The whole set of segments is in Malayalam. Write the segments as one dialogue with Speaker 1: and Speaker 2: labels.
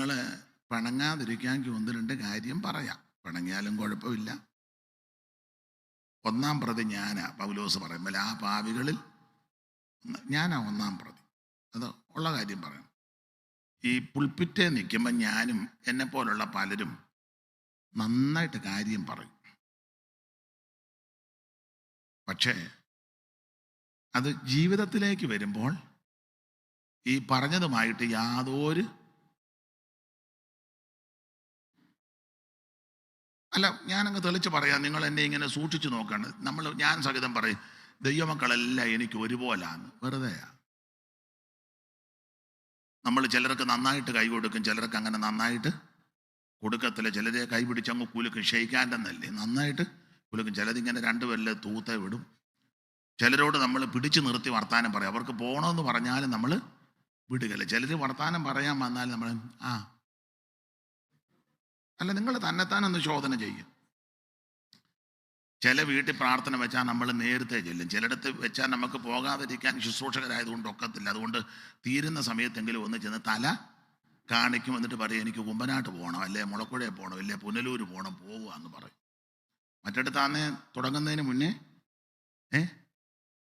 Speaker 1: നിങ്ങൾ പിണങ്ങാതിരിക്കാൻ ഒന്ന് രണ്ട് കാര്യം പറയാം. പിണങ്ങിയാലും കുഴപ്പമില്ല. 1-ാം പ്രതി ഞാനാ, പൗലോസ് പറയുമ്പോൾ ആ പാവികളിൽ ഞാനാ 1-ാം പ്രതി. അത് ഉള്ള കാര്യം പറയണം. ഈ പുൽപ്പിറ്റേ നിൽക്കുമ്പോൾ ഞാനും എന്നെപ്പോലുള്ള പലരും നന്നായിട്ട് കാര്യം പറയും. പക്ഷേ അത് ജീവിതത്തിലേക്ക് വരുമ്പോൾ ഈ പറഞ്ഞതുമായിട്ട് യാതൊരു അല്ല, ഞാനങ്ങ് തെളിച്ച് പറയാം. നിങ്ങൾ എന്നെ ഇങ്ങനെ സൂക്ഷിച്ചു നോക്കാണ്. ഞാൻ സഹിതം പറയും ദൈവമക്കളെല്ലാം എനിക്ക് ഒരുപോലാണ്. വെറുതെയാ. നമ്മൾ ചിലർക്ക് നന്നായിട്ട് കൈ കൊടുക്കും, ചിലർക്ക് അങ്ങനെ നന്നായിട്ട് കൊടുക്കത്തില്ല. ചിലരെ കൈ പിടിച്ചങ്ങ് കുലുക്കും. ക്ഷയിക്കാണ്ടെന്നല്ലേ, നന്നായിട്ട് കുലുക്കും. ചിലതിങ്ങനെ രണ്ടുപേരിൽ തൂത്ത വിടും. ചിലരോട് നമ്മൾ പിടിച്ചു നിർത്തി വർത്താനം പറയും. അവർക്ക് പോകണമെന്ന് പറഞ്ഞാലും നമ്മൾ വിടുകയില്ല. ചിലർ വർത്താനം പറയാൻ വന്നാൽ നമ്മൾ അല്ല, നിങ്ങൾ തന്നെത്താനൊന്ന് ശോധന ചെയ്യും. ചില വീട്ടിൽ പ്രാർത്ഥന വെച്ചാൽ നമ്മൾ നേരത്തെ ചെല്ലും. ചിലയിടത്ത് വെച്ചാൽ നമുക്ക് പോകാതിരിക്കാൻ ശുശ്രൂഷകരായതുകൊണ്ട് ഒക്കത്തില്ല. അതുകൊണ്ട് തീരുന്ന സമയത്തെങ്കിലും ഒന്ന് ചെന്ന് തല കാണിക്കും. എന്നിട്ട് പറയും എനിക്ക് കുമ്പനാട്ട് പോകണം, അല്ലേ മുളക്കുഴയിൽ പോകണം, അല്ലേ പുനലൂർ പോകണം, പോകുക എന്ന് പറയും. മറ്റിടത്താന്ന് തുടങ്ങുന്നതിന് മുന്നേ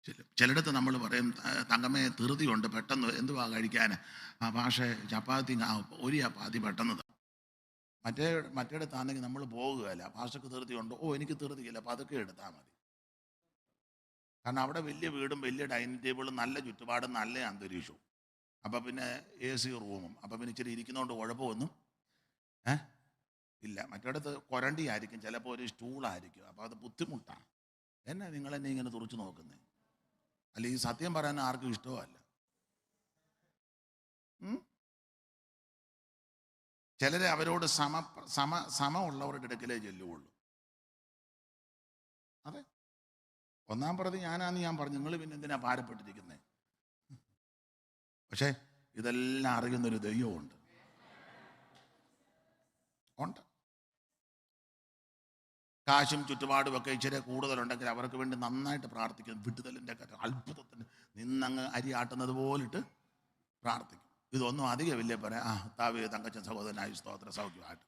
Speaker 1: ചെല്ലും. ചിലയിടത്ത് നമ്മൾ പറയും തങ്കമ്മയെ ധൃതിയുണ്ട്, പെട്ടെന്ന് എന്തുവാ കഴിക്കാൻ, പക്ഷേ ചപ്പാത്തി ഒരു ചപ്പാത്തി പെട്ടെന്ന്. മറ്റേടത്താണെങ്കിൽ നമ്മൾ പോകുകയല്ല. ഭാഷയ്ക്ക് ധൃതിയുണ്ട്, എനിക്ക് ധൃതിയില്ല, പതുക്കെ എടുത്താൽ മതി. കാരണം അവിടെ വലിയ വീടും വലിയ ഡൈനിങ് ടേബിളും നല്ല ചുറ്റുപാടും നല്ല അന്തരീക്ഷവും. അപ്പം പിന്നെ AC റൂമും. അപ്പം പിന്നെ ഇച്ചിരി ഇരിക്കുന്നതുകൊണ്ട് കുഴപ്പമൊന്നും ഇല്ല. മറ്റേടത്ത് കൊരണ്ടി ആയിരിക്കും, ചിലപ്പോൾ ഒരു സ്റ്റൂളായിരിക്കും. അപ്പോൾ അത് ബുദ്ധിമുട്ടാണ്. നിങ്ങളെന്നെ ഇങ്ങനെ തുറച്ചു നോക്കുന്നത്? അല്ല, ഈ സത്യം പറയാൻ ആർക്കും ഇഷ്ടമല്ല. ചിലരെ അവരോട് സമമുള്ളവരുടെ ഇടയ്ക്കലേ ചെല്ലുകയുള്ളൂ. അതെ, 1-ാം പ്രതി ഞാനാന്ന് ഞാൻ പറഞ്ഞു. നിങ്ങൾ പിന്നെ എന്തിനാ ഭാരപ്പെട്ടിരിക്കുന്നത്? പക്ഷേ ഇതെല്ലാം അറിയുന്നൊരു ദൈവമുണ്ട്. കാശും ചുറ്റുപാടും ഒക്കെ ഇച്ചിരി കൂടുതലുണ്ടെങ്കിൽ അവർക്ക് വേണ്ടി നന്നായിട്ട് പ്രാർത്ഥിക്കും. വിടുതലിൻ്റെ അത്ഭുതത്തിന് നിന്നങ്ങ് അരി ആട്ടുന്നത് പോലിട്ട് പ്രാർത്ഥിക്കും. ഇതൊന്നും അധികമില്ലേ പറയാം, താവേ തങ്കച്ചൻ സഹോദരനായി സ്തോത്ര സൗഖ്യമായിട്ട്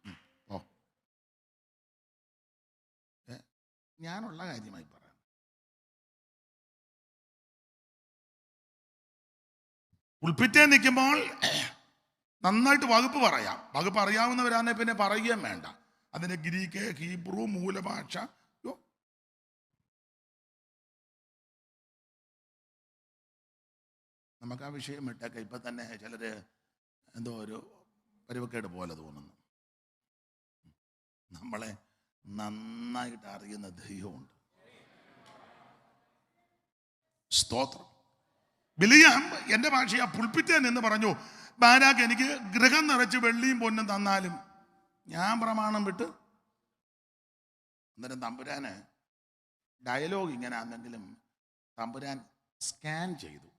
Speaker 1: ഞാനുള്ള കാര്യമായി പറയാം. പുൽപ്പിറ്റേ നിൽക്കുമ്പോൾ നന്നായിട്ട് വകുപ്പ് പറയാം. വകുപ്പ് അറിയാവുന്നവരാണെ പിന്നെ പറയുകയും വേണ്ട. അതിന് ഗ്രീക്ക്, ഹീബ്രു, മൂലഭാഷ. നമുക്ക് ആ വിഷയം വിട്ടേക്കെ. ഇപ്പം തന്നെ ചിലര് എന്തോ ഒരു പരുവക്കേട് പോലെ തോന്നുന്നു. നമ്മളെ നന്നായിട്ട് അറിയുന്ന ദൈവമുണ്ട്. സ്തോത്രം. ബിലിയാം എൻ്റെ ഭാഷയാ പുൽപ്പിറ്റേ നിന്ന് പറഞ്ഞു, ബാരാക്ക് എനിക്ക് ഗൃഹം നിറച്ച് വെള്ളിയും പൊന്നും തന്നാലും ഞാൻ പ്രമാണം വിട്ട്. അന്നേരം തമ്പുരാന് ഡയലോഗ് ഇങ്ങനെ ആണെങ്കിലും തമ്പുരാൻ സ്കാൻ ചെയ്തു.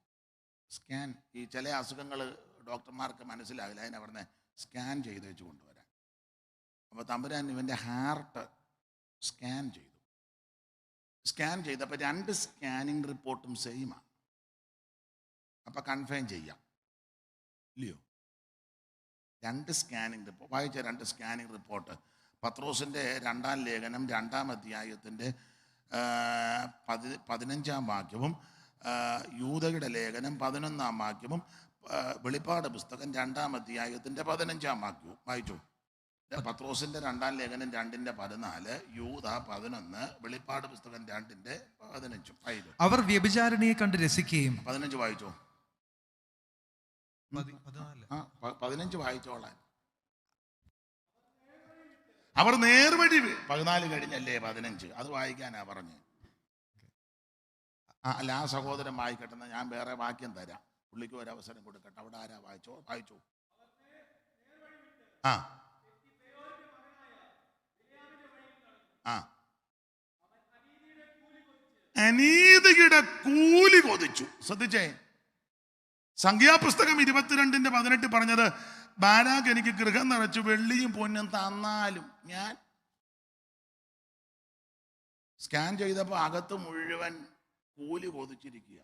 Speaker 1: സ്കാൻ, ഈ ചില അസുഖങ്ങൾ ഡോക്ടർമാർക്ക് മനസ്സിലാവില്ല, അതിനെ പറഞ്ഞ സ്കാൻ ചെയ്ത് വെച്ച് കൊണ്ടുവരാൻ. അപ്പോൾ തമ്പുരാൻ ഇവൻ്റെ ഹാർട്ട് സ്കാൻ ചെയ്തു. സ്കാൻ ചെയ്തപ്പോൾ 2 സ്കാനിങ് റിപ്പോർട്ടും സെയിമാണ്. അപ്പം കൺഫേം ചെയ്യാം ഇല്ലയോ? 2 സ്കാനിങ് റിപ്പോർട്ട് വായിച്ച 2 സ്കാനിങ് റിപ്പോർട്ട് പത്രോസിൻ്റെ 2-ാം ലേഖനം 2-ാം അധ്യായത്തിൻ്റെ 15-ാം വാക്യവും യൂദയുടെ ലേഖനം 11-ാം വാക്യവും വെളിപ്പാട് പുസ്തകം 2-ാം അധ്യായത്തിൻ്റെ 15-ാം വാക്യവും വായിച്ചു. പത്രോസിൻ്റെ 2-ാം ലേഖനം 2-ന്റെ-14, യൂദ 11, വെളിപ്പാട് പുസ്തകം 2-ന്റെ-15.
Speaker 2: അവർ വ്യഭിചാരിണിയെ കണ്ട് രസിക്കുകയും
Speaker 1: 15 വായിച്ചോ. 15 വായിച്ചോളാൻ. അവർ നേർവഴി 14 കഴിഞ്ഞല്ലേ 15, അത് വായിക്കാനാ പറഞ്ഞ്. അല്ല, ആ സഹോദരൻ വായിക്കട്ടെ, ഞാൻ വേറെ വാക്യം തരാം, പുള്ളിക്ക് ഒരു അവസരം കൊടുക്കട്ടെ. അവിടെ ആരാ വായിച്ചു? അനീതിയുടെ കൂലി കൊതിച്ചു. ശ്രദ്ധിച്ചേ, സംഖ്യാപുസ്തകം 22-ന്റെ-18 പറഞ്ഞത് ബാരാക്ക് എനിക്ക് ഗൃഹം നിറച്ചു വെള്ളിയും പൊന്നും തന്നാലും ഞാൻ. സ്കാൻ ചെയ്തപ്പോൾ അകത്ത് മുഴുവൻ കൂലി കൊതിച്ചിരിക്കുക.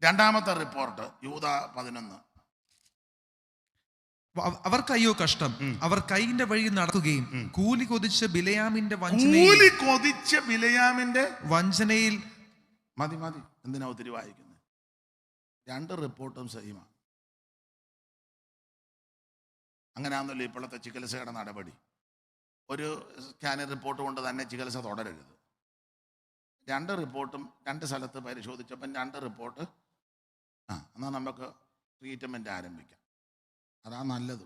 Speaker 1: 2-ാമത്തെ റിപ്പോർട്ട് യൂദ 11.
Speaker 2: അവർക്ക് അയ്യോ കഷ്ടം. അവർ കൈയിന്റെ വഴി നടക്കുകയും കൂലി കൊതിച്ച ബിലയാമിന്റെ വഞ്ചനയിൽ
Speaker 1: മതി എന്തിനാ ഒത്തിരി വായിക്കുന്നത്? രണ്ട് റിപ്പോർട്ടും സെയിമാണ്. അങ്ങനെയാണല്ലോ ഇപ്പോഴത്തെ ചികിത്സയുടെ നടപടി. ഒരു സ്കാനിംഗ് റിപ്പോർട്ട് കൊണ്ട് തന്നെ ചികിത്സ തുടരരുത്. രണ്ട് റിപ്പോർട്ടും രണ്ട് സ്ഥലത്ത് പരിശോധിച്ചപ്പം രണ്ട് റിപ്പോർട്ട് എന്നാൽ നമുക്ക് ട്രീറ്റ്മെൻറ്റ് ആരംഭിക്കാം. അതാ നല്ലത്.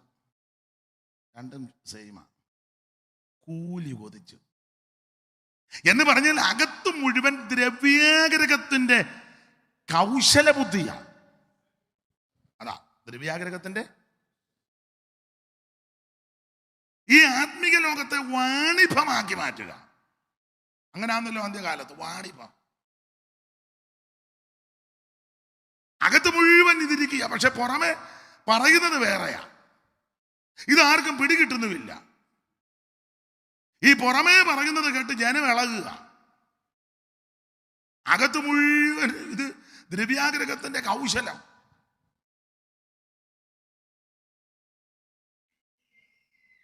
Speaker 1: രണ്ടും സെയിമാണ്. കൂലി കൊതിച്ചു എന്ന് പറഞ്ഞാൽ അകത്ത് മുഴുവൻ ദ്രവ്യാഗ്രഹത്തിൻ്റെ കൗശല ബുദ്ധിയാണ്. അതാ ദ്രവ്യാഗ്രഹത്തിൻ്റെ ഈ ആത്മീക ലോകത്തെ വാണിഭമാക്കി മാറ്റുക. അങ്ങനെയാണല്ലോ അന്ത്യകാലത്ത് വാണിഭം. അകത്ത് മുഴുവൻ ഇതിരിക്കുക, പക്ഷെ പുറമെ പറയുന്നത് വേറെയാ. ഇതാർക്കും പിടികിട്ടുന്നുമില്ല. ഈ പുറമേ പറയുന്നത് കേട്ട് ജനം ഇളകുക. അകത്ത് മുഴുവൻ ഇത് ദ്രവ്യാഗ്രഹത്തിന്റെ കൗശലം.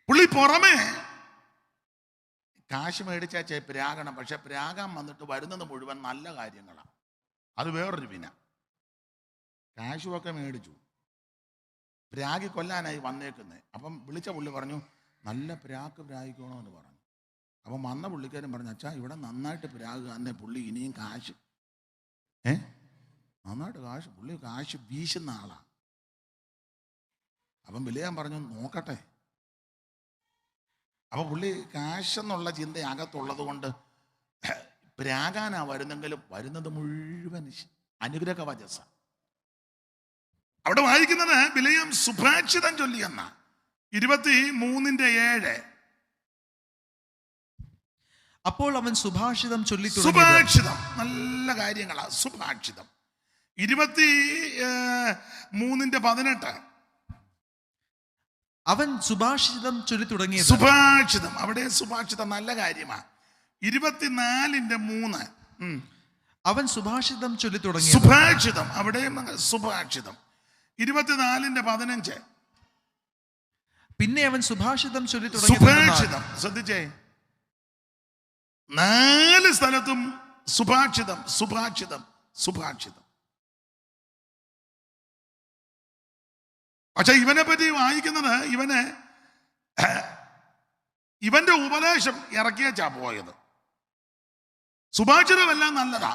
Speaker 1: പുള്ളി പുറമേ കാശ് മേടിച്ചാൽ പ്രാകണം, പക്ഷെ പ്രാകാൻ വന്നിട്ട് വരുന്നത് മുഴുവൻ നല്ല കാര്യങ്ങളാണ്. അത് വേറൊരു വിന. കാശുമൊക്കെ മേടിച്ചു, പ്രാഗി കൊല്ലാനായി വന്നേക്കുന്നത്. അപ്പം വിളിച്ച പുള്ളി പറഞ്ഞു, നല്ല പ്രാഗിക്കണമെന്ന് പറഞ്ഞു. അപ്പം വന്ന പുള്ളിക്കാരൻ പറഞ്ഞു, അച്ഛാ ഇവിടെ നന്നായിട്ട് പ്രാഗ് തന്നെ, പുള്ളി ഇനിയും കാശ് നന്നായിട്ട് പുള്ളി കാശ് വീശുന്ന ആളാണ്. അപ്പം വിലയാൻ പറഞ്ഞു, നോക്കട്ടെ. അപ്പം പുള്ളി കാശെന്നുള്ള ചിന്ത അകത്തുള്ളത് കൊണ്ട് പ്രാകാനാ വരുന്നെങ്കിലും വരുന്നത് മുഴുവൻ അനുഗ്രഹവചസ. അവിടെ വായിക്കുന്നത് വിലയം സുഭാഷിതം ചൊല്ലിയെന്ന 23:7.
Speaker 2: അപ്പോൾ അവൻ സുഭാഷിതം ചൊല്ലി.
Speaker 1: സുഭാഷിതം നല്ല കാര്യങ്ങളാ. സുഭാഷിതം 23:18.
Speaker 2: അവൻ സുഭാഷിതം ചൊല്ലി തുടങ്ങിയ
Speaker 1: സുഭാഷിതം, അവിടെ സുഭാഷിതം നല്ല കാര്യമാണ്. 24:3.
Speaker 2: അവൻ സുഭാഷിതം ചൊല്ലി തുടങ്ങി.
Speaker 1: സുഭാഷിതം അവിടെ സുഭാഷിതം 24:15.
Speaker 2: പിന്നെ അവൻ സുഭാഷിതം ചൊല്ലി തുടങ്ങി.
Speaker 1: സുഭാഷിതം ശ്രദ്ധിച്ചേ, 4 സ്ഥലത്തും സുഭാഷിതം സുഭാഷിതം സുഭാഷിതം. പക്ഷെ ഇവനെ പറ്റി വായിക്കുന്നത് ഇവന്റെ ഉപദേശം ഇറക്കിയച്ചാ പോയത്. സുഭാഷിതമെല്ലാം നല്ലതാ.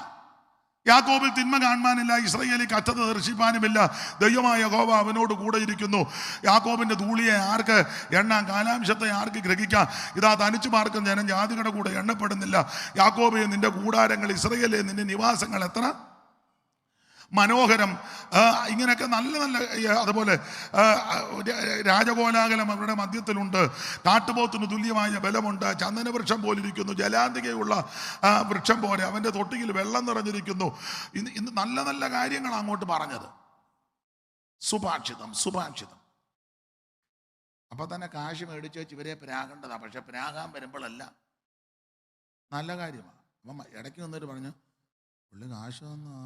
Speaker 1: യാക്കോബിൽ തിന്മ കാണുവാനില്ല, ഇസ്രായേലിൽ കഷ്ടത ദർശിപ്പാനുമില്ല, ദൈവമായ യഹോവ അവനോട് കൂടെ ഇരിക്കുന്നു. യാക്കോബിന്റെ ധൂളിയെ ആർക്ക് എണ്ണാം, കാലാംശത്തെ ആർക്ക് ഗ്രഹിക്കാം? ഇതാ തനിച്ചു പാർക്കും ജനം ജാതികളുടെ കൂടെ എണ്ണപ്പെടുന്നില്ല. യാക്കോബേ നിന്റെ കൂടാരങ്ങൾ, ഇസ്രായേലേ നിന്റെ നിവാസങ്ങൾ എത്ര മനോഹരം. ഇങ്ങനെയൊക്കെ നല്ല നല്ല. അതുപോലെ രാജകോലാഹലം അവരുടെ മധ്യത്തിലുണ്ട്. കാട്ടുപോത്തിന് തുല്യമായ ബലമുണ്ട്. ചന്ദനവൃക്ഷം പോലിരിക്കുന്നു, ജലാന്തികയുള്ള വൃക്ഷം പോലെ അവൻ്റെ തൊട്ടിയിൽ വെള്ളം നിറഞ്ഞിരിക്കുന്നു. ഇന്ന് നല്ല നല്ല കാര്യങ്ങളാണ് അങ്ങോട്ട് പറഞ്ഞത്. സുഭാഷിതം സുഭാഷിതം. അപ്പൊ തന്നെ കാശ് മേടിച്ച് വെച്ച് ഇവരെ പ്രാകേണ്ടതാ. പക്ഷെ പ്രാകാൻ വരുമ്പോഴല്ല നല്ല കാര്യമാണ്. അപ്പം ഇടയ്ക്ക് വന്നിട്ട് പറഞ്ഞു, പുള്ളി കാശ് തന്നാ.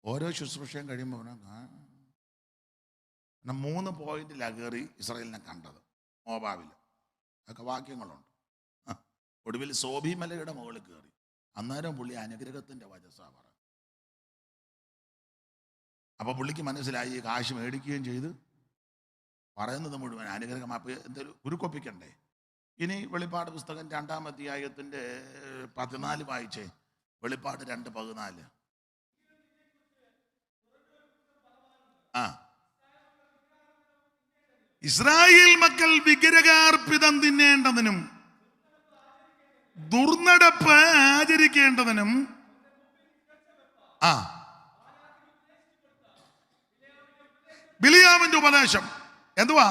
Speaker 1: ഓരോ ശുശ്രൂഷയും കഴിയുമ്പോൾ 3 പോയിന്റിലാണ് കയറി ഇസ്രായേലിനെ കണ്ടത്. മോബാവിൽ ഒക്കെ വാക്യങ്ങളുണ്ട്. ഒടുവിൽ സോബി മലയുടെ മുകളിൽ കയറി. അന്നേരം പുള്ളി അനുഗ്രഹത്തിന്റെ വചസ്സാ പറ. അപ്പൊ പുള്ളിക്ക് മനസ്സിലായി കാശ് മേടിക്കുകയും ചെയ്ത് പറയുന്നത് മുഴുവൻ അനുഗ്രഹം. അപ്പൊ എന്തൊരു ഉരുക്കൊപ്പിക്കണ്ടേ. ഇനി വെളിപ്പാട് പുസ്തകം 2-ാം അധ്യായത്തിന്റെ 14 വായിച്ചേ. വെളിപ്പാട് 2:14. ഇസ്രായേൽ മക്കൾ വിഗ്രഹാർപ്പിതം തിന്നേണ്ടതിനും ദുർനടപ്പ് ആചരിക്കേണ്ടതിനും ബിലിയാമിന്റെ ഉപദേശം എന്തുവാ?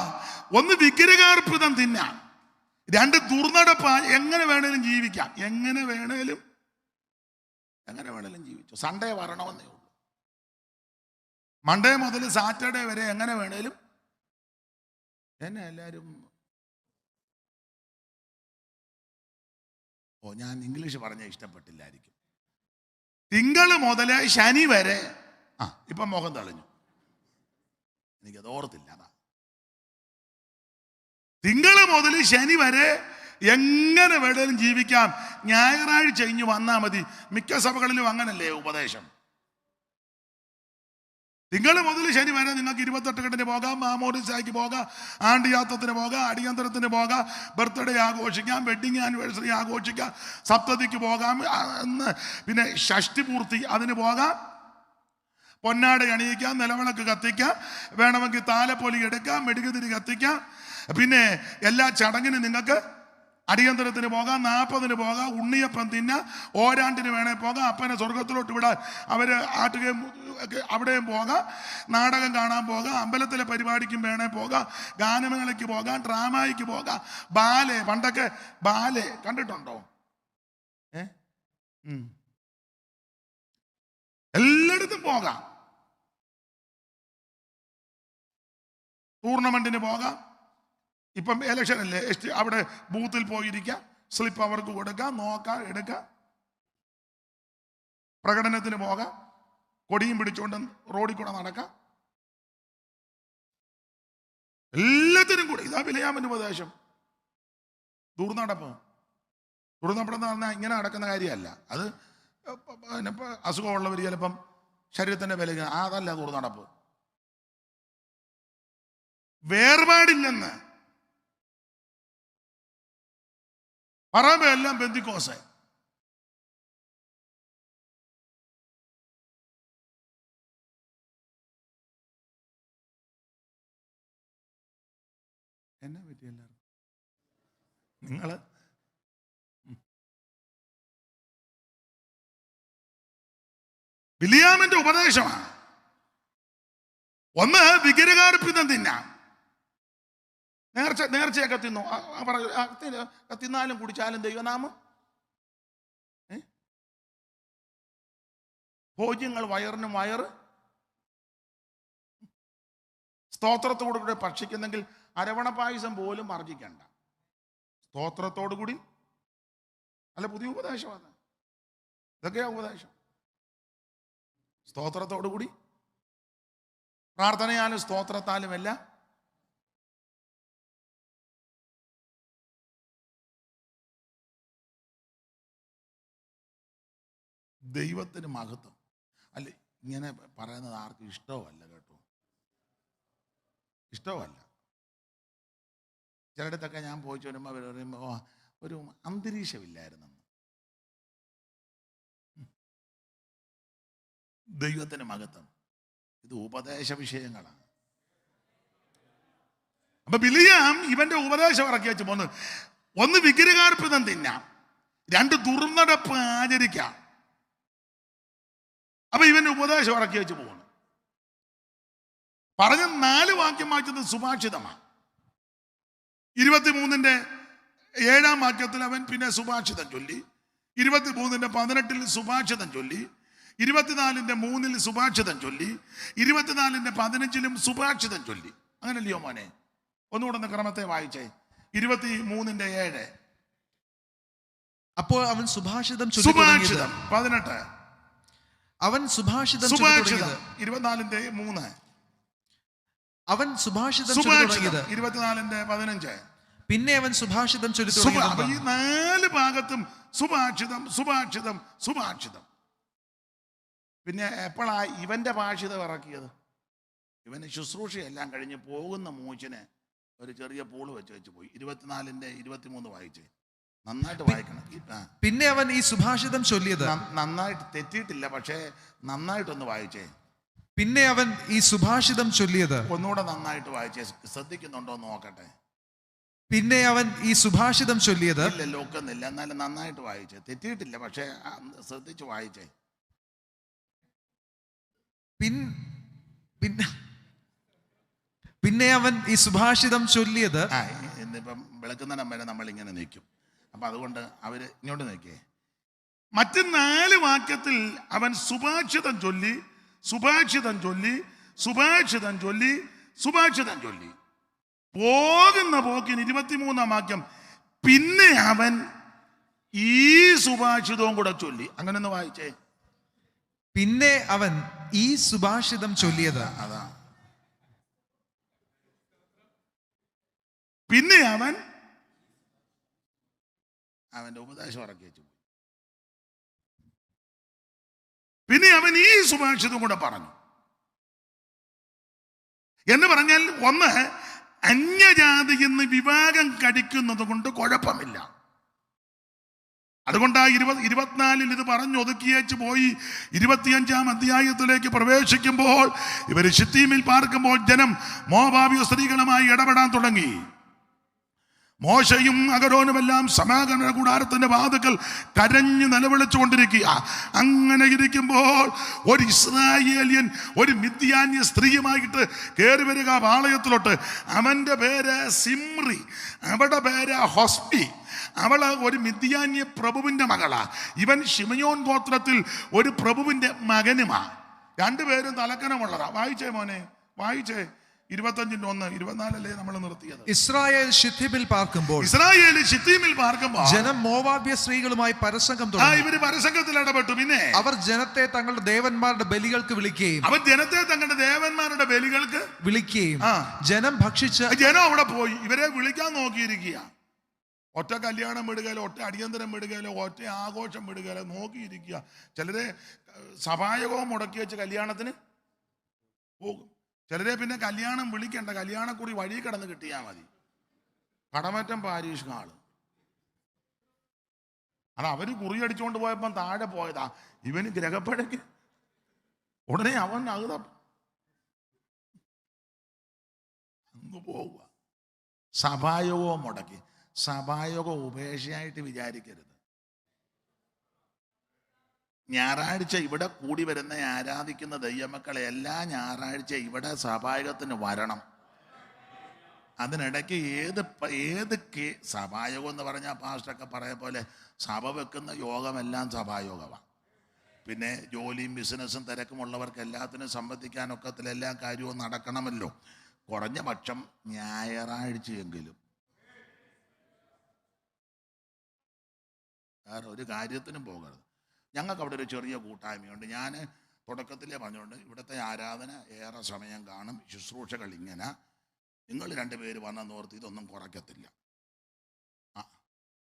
Speaker 1: 1 വിഗ്രഹാർപ്പിതം തിന്നാം, 2 ദുർനടപ്പ്. എങ്ങനെ വേണേലും ജീവിക്കാം, എങ്ങനെ വേണേലും ജീവിച്ചു. സൺഡേ വരണമെന്നേ ഉള്ളൂ. മൺഡേ മുതൽ സാറ്റർഡേ വരെ എങ്ങനെ വേണേലും. എന്നെ എല്ലാവരും ഞാൻ ഇംഗ്ലീഷ് പറഞ്ഞ ഇഷ്ടപ്പെട്ടില്ലായിരിക്കും. തിങ്കൾ മുതൽ ശനി വരെ ഇപ്പം മുഖം തെളിഞ്ഞു. എനിക്കത് ഓർത്തില്ല. അതാ തിങ്കൾ മുതൽ ശനി വരെ എങ്ങനെ വേണേലും ജീവിക്കാം, ഞായറാഴ്ച ഇഞ്ഞ് വന്നാൽ മതി. മിക്ക സഭകളിലും അങ്ങനല്ലേ ഉപദേശം. തിങ്കൾ മുതൽ ശനി വരെ നിങ്ങൾക്ക് 28 കെട്ടിന് പോകാം, മാമോദിസായ്ക്ക് പോകാം, ആണ്ടിയാത്തത്തിന് പോകാം, അടിയന്തരത്തിന് പോകാം, ബർത്ത്ഡേ ആഘോഷിക്കാം, വെഡിങ് ആനിവേഴ്സറി ആഘോഷിക്കാം, സപ്തതിക്ക് പോകാം, പിന്നെ ഷഷ്ടി പൂർത്തി അതിന് പോകാം, പൊന്നാട അണിയിക്കാം, നിലവിളക്ക് കത്തിക്കാം, വേണമെങ്കിൽ താലപ്പൊലി എടുക്കാം, മെഴുകുതിരി കത്തിക്കാം, പിന്നെ എല്ലാ ചടങ്ങിനും നിങ്ങൾക്ക് അടിയന്തരത്തിന് പോകാം, 40-ന് പോകാം, ഉണ്ണിയപ്പം തിന്നാം, ഓരാണ്ടിന് വേണേൽ പോകാം, അപ്പനെ സ്വർഗത്തിലോട്ട് വിടാൻ അവര് ആട്ടുകയും അവിടെയും പോകാം, നാടകം കാണാൻ പോകാം, അമ്പലത്തിലെ പരിപാടിക്കും വേണേൽ പോകാം, ഗാനമേളയ്ക്ക് പോകാം, ഡ്രാമയ്ക്ക് പോകാം, ബാലെ പണ്ടൊക്കെ ബാലെ കണ്ടിട്ടുണ്ടോ? എല്ലായിടത്തും പോകാം, ടൂർണമെന്റിന് പോകാം. ഇപ്പം ഇലക്ഷൻ അല്ലേ, അവിടെ ബൂത്തിൽ പോയിരിക്കാം, സ്ലിപ്പ് അവർക്ക് കൊടുക്കാം, നോക്കാം, എടുക്കാം. പ്രകടനത്തിന് പോകാം, കൊടിയും പിടിച്ചുകൊണ്ട് റോഡിൽ കൂടെ നടക്കാം. എല്ലാത്തിനും കൂടി ഇതാ ബിലയാമിന്റെ ഉപദേശം. ദൂർനടപ്പ് ദൂർനടപ്പെന്ന് പറഞ്ഞാൽ ഇങ്ങനെ നടക്കുന്ന കാര്യമല്ല. അത് അസുഖമുള്ളവർ ചിലപ്പം ശരീരത്തിന്റെ വില അതല്ല ദൂർനടപ്പ്. വേർപാടില്ലെന്ന് പറയുമ്പോ എല്ലാം പെന്തിക്കോസ്. എന്നെ പറ്റി എല്ലാവരും നിങ്ങള് ബിലിയാമിന്റെ ഉപദേശമാണ്. ഒന്ന്, വിഗ്രഹാർപ്പിതം തിന്നാം. നേർച്ചയൊക്കെ തിന്നു തിന്നാലും കുടിച്ചാലും ദൈവനാമം. ഭോജ്യങ്ങൾ വയറിനും വയറ്. സ്തോത്രത്തോടു കൂടി ഭക്ഷിക്കുന്നെങ്കിൽ അരവണ പായസം പോലും വർജിക്കണ്ട. സ്തോത്രത്തോടു കൂടി. അല്ല, പുതിയ ഉപദേശമാണ്. ഇതൊക്കെയാ ഉപദേശം. സ്തോത്രത്തോടു കൂടി, പ്രാർത്ഥനയാലും സ്തോത്രത്താലും എല്ലാം ദൈവത്തിന് മഹത്വം. അല്ല, ഇങ്ങനെ പറയുന്നത് ആർക്കും ഇഷ്ടമല്ല കേട്ടോ, ഇഷ്ടമല്ല. ചിലയിടത്തൊക്കെ ഞാൻ പോയിച്ചു വരുമ്പോൾ അവർ പറയുമ്പോൾ ഒരു അന്തരീക്ഷമില്ലായിരുന്നു. ദൈവത്തിന് മഹത്വം. ഇത് ഉപദേശ വിഷയങ്ങളാണ്. അപ്പൊ ബിലിയാം ഇവന്റെ ഉപദേശം ഇറക്കി വെച്ച് പോന്ന്. ഒന്ന്, വിഗ്രഹാർപ്പിതം തിന്നാം. 2, ദുർനടപ്പ് ആചരിക്കാം. അപ്പൊ ഇവന്റെ ഉപദേശം ഇറക്കി വെച്ച് പോകണം. പറഞ്ഞ 4 വാക്യം വായിച്ചത് സുഭാഷിതമാണ്. 23-ന്റെ 7-ാം വാക്യത്തിൽ അവൻ പിന്നെ സുഭാഷിതം ചൊല്ലി. 23-ന്റെ 18-ൽ സുഭാഷിതം ചൊല്ലി. 24-ന്റെ 3-ൽ സുഭാഷിതം ചൊല്ലി. 24-ന്റെ 15-ലും സുഭാഷിതം ചൊല്ലി. അങ്ങനല്ലയോ മോനെ? ഒന്നുകൂടെ ഒന്ന് ക്രമത്തെ വായിച്ചേ. 23-ന്റെ 7.
Speaker 2: അപ്പോൾ അവൻ സുഭാഷിതം
Speaker 1: 18.
Speaker 2: അവൻ സുഭാഷിതം
Speaker 1: 24-ന്റെ 3.
Speaker 2: അവൻ സുഭാഷിതം
Speaker 1: 24-ന്റെ 15.
Speaker 2: പിന്നെ അവൻ സുഭാഷിതം ചൊല്ലി.
Speaker 1: ഈ 4 ഭാഗത്തും സുഭാഷിതം സുഭാഷിതം സുഭാഷിതം. പിന്നെ എപ്പോഴാ ഇവന്റെ ഭാഷിതം ഇറക്കിയത്? ഇവന് ശുശ്രൂഷയെല്ലാം കഴിഞ്ഞ് പോകുന്ന മൂച്ചിന് ഒരു ചെറിയ പൂള് വെച്ച് പോയി. 24-ന്റെ 23 വായിച്ചേ. നന്നായിട്ട് വായിക്കണം.
Speaker 2: പിന്നെ അവൻ ഈ സുഭാഷിതം ചൊല്ലിയത്.
Speaker 1: നന്നായിട്ട് തെറ്റിയിട്ടില്ല, പക്ഷേ നന്നായിട്ടൊന്ന് വായിച്ചേ.
Speaker 2: പിന്നെ അവൻ ഈ സുഭാഷിതം ചൊല്ലിയത്.
Speaker 1: ഒന്നുകൂടെ നന്നായിട്ട് വായിച്ചേ, ശ്രദ്ധിക്കുന്നുണ്ടോ നോക്കട്ടെ.
Speaker 2: പിന്നെ അവൻ ഈ സുഭാഷിതം ചൊല്ലിയത്.
Speaker 1: ഇല്ലല്ലോ, ഒക്കുന്നില്ല. എന്നാലും നന്നായിട്ട് വായിച്ചേ. തെറ്റിയിട്ടില്ല, പക്ഷേ ശ്രദ്ധിച്ച് വായിച്ചേ.
Speaker 2: പിന്നെ അവൻ ഈ സുഭാഷിതം ചൊല്ലിയത്.
Speaker 1: ഇന്നിപ്പം വിളക്കുന്നിടം വരെ നമ്മൾ ഇങ്ങനെ നിൽക്കും. അപ്പൊ അതുകൊണ്ട് അവര് ഇങ്ങോട്ട് നിൽക്കേ. മറ്റ് 4 വാക്യത്തിൽ അവൻ സുഭാഷിതം ചൊല്ലി, സുഭാഷിതം ചൊല്ലി, സുഭാഷിതം ചൊല്ലി, സുഭാഷിതം ചൊല്ലി. പോകുന്ന പോക്കിന് 23-ാം വാക്യം പിന്നെ അവൻ ഈ സുഭാഷിതവും കൂടെ ചൊല്ലി. അങ്ങനെ ഒന്ന് വായിച്ചേ.
Speaker 2: പിന്നെ അവൻ ഈ സുഭാഷിതം ചൊല്ലിയത്.
Speaker 1: അതാ. പിന്നെ അവന്റെ ഉപദേശം ഇറക്കി വെച്ചു. പിന്നെ അവൻ ഈ സുഭാഷിതം കൂടെ പറഞ്ഞു. എന്ന് പറഞ്ഞാൽ, ഒന്ന്, അന്യജാതിയിൽ നിന്ന് വിവാഹം കഴിക്കുന്നത് കൊണ്ട് കുഴപ്പമില്ല. അതുകൊണ്ട് 24 ഇത് പറഞ്ഞു ഒതുക്കിയേച്ച് പോയി 25 അധ്യായത്തിലേക്ക് പ്രവേശിക്കുമ്പോൾ ഇവർ ശിത്തീമിൽ പാർക്കുമ്പോൾ ജനം മോവാബിയ സ്ത്രീകളുമായി ഇടപെടാൻ തുടങ്ങി. മോശയും അഹരോനുമെല്ലാം സമാഗമന കൂടാരത്തിന്റെ വാതിൽക്കൽ കരഞ്ഞു നിലവിളിച്ചുകൊണ്ടിരിക്കുക. അങ്ങനെ ഇരിക്കുമ്പോൾ ഒരു ഇസ്രായേലിയൻ ഒരു മിദ്യാന്യ സ്ത്രീയുമായിട്ട് കയറി വരിക പാളയത്തിലോട്ട്. അവന്റെ പേര് സിമ്രി, അവളുടെ പേര് ഹൊസ്ബി. അവള് ഒരു മിദ്യാന്യ പ്രഭുവിന്റെ മകളാ. ഇവൻ ശിമയോൻ ഗോത്രത്തിൽ ഒരു പ്രഭുവിന്റെ മകനുമാ. രണ്ടുപേരും തലക്കനമുള്ളതാ. വായിച്ചേ മോനെ, വായിച്ചേ. 25:1, 24 നമ്മൾ നിർത്തിയത്.
Speaker 2: ഇസ്രായേൽ ശിത്തീമിൽ പാർക്കുമ്പോൾ
Speaker 1: ജനം
Speaker 2: മോവാബ്യ സ്ത്രീകളുമായി പരസംഗം തുടങ്ങി.
Speaker 1: ഇവര് പരസംഗത്തിൽ ഇടപെട്ടു. പിന്നെ
Speaker 2: അവർ ജനത്തെ തങ്ങളുടെ ദേവന്മാരുടെ ബലികൾക്ക് വിളിക്കുകയും ജനം ഭക്ഷിച്ച്
Speaker 1: ജനം അവിടെ പോയി ഇവരെ വിളിക്കാൻ നോക്കിയിരിക്കുക. ഒറ്റ കല്യാണം വിടുകയില്ല, ഒറ്റ അടിയന്തരം വിടുകയില്ല, ഒറ്റ ആഘോഷം വിടുകയില്ല, നോക്കിയിരിക്കുക. ചിലരെ സഭായകവും മുടക്കി വെച്ച് കല്യാണത്തിന് പോകും. ചിലരെ പിന്നെ കല്യാണം വിളിക്കണ്ട, കല്യാണക്കുറി വഴി കിടന്ന് കിട്ടിയാൽ മതി. കടമറ്റം പാരീഷ് ഹാള് അത് അവര് കുറി അടിച്ചുകൊണ്ട് പോയപ്പം താഴെ പോയതാ. ഇവന് ഗ്രഹപ്പഴയ്ക്ക് ഉടനെ അവൻ അകത അങ്ങ് പോവുക. സഭായോഗവും മുടക്കി. സഭായോഗം ഉപേക്ഷയായിട്ട് വിചാരിക്കരുത്. ഞായറാഴ്ച ഇവിടെ കൂടി വരുന്ന ആരാധിക്കുന്ന ദൈവമക്കളെ എല്ലാ ഞായറാഴ്ച ഇവിടെ സഭായോഗത്തിന് വരണം. അതിനിടയ്ക്ക് ഏത് സഭായോഗം എന്ന് പറഞ്ഞാൽ പാസ്റ്ററൊക്കെ പറയ പോലെ സഭ വെക്കുന്ന യോഗമെല്ലാം സഭായോഗമാണ്. പിന്നെ ജോലിയും ബിസിനസ്സും തിരക്കുമുള്ളവർക്ക് എല്ലാത്തിനും സംബന്ധിക്കാനൊക്കത്തില്ല, എല്ലാ കാര്യവും നടക്കണമല്ലോ. കുറഞ്ഞ പക്ഷം ഞായറാഴ്ചയെങ്കിലും വേറെ ഒരു കാര്യത്തിനും പോകരുത്. ഞങ്ങൾക്ക് അവിടെ ഒരു ചെറിയ കൂട്ടായ്മയുണ്ട്. ഞാൻ തുടക്കത്തിലേ പറഞ്ഞുകൊണ്ട് ഇവിടുത്തെ ആരാധന ഏറെ സമയം കാണും, ശുശ്രൂഷകൾ ഇങ്ങനെ. നിങ്ങൾ 2 പേര് വന്നെന്ന് ഓർത്ത് ഇതൊന്നും കുറയ്ക്കത്തില്ല.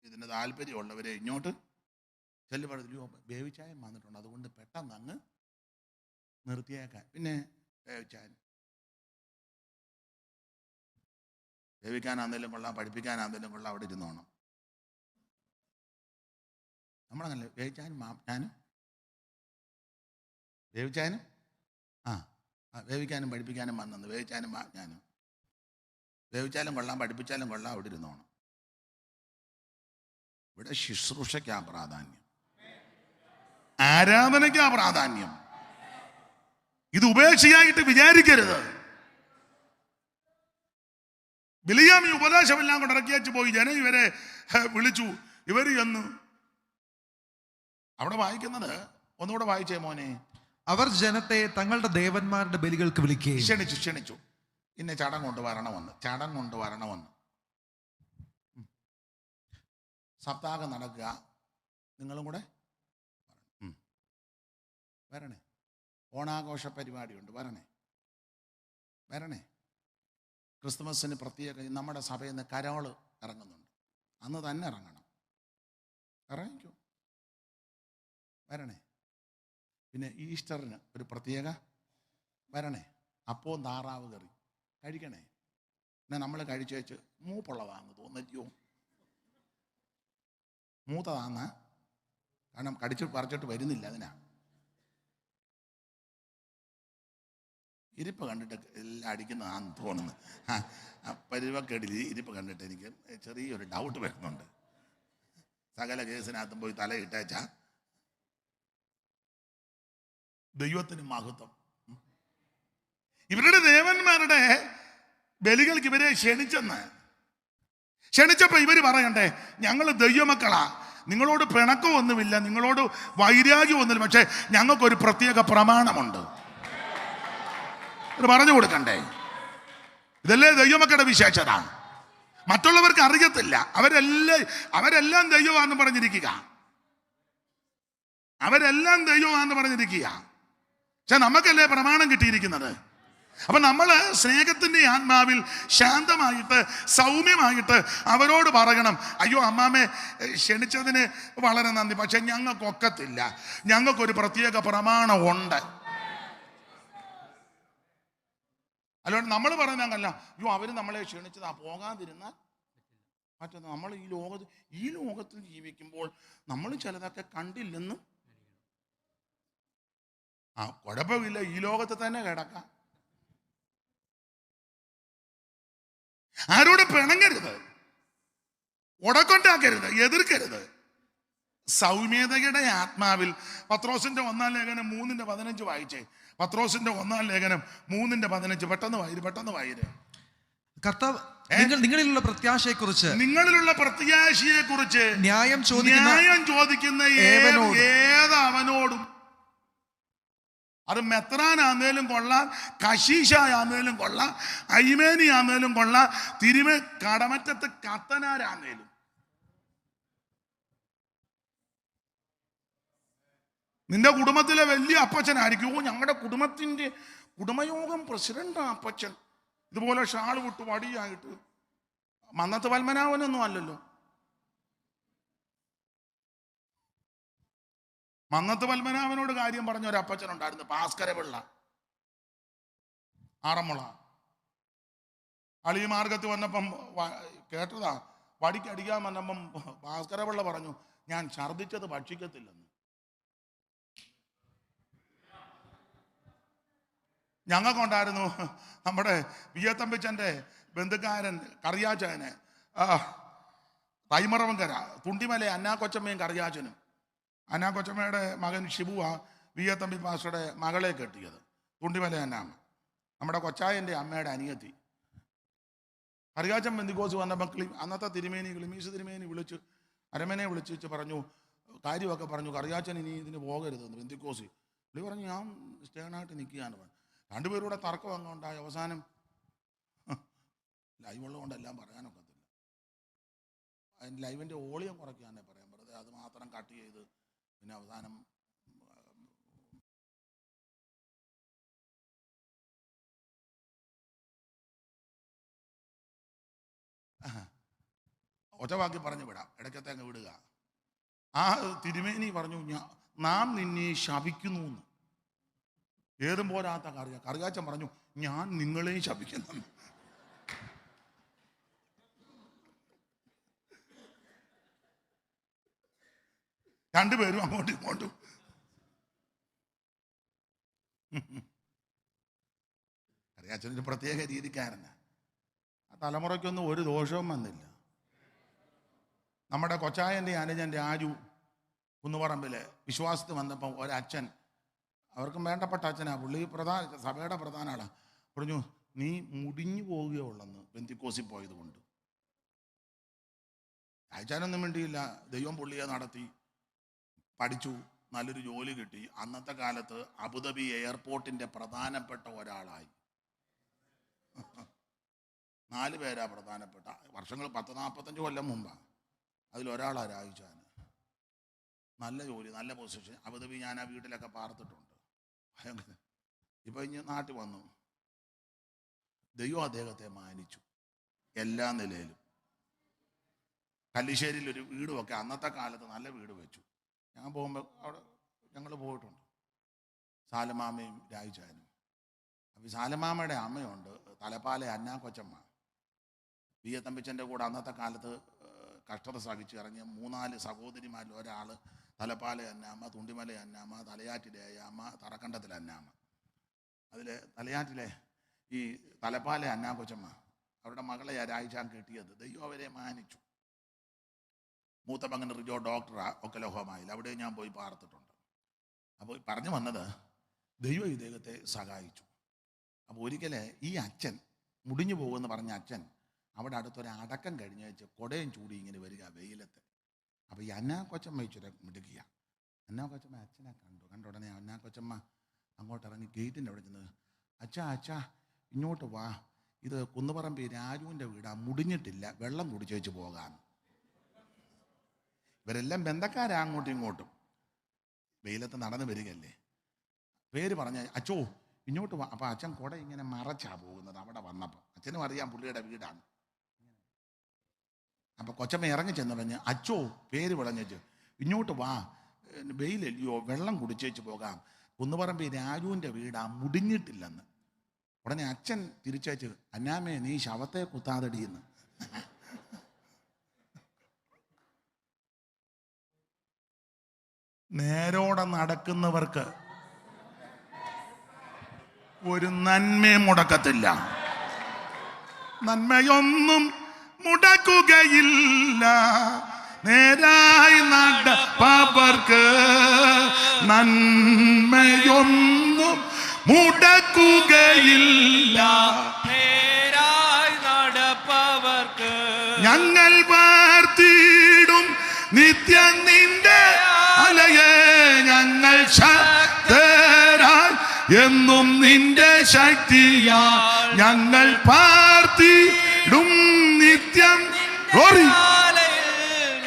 Speaker 1: ഇതിന് താല്പര്യമുള്ളവരെ ഇങ്ങോട്ട് ചെല്ലു പറഞ്ഞു. വേവിച്ചായം വന്നിട്ടുണ്ട്, അതുകൊണ്ട് പെട്ടെന്ന് അങ്ങ് നിർത്തിയേക്കാൻ. പിന്നെ വേവിക്കാനാണെങ്കിലും കൊള്ളാം, പഠിപ്പിക്കാനാണെങ്കിലും കൊള്ളാം, അവിടെ ഇരുന്നോണം. നമ്മളങ്ങനെ വേവിച്ചാനും വേവിച്ചാനും വേവിക്കാനും പഠിപ്പിക്കാനും വന്നെന്ന്. വേവിച്ചാനും ഞാനും വേവിച്ചാലും കൊള്ളാം, പഠിപ്പിച്ചാലും കൊള്ളാം, അവിടെ ഇരുന്നോണം. ഇവിടെ ശുശ്രൂഷയ്ക്കാ പ്രാധാന്യം, ആരാധനയ്ക്കാ പ്രാധാന്യം. ഇത് ഉപേക്ഷയായിട്ട് വിചാരിക്കരുത്. ബിലിയാം ഈ ഉപദേശമെല്ലാം കൊണ്ട് ഇറക്കി വെച്ച് പോയി. ജനം ഇവരെ വിളിച്ചു. ഇവർ എന്ന് അവിടെ വായിക്കുന്നത് ഒന്നുകൂടെ വായിച്ചേ മോനെ.
Speaker 2: അവർ ജനത്തെ തങ്ങളുടെ ദേവന്മാരുടെ ബലികൾക്ക് വിളിക്കുകയും
Speaker 1: ക്ഷണിച്ചു. ഇന്നെ ചടം കൊണ്ട് വരണമെന്ന് സപ്താഹം നടക്കുക. നിങ്ങളും കൂടെ വരണേ. ഓണാഘോഷ പരിപാടിയുണ്ട്, വരണേ. ക്രിസ്തുമസിന് പ്രത്യേക നമ്മുടെ സഭയിൽ നിന്ന് കരോള് ഇറങ്ങുന്നുണ്ട്. അന്ന് തന്നെ ഇറങ്ങിക്കോ, വരണേ. പിന്നെ ഈസ്റ്ററിന് ഒരു പ്രത്യേക വരണേ. അപ്പവും താറാവ് കറി കഴിക്കണേ. പിന്നെ നമ്മൾ കഴിച്ചേച്ച് മൂപ്പുള്ളതാന്ന് തോന്നിയോ? മൂത്തതാന്ന കാരണം കടിച്ചു പറിച്ചിട്ട് വരുന്നില്ല. അതിനാ ഇരിപ്പ് കണ്ടിട്ട് എല്ലാം അടിക്കുന്നതാന്ന് തോന്നുന്നു. പരുവക്കെടിൽ ഇരിപ്പ് കണ്ടിട്ട് എനിക്ക് ചെറിയൊരു ഡൗട്ട് വരുന്നുണ്ട്. സകല കേസിനകത്തും പോയി തലയിട്ടേച്ചാ ദൈവത്തിന് മഹത്വം. ഇവരുടെ ദേവന്മാരുടെ ബലികൾക്ക് ഇവരെ ക്ഷണിച്ചപ്പോ ഇവര് പറയണ്ടേ, ഞങ്ങൾ ദൈവമക്കളാ, നിങ്ങളോട് പിണക്കമൊന്നുമില്ല, നിങ്ങളോട് വൈരാഗ്യമൊന്നുമില്ല, പക്ഷെ ഞങ്ങൾക്കൊരു പ്രത്യേക പ്രമാണമുണ്ട്. ഇത് പറഞ്ഞു കൊടുക്കണ്ടേ? ഇതല്ലേ ദൈവമക്കളുടെ വിശേഷത. മറ്റുള്ളവർക്ക് അറിയത്തില്ല. അവരെല്ലാം ദൈവമാണെന്ന് പറഞ്ഞിരിക്കുക. പക്ഷെ നമുക്കല്ലേ പ്രമാണം കിട്ടിയിരിക്കുന്നത്. അപ്പൊ നമ്മൾ സ്നേഹത്തിന്റെ ആത്മാവിൽ ശാന്തമായിട്ട് സൗമ്യമായിട്ട് അവരോട് പറയണം, അയ്യോ അമ്മാമ്മേ ക്ഷണിച്ചതിന് വളരെ നന്ദി, പക്ഷെ ഞങ്ങൾക്കൊക്കത്തില്ല, ഞങ്ങൾക്കൊരു പ്രത്യേക പ്രമാണമുണ്ട്. അല്ലാണ്ട് നമ്മൾ പറയുന്നതല്ല, അയ്യോ അവര് നമ്മളെ ക്ഷണിച്ചതാ പോകാതിരുന്നാൽ മറ്റൊന്ന്. നമ്മൾ ഈ ലോകത്തിൽ ജീവിക്കുമ്പോൾ നമ്മൾ ചിലതൊക്കെ കണ്ടില്ലെന്നും കുഴപ്പമില്ല, ഈ ലോകത്ത് തന്നെ കിടക്കാം. ആരോട് പിണങ്ങരുത്, ഉടക്കൊണ്ടാക്കരുത്, എതിർക്കരുത്. സൗമ്യതയുടെ ആത്മാവിൽ പത്രോസിന്റെ 1-ാം ലേഖനം 3:15 വായിച്ചേ. പത്രോസിന്റെ 1-ാം ലേഖനം 3:15 പെട്ടെന്ന് വായിര്.
Speaker 2: കർത്താവ് നിങ്ങളിലുള്ള പ്രത്യാശയെക്കുറിച്ച് ന്യായം ചോദിക്കുന്ന
Speaker 1: ഏതവനോടും, അത് മെത്രാനാന്നേലും കൊള്ളാം, കശീശായാന്നേലും കൊള്ളാം, അയ്മേനിയാന്നേലും കൊള്ളാം, കടമറ്റത്ത് കത്തനാരാന്നേലും, നിന്റെ കുടുംബത്തിലെ വലിയ അപ്പച്ചനായിരിക്കും. ഞങ്ങളുടെ കുടുംബത്തിന്റെ കുടുംബയോഗം പ്രസിഡന്റ് അപ്പച്ചൻ ഇതുപോലെ ഷാൾ വിട്ട് വടിയായിട്ട്. മന്നത്ത് പത്മനാഭനൊന്നും അല്ലല്ലോ. മന്നത്ത് പത്മനാഭനോട് കാര്യം പറഞ്ഞ ഒരു അപ്പച്ചനുണ്ടായിരുന്നു, ഭാസ്കരപിള്ള, ആറന്മുള. അളിമാർഗത്ത് വന്നപ്പം കേട്ടതാ, വടിക്കടിക്കാൻ വന്നപ്പം ഭാസ്കരപിള്ള പറഞ്ഞു, ഞാൻ ഛർദിച്ചത് ഭക്ഷിക്കത്തില്ലെന്ന്. ഞങ്ങൾക്കുണ്ടായിരുന്നു നമ്മുടെ വിയത്തമ്പിച്ചൻ്റെ ബന്ധുക്കാരൻ കറിയാച്ചന്, തൈമറവങ്കര തുണ്ടിമല അന്നാക്കൊച്ചമ്മയും കറിയാച്ചനും. അന്നാക്കൊച്ചമ്മയുടെ മകൻ ഷിബുവാ വിയത്തമ്പി പാസ്റ്ററുടെ മകളെ കെട്ടിയത്, തുണ്ടിമല അന്നാമ്മ, നമ്മുടെ കൊച്ചായൻ്റെ അമ്മയുടെ അനിയത്തി. കറിയാച്ചൻ ബന്ധിക്കോസ് വന്നപ്പോൾ അന്നത്തെ തിരുമേനി ക്ലിമീസ് തിരുമേനി വിളിച്ച് അരമനെ വിളിച്ച് പറഞ്ഞു, കാര്യമൊക്കെ പറഞ്ഞു, കറിയാച്ചൻ ഇനി ഇതിന് പോകരുതെന്ന്. ബന്ധിക്കോസ് പുള്ളി പറഞ്ഞു, ഞാൻ സ്റ്റേണായിട്ട് നിൽക്കുകയാണ് പറഞ്ഞു. രണ്ടുപേരൂടെ തർക്കം അങ്ങ് ഉണ്ടായി. അവസാനം ലൈവുള്ളത് കൊണ്ടെല്ലാം പറയാനൊക്കത്തില്ല, അതിന് ലൈവിൻ്റെ ഓളിയം കുറയ്ക്കാനേ പറയാൻ, വെറുതെ അത് മാത്രം കട്ട് ചെയ്ത് പിന്നെ അവസാനം ഒറ്റവാക്കി പറഞ്ഞു വിടാം, ഇടയ്ക്കത്തെ അങ്ങ് വിടുക. ആ തിരുമേനി പറഞ്ഞു, നാം നിന്നെ ശപിക്കുന്നു എന്ന്. ഏതും പോരാത്ത കറിയാച്ചൻ പറഞ്ഞു, ഞാൻ നിങ്ങളെയും ശപിക്കുന്നു. രണ്ടുപേരും അങ്ങോട്ടും ഇങ്ങോട്ടും. കറിയാച്ചനൊരു പ്രത്യേക രീതിക്കാരനാ. ആ തലമുറയ്ക്കൊന്നും ഒരു ദോഷവും വന്നില്ല. നമ്മുടെ കൊച്ചായൻ്റെ അനുജൻ രാജു കുന്നുപറമ്പില് വിശ്വാസത്തിൽ വന്നപ്പം ഒരച്ഛൻ, അവർക്കും വേണ്ടപ്പെട്ട അച്ഛനാ, പുള്ളി സഭയുടെ പ്രധാന ആളാ, പറഞ്ഞു, നീ മുടിഞ്ഞു പോവുകയുള്ളെന്ന് ബെന്തിക്കോസിൽ പോയത് കൊണ്ട്. അയച്ചാനൊന്നും വേണ്ടിയില്ല, ദൈവം പുള്ളിയെ നടത്തി, പഠിച്ചു, നല്ലൊരു ജോലി കിട്ടി. അന്നത്തെ കാലത്ത് അബുദാബി എയർപോർട്ടിന്റെ പ്രധാനപ്പെട്ട ഒരാളായി. 4 പേരാ പ്രധാനപ്പെട്ട, വർഷങ്ങൾ 10-45 കൊല്ലം മുമ്പാണ്. അതിലൊരാളാ രായിച്ചാൻ. നല്ല ജോലി, നല്ല പൊസിഷൻ. അബുദാബി ഞാൻ ആ വീട്ടിലൊക്കെ പാർത്തിട്ടുണ്ട്. ഇപ്പൊ ഇനി നാട്ടിൽ വന്നു. ദൈവം അദ്ദേഹത്തെ മാനിച്ചു എല്ലാ നിലയിലും. കല്ലിശ്ശേരിയിൽ ഒരു വീടുമൊക്കെ അന്നത്തെ കാലത്ത് നല്ല വീട് വെച്ചു. ഞാൻ പോകുമ്പോൾ അവിടെ ഞങ്ങൾ പോയിട്ടുണ്ട്, സാലമാമയും രായിച്ചാനും. അപ്പം സാലമാമയുടെ അമ്മയുണ്ട്, തലപ്പാലെ അന്നാക്കൊച്ചമ്മ. വിയത്തമ്പിച്ചൻ്റെ കൂടെ അന്നത്തെ കാലത്ത് കഷ്ടത സഹിച്ച് ഇറങ്ങിയ 3-4 സഹോദരിമാരിൽ ഒരാൾ തലപ്പാലെ അന്നാമ്മ, തുണ്ടിമല അന്നാമ്മ, തലയാറ്റിലെ അമ്മ, തറക്കണ്ടത്തിലെ അന്നാമ്മ. അതിൽ തലയാറ്റിലെ ഈ തലപ്പാലെ അന്നാക്കൊച്ചമ്മ, അവരുടെ മകളെ രായിച്ചാൻ കിട്ടിയത്. ദൈവം അവരെ മാനിച്ചു. മൂത്ത മകൻ റിജോ ഡോക്ടറാ ഒക്കലഹോമായിൽ, അവിടെ ഞാൻ പോയി പാർത്തിട്ടുണ്ട്. അപ്പോൾ പറഞ്ഞു വന്നത്, ദൈവം ഇദ്ദേഹത്തെ സഹായിച്ചു. അപ്പോൾ ഒരിക്കലെ ഈ അച്ഛൻ മുടിഞ്ഞു പോകുമെന്ന് പറഞ്ഞ അച്ഛൻ അവിടെ അടുത്തൊരു അടക്കം കഴിഞ്ഞ് വെച്ച് കൊടയും ചൂടി ഇങ്ങനെ വരിക വെയിലത്ത്. അപ്പോൾ ഈ അന്നാക്കൊച്ചമ്മ ഇച്ചിരി മിടുക്കിയ. അന്നാക്കൊച്ചമ്മ അച്ഛനെ കണ്ട ഉടനെ അന്നാക്കൊച്ചമ്മ അങ്ങോട്ട് ഇറങ്ങി ഗേറ്റിൻ്റെ അവിടെ ചെന്ന്, അച്ഛാ ഇങ്ങോട്ട് വാ, ഇത് കുന്നുപറമ്പി രാജുവിൻ്റെ വീടാ, മുടിഞ്ഞിട്ടില്ല, വെള്ളം കുടിച്ചേച്ച് പോകാൻ. ഇവരെല്ലാം ബന്ധക്കാരാ, അങ്ങോട്ടും ഇങ്ങോട്ടും. വെയിലത്ത് നടന്ന് വരികയല്ലേ. പേര് പറഞ്ഞ, അച്ചോ ഇങ്ങോട്ട് വാ. അപ്പം അച്ഛൻ കുട ഇങ്ങനെ മറച്ചാ പോകുന്നത്. അവിടെ വന്നപ്പോൾ അച്ഛനും അറിയാം പുള്ളിയുടെ വീടാണ്. അപ്പം കൊച്ചമ്മ ഇറങ്ങി ചെന്ന് പറഞ്ഞ്, അച്ചോ പേര് വിളഞ്ഞു, ഇങ്ങോട്ട് വാ, വെയിലല്ലയോ, വെള്ളം കുടിച്ചേച്ച് പോകാം, കുന്നുപറമ്പിൽ രാജുവിൻ്റെ വീടാ, മുടിഞ്ഞിട്ടില്ലെന്ന്. ഉടനെ അച്ഛൻ തിരിച്ചേച്ച്, അന്നാമേ നീ ശവത്തെ കുത്താതടിയെന്ന്. നേരോടെ നടക്കുന്നവർക്ക് ഒരു നന്മയും മുടക്കത്തില്ല. നന്മയൊന്നും മുടക്കുകയില്ല. നേരായി നടപ്പവർക്ക് നന്മയൊന്നും മുടക്കുകയില്ല.
Speaker 3: നേരായി നടപ്പവർക്ക്
Speaker 1: ഞങ്ങൾ വാർത്തിടും നിത്യം നിന്റെ അലയെ. ഞങ്ങൾ ശക്തരായി എന്നും നിന്റെ ശക്തിയാ. ഞങ്ങൾ പാർത്തിടും നിത്യം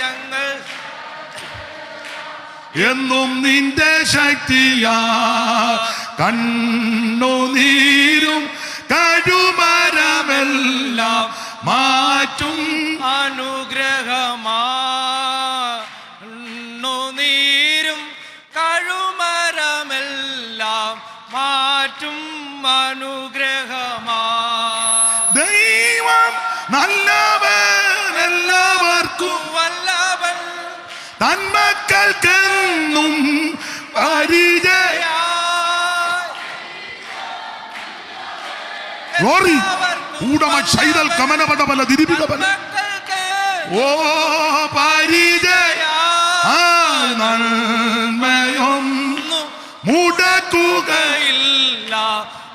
Speaker 3: ഞങ്ങൾ
Speaker 1: എന്നും നിന്റെ ശക്തിയാ. കണ്ണുനീരും കഴുമരമെല്ലാം മാറ്റും
Speaker 3: അനുഗ്രഹമാ. കണ്ണുനീരും കഴുമരമെല്ലാം മാറ്റും അനുഗ്രഹമാ.
Speaker 1: ദൈവം നല്ലവൻ, എല്ലാവർക്കും
Speaker 3: വല്ലവൻ
Speaker 1: തന്മക്കൾക്കെന്നും പരിചയ. Glory. ഊടമ ശൈതൽ കമനപടപല ദിരിപികപല. ഓ പരിചയ നന്മയൊന്നും മുടക്കുകയില്ല.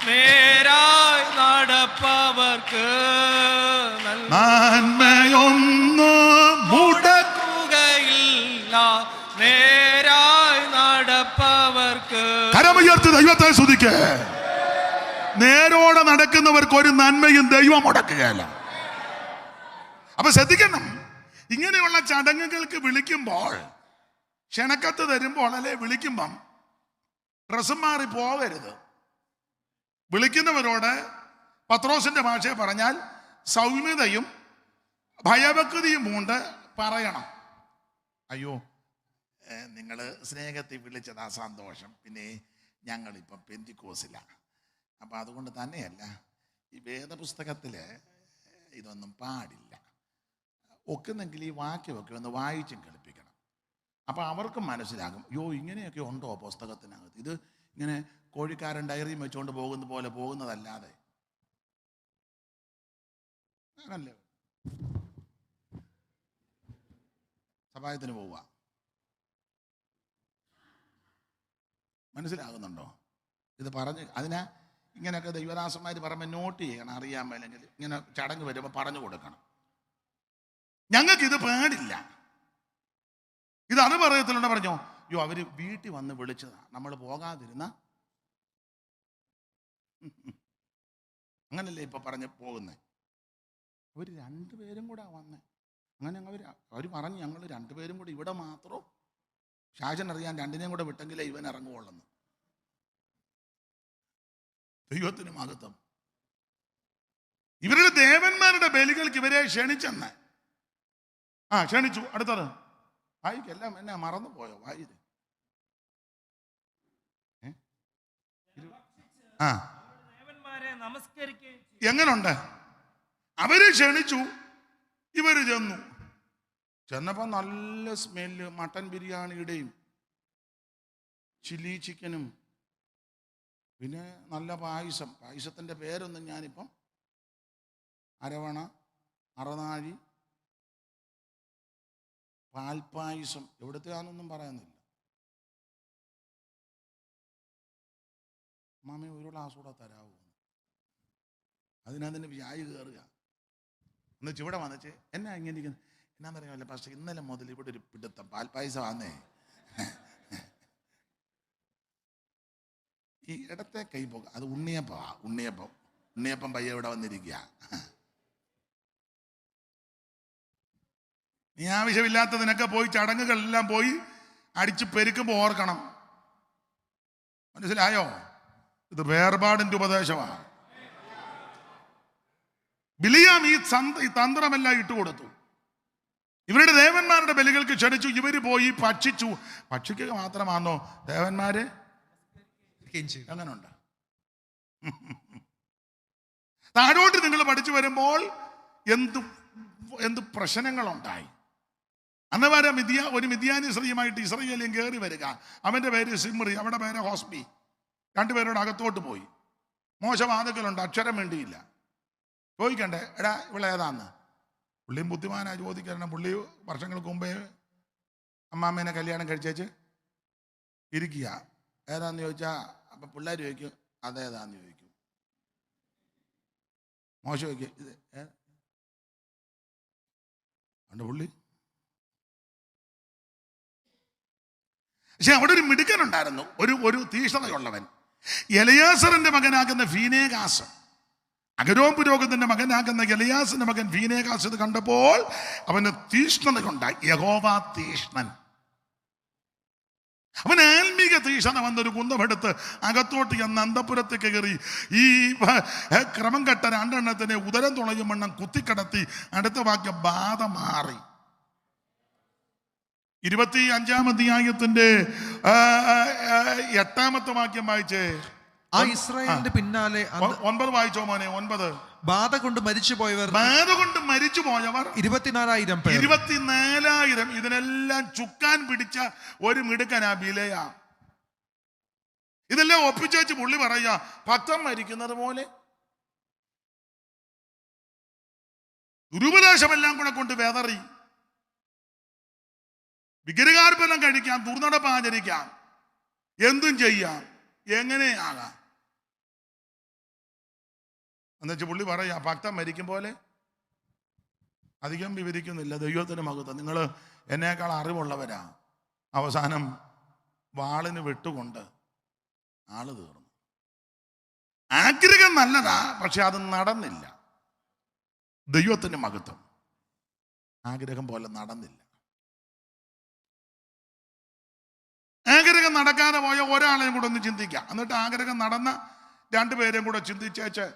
Speaker 3: നേരായി നടപ്പവർക്ക്
Speaker 1: നന്മയൊന്നും
Speaker 3: മുടക്കുകയില്ല. നേരായി നടപ്പവർക്ക്.
Speaker 1: കരമുയർത്തി ദൈവത്തെ സ്തുതിക്ക്. നേരോടെ നടക്കുന്നവർക്ക് ഒരു നന്മയും ദൈവം മുടക്കുകയല്ല. അപ്പൊ ശ്രദ്ധിക്കണം, ഇങ്ങനെയുള്ള ചടങ്ങുകൾക്ക് വിളിക്കുമ്പോൾ, ക്ഷണക്കത്ത് തരുമ്പോൾ അല്ലെ വിളിക്കുമ്പം ഡ്രസ്സും മാറി പോകരുത്. വിളിക്കുന്നവരോട് പത്രോസിന്റെ ഭാഷയെ പറഞ്ഞാൽ സൗമ്യതയും ഭയഭക്തിയും കൊണ്ട് പറയണം. അയ്യോ, നിങ്ങൾ സ്നേഹത്തിൽ വിളിച്ചതാ സന്തോഷം, പിന്നെ ഞങ്ങളിപ്പം പെന്തിക്കോസിലാണ്. അപ്പം അതുകൊണ്ട് തന്നെയല്ല, ഈ വേദപുസ്തകത്തിൽ ഇതൊന്നും പാടില്ല. ഒക്കുന്നെങ്കിൽ ഈ വാക്യമൊക്കെ ഒന്ന് വായിച്ചും കളിപ്പിക്കണം. അപ്പം അവർക്കും മനസ്സിലാകും, യോ ഇങ്ങനെയൊക്കെ ഉണ്ടോ പുസ്തകത്തിനകത്ത്. ഇത് ഇങ്ങനെ കോഴിക്കാരൻ ഡയറിയും വെച്ചുകൊണ്ട് പോകുന്ന പോലെ പോകുന്നതല്ലാതെ. ആണല്ലേ സഭായത്തിന് പോവുക. മനസ്സിലാകുന്നുണ്ടോ? ഇത് പറഞ്ഞ് അതിനാ ഇങ്ങനെയൊക്കെ ദൈവദാസന്മാർ പറയുമ്പോൾ നോട്ട് ചെയ്യണം, അറിയാൻ മേലെങ്കിൽ ഇങ്ങനെ ചടങ്ങ് വരുമ്പോൾ പറഞ്ഞു കൊടുക്കണം. ഞങ്ങൾക്കിത് പാടില്ല. ഇത് പറയത്തിലുണ്ട്. പറഞ്ഞോ, അയ്യോ അവര് വീട്ടിൽ വന്ന് വിളിച്ചതാ, നമ്മൾ പോകാതിരുന്ന അങ്ങനല്ലേ ഇപ്പൊ പറഞ്ഞ് പോകുന്നേ. അവർ രണ്ടുപേരും കൂടെ വന്നേ. അങ്ങനെ അവർ പറഞ്ഞു, ഞങ്ങൾ രണ്ടുപേരും കൂടി ഇവിടെ മാത്രം. ഷാജൻ അറിയാൻ രണ്ടിനെയും കൂടെ വിട്ടെങ്കിലേ ഇവൻ ഇറങ്ങുവുള്ളെന്ന്. ദൈവത്തിന് മഹത്വം. ഇവരുടെ ദേവന്മാരുടെ ബലികൾക്ക് ഇവരെ ക്ഷണിച്ചെന്ന്. ക്ഷണിച്ചു. അടുത്തത് വായിക്കെല്ലാം എന്നെ മറന്നു പോയോ? വായിത് എങ്ങനുണ്ട്? അവര് ക്ഷണിച്ചു, ഇവര് ചെന്നു. ചെന്നപ്പോ നല്ല സ്മെല്ല്, മട്ടൻ ബിരിയാണിയുടെയും ചില്ലി ചിക്കനും, പിന്നെ നല്ല പായസം. പായസത്തിൻ്റെ പേരൊന്നും ഞാനിപ്പം അരവണ, അറനാഴി, പാൽപ്പായസം, എവിടത്തെയാണെന്നൊന്നും പറയുന്നില്ല. മാമി ഒരു ഗ്ലാസ് കൂടെ തരാവൂ. അതിനതിന് വ്യാഴ് കയറുക. എന്നുവെച്ച് ഇവിടെ വന്നിച്ച് എന്നാ ഇങ്ങനെ ഇരിക്കുന്നത്. എന്നാന്ന് അറിയാമല്ലോ പക്ഷേ, ഇന്നലെ മുതൽ ഇവിടെ ഒരു പിടുത്തം പാൽപ്പായസം ആന്നേ. ഈ ഇടത്തെ കൈ പോക, അത് ഉണ്ണിയപ്പം പയ്യ ഇവിടെ വന്നിരിക്കുക. നീ ആവശ്യമില്ലാത്തതിനൊക്കെ പോയി ചടങ്ങുകളെല്ലാം പോയി അടിച്ച് പെരുക്കുമ്പോൾ ഓർക്കണം. മനസ്സിലായോ? ഇത് വേർപാടിന്റെ ഉപദേശമാണ്. ബിലിയാം ഈ തന്ത്രമെല്ലാം ഇട്ടുകൊടുത്തു. ഇവരുടെ ദേവന്മാരുടെ ബലികൾക്ക് ക്ഷണിച്ചു. ഇവര് പോയി ഭക്ഷിച്ചു. ഭക്ഷിക്കുക മാത്രമാണോ ദേവന്മാര്? അങ്ങനുണ്ട്. താഴോട്ട് നിങ്ങൾ പഠിച്ചു വരുമ്പോൾ എന്ത് പ്രശ്നങ്ങളുണ്ടായി. അന്ന് വരെ ഒരു മിദ്യാനി സ്ത്രീയുമായിട്ട് ഇസ്രായേലിൽ കയറി വരിക. അവന്റെ പേര് സിമ്രി, അവിടെ പേര് ഹോസ്ബി. രണ്ടുപേരോട് അകത്തോട്ട് പോയി. മോശവാദക്കലുണ്ട്, അക്ഷരം വേണ്ടിയില്ല. ചോദിക്കണ്ടേ, എടാ ഇവിടെ ഏതാന്ന്? പുള്ളിയും ബുദ്ധിമാനാ ചോദിക്കണം. പുള്ളി വർഷങ്ങൾക്ക് മുമ്പേ അമ്മാമ്മേനെ കല്യാണം കഴിച്ചേച്ച് ഇരിക്കുക. ഏതാന്ന് ചോദിച്ചാൽ അപ്പം പിള്ളേർ ചോദിക്കും അതേതാന്ന് ചോദിക്കും. മോശം ചോദിക്കും ഇത് അതുകൊണ്ട് പുള്ളി. പക്ഷെ അവിടെ ഒരു മിടുക്കനുണ്ടായിരുന്നു, ഒരു തീഷ്ണതയുള്ളവൻ. എലയാസറിന്റെ മകനാകുന്ന ഫീനേഗാസ്, അഗരോൻ പുരോഹിതന്റെ മകനാകുന്ന എലയാസിന്റെ മകൻ ഫീനേഗാസ് ഇത് കണ്ടപ്പോൾ അവന് തീഷ്ണതയുണ്ടായി. യഹോവ തീഷ്ണൻ. അവൻ ആത്മീക തീഷ്ണത വന്നൊരു കുന്തമെടുത്ത് അകത്തോട്ട് ചെന്ന് അന്തപുരത്ത് കയറി ഈ ക്രമം കെട്ട രണ്ടെണ്ണത്തിനെ ഉദരം തുളയും വണ്ണം കുത്തിക്കടത്തി. അടുത്ത വാക്യം ബാധ മാറി. 25-ാം അധ്യായത്തിന്റെ 8-ാമത്തെ വാക്യം വായിച്ചേ.
Speaker 2: ആ ഇസ്രായേലിന്റെ പിന്നാലെ
Speaker 1: 9 വായിച്ചോ മോനെ. 9.
Speaker 2: ബാധ കൊണ്ട് മരിച്ചുപോയവർ 24,000 പേർ.
Speaker 1: 24,000. ഇതിനെല്ലാം ചുക്കാൻ പിടിച്ച ഒരു മിടുക്കനാ ബിലയാ. ഇതെല്ലാം ഒപ്പിച്ചു പുള്ളി പറയാ ഭക്തം മരിക്കുന്നത് പോലെ. ദുരുപദേശമെല്ലാം കൂടെ കൊണ്ട് വെതറി. വിഗ്രഹാർപ്പണം കഴിക്കാം, ദുർനടപ്പ് ആചരിക്കാം, എന്തും ചെയ്യാം, എങ്ങനെയാകാം എന്നുവെച്ച് പുള്ളി പറയാ ഭക്തം മരിക്കും പോലെ. അധികം വിവരിക്കുന്നില്ല. ദൈവത്തിന് മഹത്വം. നിങ്ങൾ എന്നേക്കാൾ അറിവുള്ളവരാ. അവസാനം വാളിന് വെട്ടുകൊണ്ട് ആള് തീർന്നു. ആഗ്രഹം നല്ലതാ, പക്ഷെ അത് നടന്നില്ല. ദൈവത്തിന് മഹത്വം. ആഗ്രഹം പോലെ നടന്നില്ല. ആഗ്രഹം നടക്കാതെ പോയ ഒരാളെയും കൂടെ ഒന്ന് ചിന്തിക്കാം. എന്നിട്ട് ആഗ്രഹം നടന്ന രണ്ടുപേരെയും കൂടെ ചിന്തിച്ചേച്ച്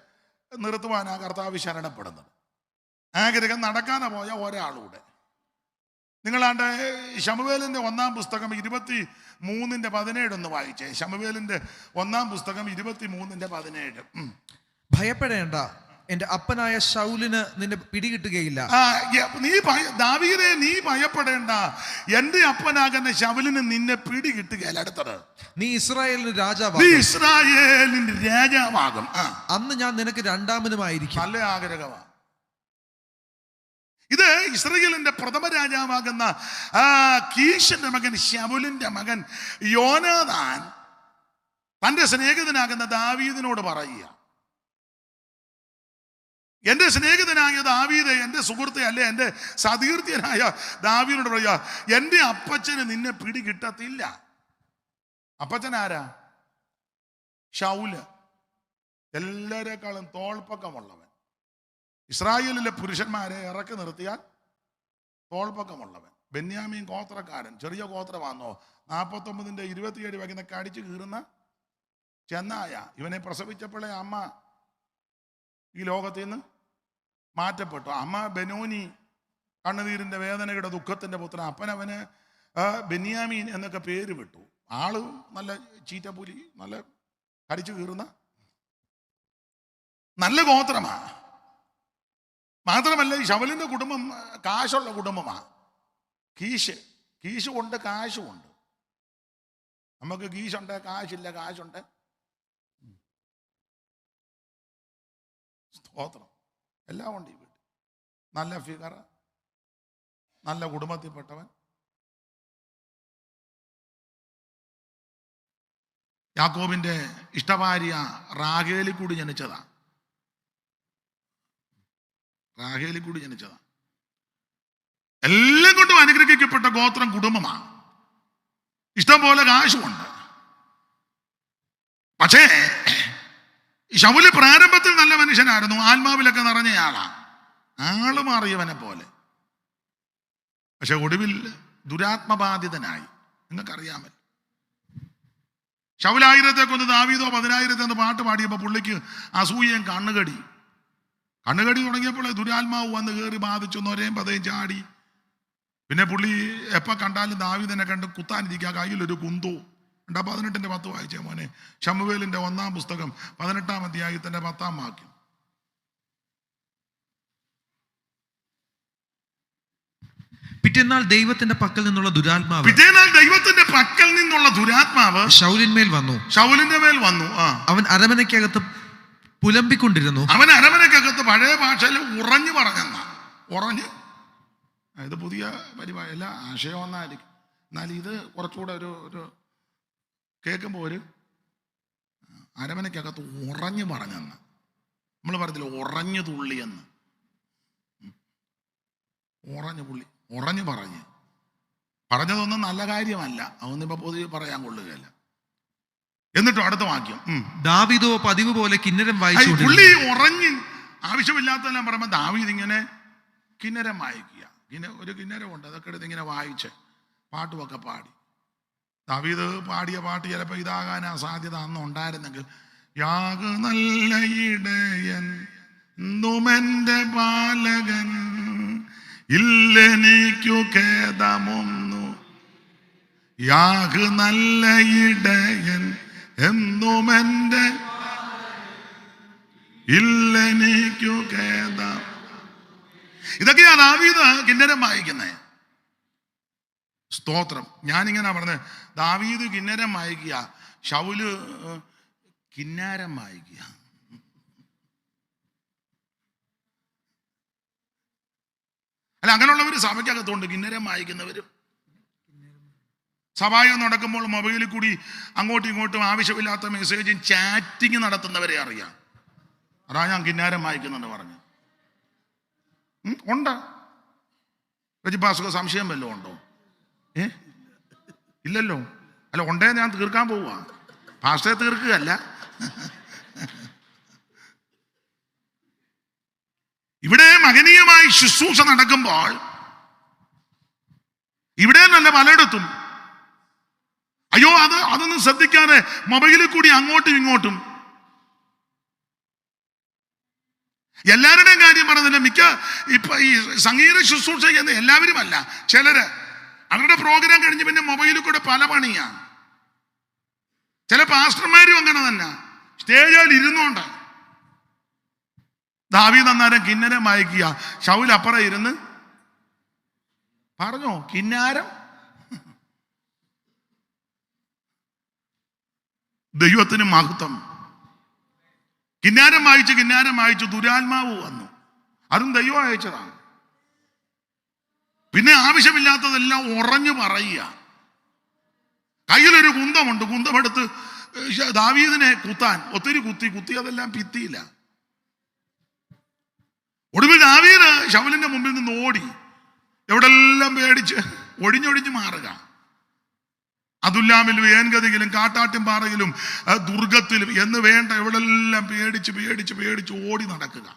Speaker 1: നിർത്തുവാനാ കർത്താവ് ശരണപ്പെടുന്നത്. ആഗ്രഹം നടക്കാതെ പോയ ഒരാളൂടെ. നിങ്ങളാണ്ട് ശമൂവേലിന്റെ 1-ാം പുസ്തകം 23:17 ഒന്ന് വായിച്ചേ. ശമൂവേലിന്റെ 1-ാം പുസ്തകം 23:17.
Speaker 2: ഭയപ്പെടേണ്ട, എന്റെ അപ്പനായ ശൗലിന് നിന്നെ പിടികിട്ടുകയില്ല.
Speaker 1: ദാവീദേ, നീ ഭയപ്പെടേണ്ട, എന്റെ അപ്പനാകുന്ന ശൗലിന് നിന്നെ പിടികിട്ടുകയില്ല. അടുത്തത്,
Speaker 2: നീ ഇസ്രായേലിന്
Speaker 1: രാജാവാകും.
Speaker 2: അന്ന് ഞാൻ നിനക്ക് രണ്ടാമനുമായിരിക്കും.
Speaker 1: നല്ല ആഗ്രഹമാണ് ഇത്. ഇസ്രായേലിന്റെ പ്രഥമ രാജാവാകുന്ന കീശന്റെ മകൻ ശമൂലിന്റെ മകൻ യോനാഥാൻ തന്റെ സ്നേഹിതനാകുന്ന ദാവീദിനോട് പറയുക, എന്റെ സ്നേഹിതനായ ദാവീദ്, എന്റെ സുഹൃത്തെ, അല്ലെ എന്റെ സതീർത്ഥ്യനായ ദാവീദിനോട് പറയുക, എന്റെ അപ്പച്ചന് നിന്നെ പിടികിട്ടത്തില്ല. അപ്പച്ചൻ ആരാ? ശൗല്. എല്ലാരെക്കാളും തോൾപ്പക്കമുള്ളവൻ. ഇസ്രായേലിലെ പുരുഷന്മാരെ ഇറക്കി നിർത്തിയാൽ തോൾപ്പക്കമുള്ളവൻ. ബെന്യാമീൻ ഗോത്രക്കാരൻ. ചെറിയ ഗോത്രമാണോ? 49:27 വയ്ക്കുന്നൊക്കെ അടിച്ചു കീറുന്ന ചെന്നായ. ഇവനെ പ്രസവിച്ചപ്പോഴേ അമ്മ ഈ ലോകത്തിൽ നിന്ന് മാറ്റപ്പെട്ടു. അമ്മ ബെനോനി, കണ്ണുനീരിന്റെ വേദനയുടെ ദുഃഖത്തിന്റെ പുത്രൻ. അപ്പനവന് ബെന്യാമീൻ എന്നൊക്കെ പേര് വിട്ടു. ആള് നല്ല ചീറ്റപ്പുലി, നല്ല കടിച്ചു കീറുന്ന നല്ല ഗോത്രമാ. മാത്രമല്ല ഈ ശൗലിന്റെ കുടുംബം കാശുള്ള കുടുംബമാ. കീശ് കൊണ്ട് കാശുമുണ്ട്. നമുക്ക് കീശുണ്ട്, കാശില്ല. കാശുണ്ട്, സ്തോത്രം, എല്ലാം ഉണ്ട് ഈ വീട്ടിൽ. നല്ല ഫിഗർ, നല്ല കുടുംബത്തിൽപ്പെട്ടവൻ. യാക്കോബിന്റെ ഇഷ്ടഭാര്യ റാഹേലിൽ കൂടി ജനിച്ചതാ. എല്ലാം കൊണ്ടും അനുഗ്രഹിക്കപ്പെട്ട ഗോത്രം, കുടുംബമാണ്. ഇഷ്ടം പോലെ കാശുമുണ്ട്. പക്ഷേ ശൗല് പ്രാരംഭത്തിൽ നല്ല മനുഷ്യനായിരുന്നു, ആത്മാവിലൊക്കെ നിറഞ്ഞയാളാ, ആള് മാറിയവനെ പോലെ. പക്ഷെ ഒടുവിൽ ദുരാത്മബാധിതനായി. നിങ്ങൾക്കറിയാമല്ലോ. ശൗലായിരത്തെ കൊന്ന് ദാവീദോ 10,000 എന്ന് പാട്ട് പാടിയപ്പോൾ പുള്ളിക്ക് അസൂയയും കണ്ണുകടി തുടങ്ങിയപ്പോൾ ദുരാത്മാവ് വന്ന് കയറി ബാധിച്ചു, നൊരയും പതയും ചാടി. പിന്നെ പുള്ളി എപ്പോൾ കണ്ടാലും ദാവീദിനെ കണ്ട് കുത്താനിരിക്കുക, കയ്യിലൊരു കുന്തോ. 18:10 വായിച്ചേ മോനെ. ശമൂവേലിന്റെ 1-ാം പുസ്തകം 18-ാം അധ്യായത്തിന്റെ 10-ാം വാക്യം.
Speaker 2: പിറ്റേന്നാൾ ദൈവത്തിന്റെ പക്കൽ നിന്നുള്ള ദുരാത്മാവ് ശൗലിന്മേൽ വന്നു. അവൻ അരമനയ്ക്കകത്ത് പുലമ്പിക്കൊണ്ടിരുന്നു.
Speaker 1: പഴയ ഭാഷയിൽ ഉറഞ്ഞു പറഞ്ഞെന്ന ഇത് പുതിയ പരിപാടി അല്ല, ആശയം ഒന്നായിരിക്കും. എന്നാൽ ഇത് കുറച്ചുകൂടെ ഒരു കേൾക്കുമ്പോൾ ഒരു അരമനയ്ക്കകത്ത് ഉറഞ്ഞു പറഞ്ഞെന്ന്. നമ്മൾ പറയത്തില്ല ഉറഞ്ഞു തുള്ളിയെന്ന്. ഉറഞ്ഞു പറഞ്ഞതൊന്നും നല്ല കാര്യമല്ല, അതൊന്നും ഇപ്പൊ പൊതുവെ പറയാൻ കൊള്ളുകയല്ല. എന്നിട്ടും അടുത്ത വാക്യം,
Speaker 2: ദാവീദോ പതിവ് പോലെ കിന്നരം വായിച്ചു.
Speaker 1: പുള്ളി ഉറഞ്ഞ് ആവശ്യമില്ലാത്തെല്ലാം പറയുമ്പോൾ ദാവീദ് ഇങ്ങനെ കിന്നരം വായിക്കുക. ഒരു കിന്നരമുണ്ട്, അതൊക്കെ എടുത്ത് ഇങ്ങനെ വായിച്ച് പാട്ടുമൊക്കെ പാടി. ദാവീദ് പാടിയ പാട്ട് ചിലപ്പോൾ ഇതാകാനാ സാധ്യത അന്ന് ഉണ്ടായിരുന്നെങ്കിൽ. യാഗ നല്ല ഇടയൻ എന്നുമെന്റെ പാലകൻ, ഇല്ലെനിക്കു ഖേദമൊന്നു. യാഗ നല്ല ഇടയൻ എന്നുമെന്റെ, ഇല്ലെനിക്കു ഖേദം. ഇതൊക്കെയാ ദാവീദ് കിന്നരം വായിക്കുന്നത്. സ്തോത്രം. ഞാനിങ്ങനെ പറഞ്ഞത്, ദാവീദ് കിന്നരം വായിക്കുക, ശൗല് കിന്നാരം വായിക്കുക. അല്ല, അങ്ങനെയുള്ളവർ സഭയ്ക്കകത്തുണ്ട്, കിന്നരം വായിക്കുന്നവരും. സഭായം നടക്കുമ്പോൾ മൊബൈലിൽ കൂടി അങ്ങോട്ടും ഇങ്ങോട്ടും ആവശ്യമില്ലാത്ത മെസ്സേജും ചാറ്റിങ് നടത്തുന്നവരെ അറിയാം. അതാ ഞാൻ കിന്നാരം വായിക്കുന്നുണ്ട് പറഞ്ഞു. ഉണ്ട്. രജിപ്പാസുക സംശയം വല്ലതും ഉണ്ടോ? ഇല്ലല്ലോ. അല്ല, ഉണ്ടേ ഞാൻ തീർക്കാൻ പോവുക. പാസ്റ്ററെ തീർക്കുകയല്ല. ഇവിടെ മഹനീയമായി ശുശ്രൂഷ നടക്കുമ്പോൾ ഇവിടെ നല്ല പലയിടത്തും അയ്യോ അതൊന്നും ശ്രദ്ധിക്കാതെ മൊബൈലിൽ കൂടി അങ്ങോട്ടും ഇങ്ങോട്ടും. എല്ലാവരുടെയും കാര്യം പറഞ്ഞില്ല. ഇപ്പൊ ഈ സംഗീത ശുശ്രൂഷ ചെയ്യുന്ന എല്ലാവരും അല്ല, ചിലര് അവരുടെ പ്രോഗ്രാം കഴിഞ്ഞ് പിന്നെ മൊബൈലിൽ കൂടെ പല പണിയാണ്. ചില പാസ്റ്റർമാരും അങ്ങനെ തന്നെ സ്റ്റേജിൽ ഇരുന്നോണ്ട്. ദാവീദ് അന്നേരം കിന്നരം വായിക്കുക, ശൗൽ അപ്പുറം ഇരുന്ന് പറഞ്ഞോ കിന്നാരം. ദൈവത്തിന് മഹത്വം. കിന്നാരം വായിച്ചു ദുരാത്മാവ് വന്നു. അതും ദൈവം അയച്ചതാണ്. പിന്നെ ആവശ്യമില്ലാത്തതെല്ലാം ഉറഞ്ഞു പറയുക. കയ്യിലൊരു കുന്തമുണ്ട്, കുന്തമെടുത്ത് ദാവീദിനെ കുത്താൻ ഒത്തിരി കുത്തി അതെല്ലാം ഭിത്തിയില്ല. ഒടുവിൽ ദാവീദ് ശൗലിന്റെ മുമ്പിൽ നിന്ന് ഓടി എവിടെല്ലാം പേടിച്ച് ഒഴിഞ്ഞൊഴിഞ്ഞ് മാറുക. അതുല്ലാമിലും ഏൻഗതിയിലും കാട്ടാട്ടിൻ പാറയിലും ദുർഗത്തിലും എന്ന് വേണ്ട എവിടെല്ലാം പേടിച്ച് ഓടി നടക്കുക.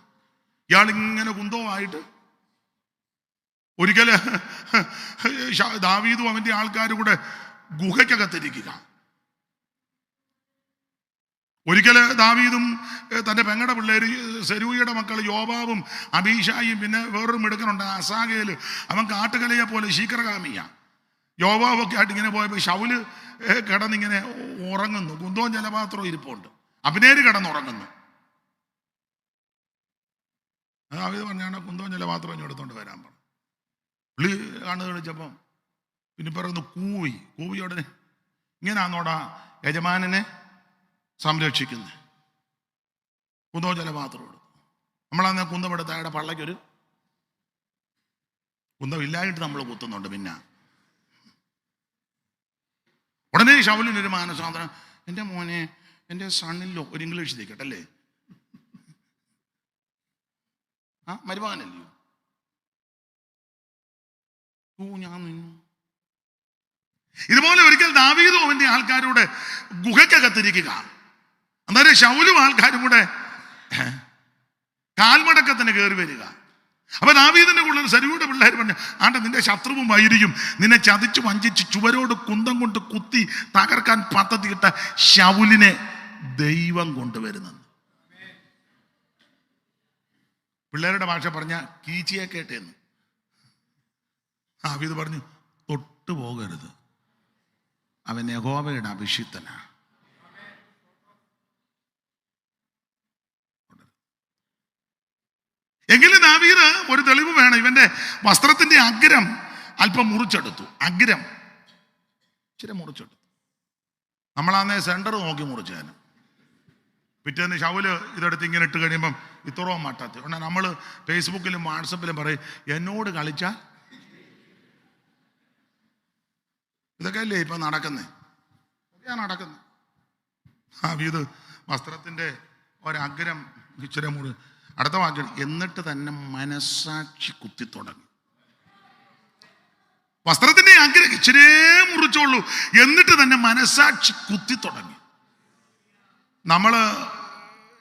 Speaker 1: ഇയാളിങ്ങനെ കുന്തവുമായിട്ട്. ഒരിക്കല് ദാവീദും അവന്റെ ആൾക്കാരും കൂടെ ഗുഹയ്ക്കകത്തിരിക്കുക. ഒരിക്കല് ദാവീദും തൻ്റെ പെങ്ങടെ പിള്ളേര് സെരൂയയുടെ മക്കൾ യോവാബും അബീഷായും പിന്നെ വേറൊരു മിടുക്കനുണ്ട് അസാഗേല്. അവൻ കാട്ടുകലയെ പോലെ ശീക്രകാമിയ. യോവാബൊക്കെ ആയിട്ട് ഇങ്ങനെ പോയപ്പോൾ ശൗല് കിടന്നിങ്ങനെ ഉറങ്ങുന്നു. കുന്തവും ജലപാത്രവും ഇരിപ്പുണ്ട്. അബ്നേര് കിടന്നുറങ്ങുന്നു. ദാവീദ് പറഞ്ഞാണ് കുന്തവും ജലപാത്രവും ഇനി എടുത്തോണ്ട് വരാൻ പറഞ്ഞു. പുള്ളി കണ്ണു കളിച്ചപ്പം പിന്നെ പറയുന്നു കൂവിയോടനെ ഇങ്ങനാന്നോടാ യജമാനനെ സംരക്ഷിക്കുന്നത്. കുന്തവും ജലപാത്രം എടുത്തു. നമ്മളന്ന് കുന്തമെടുത്ത അയാളുടെ പള്ളയ്ക്കൊരു കുന്തമില്ലായിട്ട് നമ്മൾ കുത്തുന്നുണ്ട്. പിന്നെ ഉടനെ ശൗലിനൊരു മാനസാന്തരം. എൻ്റെ മോനെ, എൻ്റെ സണ്ണിലോ ഒരു ഇംഗ്ലീഷ് തേക്കട്ടെ അല്ലേ, മരുമകനല്ലയോ, ഞാൻ നിന്നു. ഇതുപോലെ ഒരിക്കൽ ദാവീദും അവന്റെ ആൾക്കാരോട് ഗുഹയ്ക്കകത്തിരിക്കുക. അന്നേരം ശൗലും ആൾക്കാരും കൂടെ കാൽമടക്കത്തിന് കയറി വരിക. അപ്പൊ ദാവീദിന്റെ കൂടുതൽ സരൂടെ പിള്ളേർ പറഞ്ഞു, ആണ്ട നിന്റെ ശത്രുവും വൈരിയും നിന്നെ ചതിച്ചു വഞ്ചിച്ച് ചുവരോട് കുന്തം കൊണ്ട് കുത്തി തകർക്കാൻ പദ്ധതിയിട്ട ശൗലിനെ ദൈവം കൊണ്ടുവരുന്നത്. പിള്ളേരുടെ ഭാഷ പറഞ്ഞ കീച്ചിയെ കേട്ടേന്ന്. ദാവീദ് പറഞ്ഞു, തൊട്ടു പോകരുത്, അവൻ യഹോവയുടെ അഭിഷിക്തനാ. എങ്കിലും ദാവീദ് ഒരു തെളിവ് വേണം. ഇവന്റെ വസ്ത്രത്തിന്റെ അഗ്രം അല്പം മുറിച്ചെടുത്തു. അഗ്രം ഇച്ചിരി മുറിച്ചെടുത്തു. നമ്മളാന്നേ സെന്റർ നോക്കി മുറിച്ചേന്. പിറ്റേന്ന് ശൗല് ഇതെടുത്ത് ഇങ്ങനെ ഇട്ട് കഴിയുമ്പം ഇത്രയും മട്ടത്തി. ഉടനെ നമ്മൾ ഫേസ്ബുക്കിലും വാട്സപ്പിലും പറയും, എന്നോട് കളിച്ചാൽ. ഇതൊക്കെ അല്ലേ ഇപ്പൊ നടക്കുന്നേ? നടക്കുന്നത്. ദാവീദ് വസ്ത്രത്തിന്റെ ഒരഗ്രം ഇച്ചിരി മുറി. അടുത്ത വാക്യം, എന്നിട്ട് തന്നെ മനസാക്ഷി കുത്തി തുടങ്ങി. വസ്ത്രത്തിന്റെ അഗ്രം ഇച്ചിരേ മുറിച്ചോളൂ, എന്നിട്ട് തന്നെ മനസാക്ഷി കുത്തി തുടങ്ങി. നമ്മള്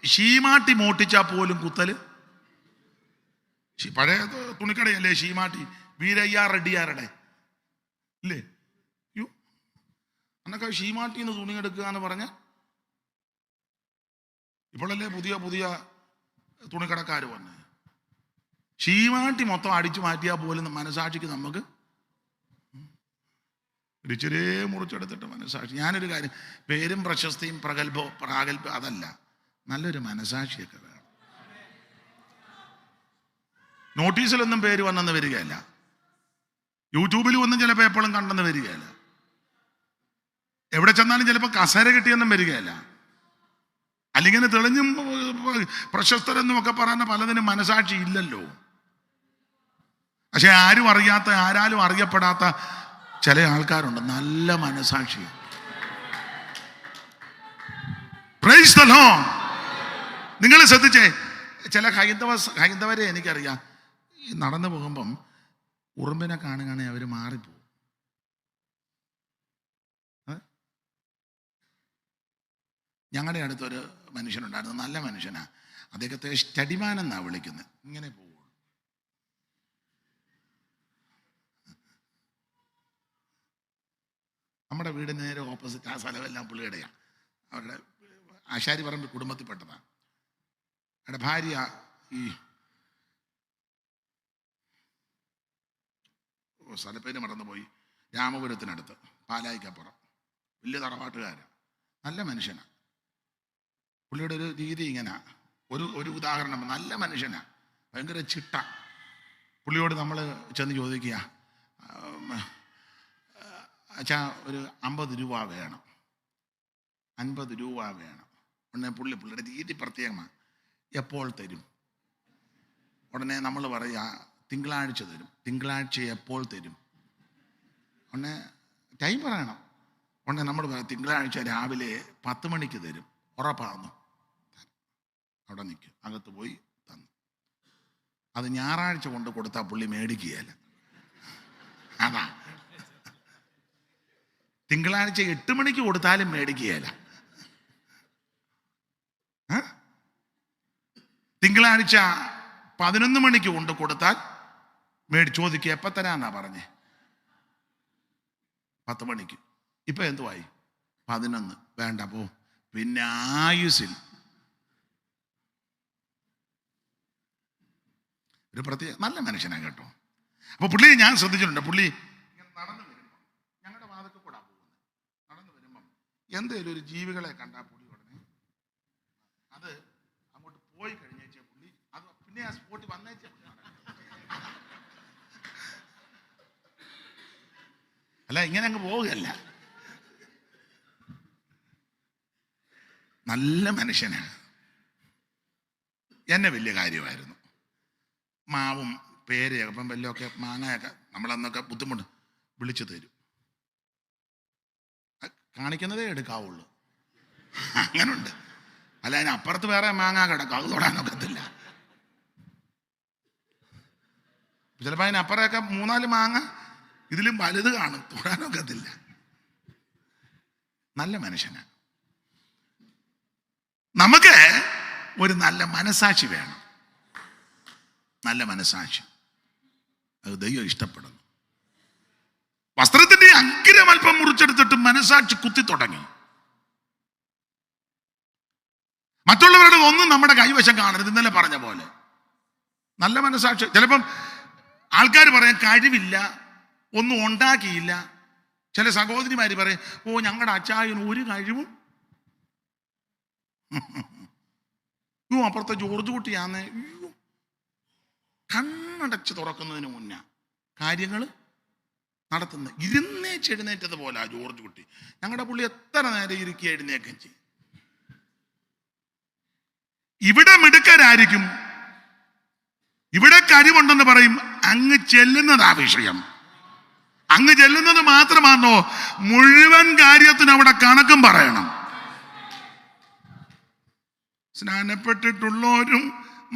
Speaker 1: ശീമാട്ടി മോട്ടിച്ചാൽ പോലും കുത്തല്. പഴയ തുണിക്കടയല്ലേ ശീമാട്ടി, വീരയ്യ റെഡിയാരുടെ ഇല്ലേ? യോ എന്നൊക്കെ ശീമാട്ടിന്ന് തുണി എടുക്കുക എന്ന് പറഞ്ഞ ഇപ്പോഴല്ലേ പുതിയ പുതിയ തുണിക്കടക്കാർ വന്ന്. ശീമാട്ടി മൊത്തം അടിച്ചു മാറ്റിയാൽ പോലും മനസാക്ഷിക്ക് നമുക്ക് ഒരു ചെറിയ മുറിച്ചെടുത്തിട്ട് മനസാക്ഷി. ഞാനൊരു കാര്യം, പേരും പ്രശസ്തിയും പ്രാഗൽഭ്യം അതല്ല, നല്ലൊരു മനസാക്ഷിയൊക്കെ വേണം. നോട്ടീസിലൊന്നും പേര് വന്നെന്ന് വരികയല്ല, യൂട്യൂബിൽ ഒന്നും ചിലപ്പോൾ എപ്പോഴും കണ്ടെന്ന് വരികയല്ല, എവിടെ ചെന്നാലും ചിലപ്പോൾ കസേര കിട്ടിയെന്നും വരികയല്ല. അല്ലെങ്കിൽ തെളിഞ്ഞും പ്രശസ്തരെന്നും ഒക്കെ പറയുന്ന പലതിനും മനസാക്ഷി ഇല്ലല്ലോ. പക്ഷെ ആരും അറിയാത്ത, ആരാലും അറിയപ്പെടാത്ത ചില ആൾക്കാരുണ്ട് നല്ല മനസാക്ഷി. Praise the Lord. നിങ്ങൾ ശ്രദ്ധിച്ചേ, ചില ഹൈന്ദവരെ എനിക്കറിയാം, ഈ നടന്നു പോകുമ്പം ഉറുമ്പിനെ കാണുകയാണെങ്കിൽ അവർ മാറിപ്പോകും. ഞങ്ങളുടെ അടുത്തൊരു മനുഷ്യനുണ്ടായിരുന്നു, നല്ല മനുഷ്യനാ. അദ്ദേഹത്തെ സ്റ്റഡിമാൻ എന്നാണ് വിളിക്കുന്നത്. ഇങ്ങനെ പോകും. നമ്മുടെ വീടിന് നേരെ ഓപ്പോസിറ്റ് ആ സ്ഥലമെല്ലാം പുള്ളിയുടെയാണ്. അവരുടെ ആശാരി പറമ്പ് കുടുംബത്തിൽപ്പെട്ടതാണ്. അവരുടെ ഭാര്യ ഈ സ്ഥലപ്പേര് മറന്നുപോയി, രാമപുരത്തിനടുത്ത് പാലായിക്കപ്പുറം, വലിയ തറവാട്ടുകാരൻ, നല്ല മനുഷ്യനാണ്. പുള്ളിയുടെ ഒരു രീതി ഇങ്ങനെ, ഒരു ഉദാഹരണം, നല്ല മനുഷ്യനാണ്, ഭയങ്കര ചിട്ട. പുള്ളിയോട് നമ്മൾ ചെന്ന് ചോദിക്കുക, അച്ഛാ ഒരു 50 രൂപ വേണം, 50 രൂപ വേണം. ഉടനെ പുള്ളിയുടെ രീതി പ്രത്യേകമാണ്. എപ്പോൾ തരും? ഉടനെ നമ്മൾ പറയുക തിങ്കളാഴ്ച തരും. തിങ്കളാഴ്ച എപ്പോൾ തരും? ഉടനെ ടൈം പറയണം. ഉടനെ നമ്മൾ പറയാം തിങ്കളാഴ്ച രാവിലെ 10 മണിക്ക് തരും. ഉറപ്പാകുന്നു. അവിടെ നിൽക്കും, അകത്ത് പോയി തന്നു. അത് ഞായറാഴ്ച കൊണ്ട് കൊടുത്താൽ പുള്ളി മേടിക്കുകയല്ല. അതാ തിങ്കളാഴ്ച 8 മണിക്ക് കൊടുത്താലും മേടിക്കുകയല്ല. തിങ്കളാഴ്ച 11 മണിക്ക് കൊണ്ട് കൊടുത്താൽ ചോദിക്കുക എപ്പോൾ തരാന്നാ പറഞ്ഞേ? 10 മണിക്ക്. ഇപ്പൊ എന്തുവായി? 11. വേണ്ട പോ. പിന്നെ ആയുസിൽ ഒരു പ്രത്യേക നല്ല മനുഷ്യനാണ് കേട്ടോ. അപ്പൊ പുള്ളിയെ ഞാൻ ശ്രദ്ധിച്ചിട്ടുണ്ട്. പുള്ളി നടന്നു വരുമ്പോൾ, ഞങ്ങളുടെ വാതിൽക്ക് കൂടാ പോകുന്നത്, നടന്നു വരുമ്പം എന്തെങ്കിലും ഒരു ജീവികളെ കണ്ടാൽ പുള്ളി ഉടനെ അത് അങ്ങോട്ട് പോയി കഴിഞ്ഞേച്ചാൽ പുള്ളി അത് പിന്നെ ആ സ്പോട്ടിൽ വന്നേച്ചാൽ അല്ല, ഇങ്ങനെ അങ്ങ് പോവുകയല്ല. നല്ല മനുഷ്യനാണ്. എന്നെ വലിയ കാര്യമായിരുന്നു. മാവും പേരയൊക്കെ ഇപ്പം വല്ലതൊക്കെ മാങ്ങയൊക്കെ നമ്മളന്നൊക്കെ ബുദ്ധിമുട്ട് വിളിച്ചു തരും. കാണിക്കുന്നതേ എടുക്കാവുള്ളൂ. അങ്ങനുണ്ട്. അല്ല, അതിനപ്പുറത്ത് വേറെ മാങ്ങ കിടക്കും, അത് തൊടാനൊക്കത്തില്ല. ചിലപ്പോൾ അതിനപ്പുറമൊക്കെ 3-4 മാങ്ങ ഇതിലും വലുത് കാണും, തൊടാനൊക്കത്തില്ല. നല്ല മനുഷ്യനാണ്. നമുക്ക് ഒരു നല്ല മനസാക്ഷി വേണം. നല്ല മനസാക്ഷി, അത് ദൈവം ഇഷ്ടപ്പെടുന്നു. വസ്ത്രത്തിന്റെ അഗ്രം അല്പം മുറിച്ചെടുത്തിട്ട് മനസാക്ഷി കുത്തി തുടങ്ങി. മറ്റുള്ളവരുടെ ഒന്നും നമ്മുടെ കൈവശം കാണരുത്. ഇന്നലെ പറഞ്ഞ പോലെ നല്ല മനസാക്ഷി. ചിലപ്പം ആൾക്കാർ പറയാൻ കഴിവില്ല, ഒന്നും ഉണ്ടാക്കിയില്ല. ചില സഹോദരിമാര് പറയും, ഓ ഞങ്ങളുടെ അച്ചായന് ഒരു കഴിവും. അപ്പുറത്തെ ജോർജ് കുട്ടിയാന്ന് കണ്ണടച്ച് തുറക്കുന്നതിന് മുന്നേ കാര്യങ്ങൾ നടത്തുന്നത്. എഴുന്നേറ്റത് പോലെ ആ ജോർജ് കുട്ടി. ഞങ്ങളുടെ പുള്ളി എത്ര നേരം ഇരിക്കി എഴുന്നേക്കും ചെയ്യും. ഇവിടെ മിടുക്കരായിരിക്കും, ഇവിടെ കഴിവുണ്ടെന്ന് പറയും. അങ്ങ് ചെല്ലുന്നത് ആ വിഷയം. അങ്ങ് ചെല്ലുന്നത് മാത്രമാണോ, മുഴുവൻ കാര്യത്തിന് അവിടെ കണക്കും പറയണം. സ്നാനപ്പെട്ടിട്ടുള്ളോരും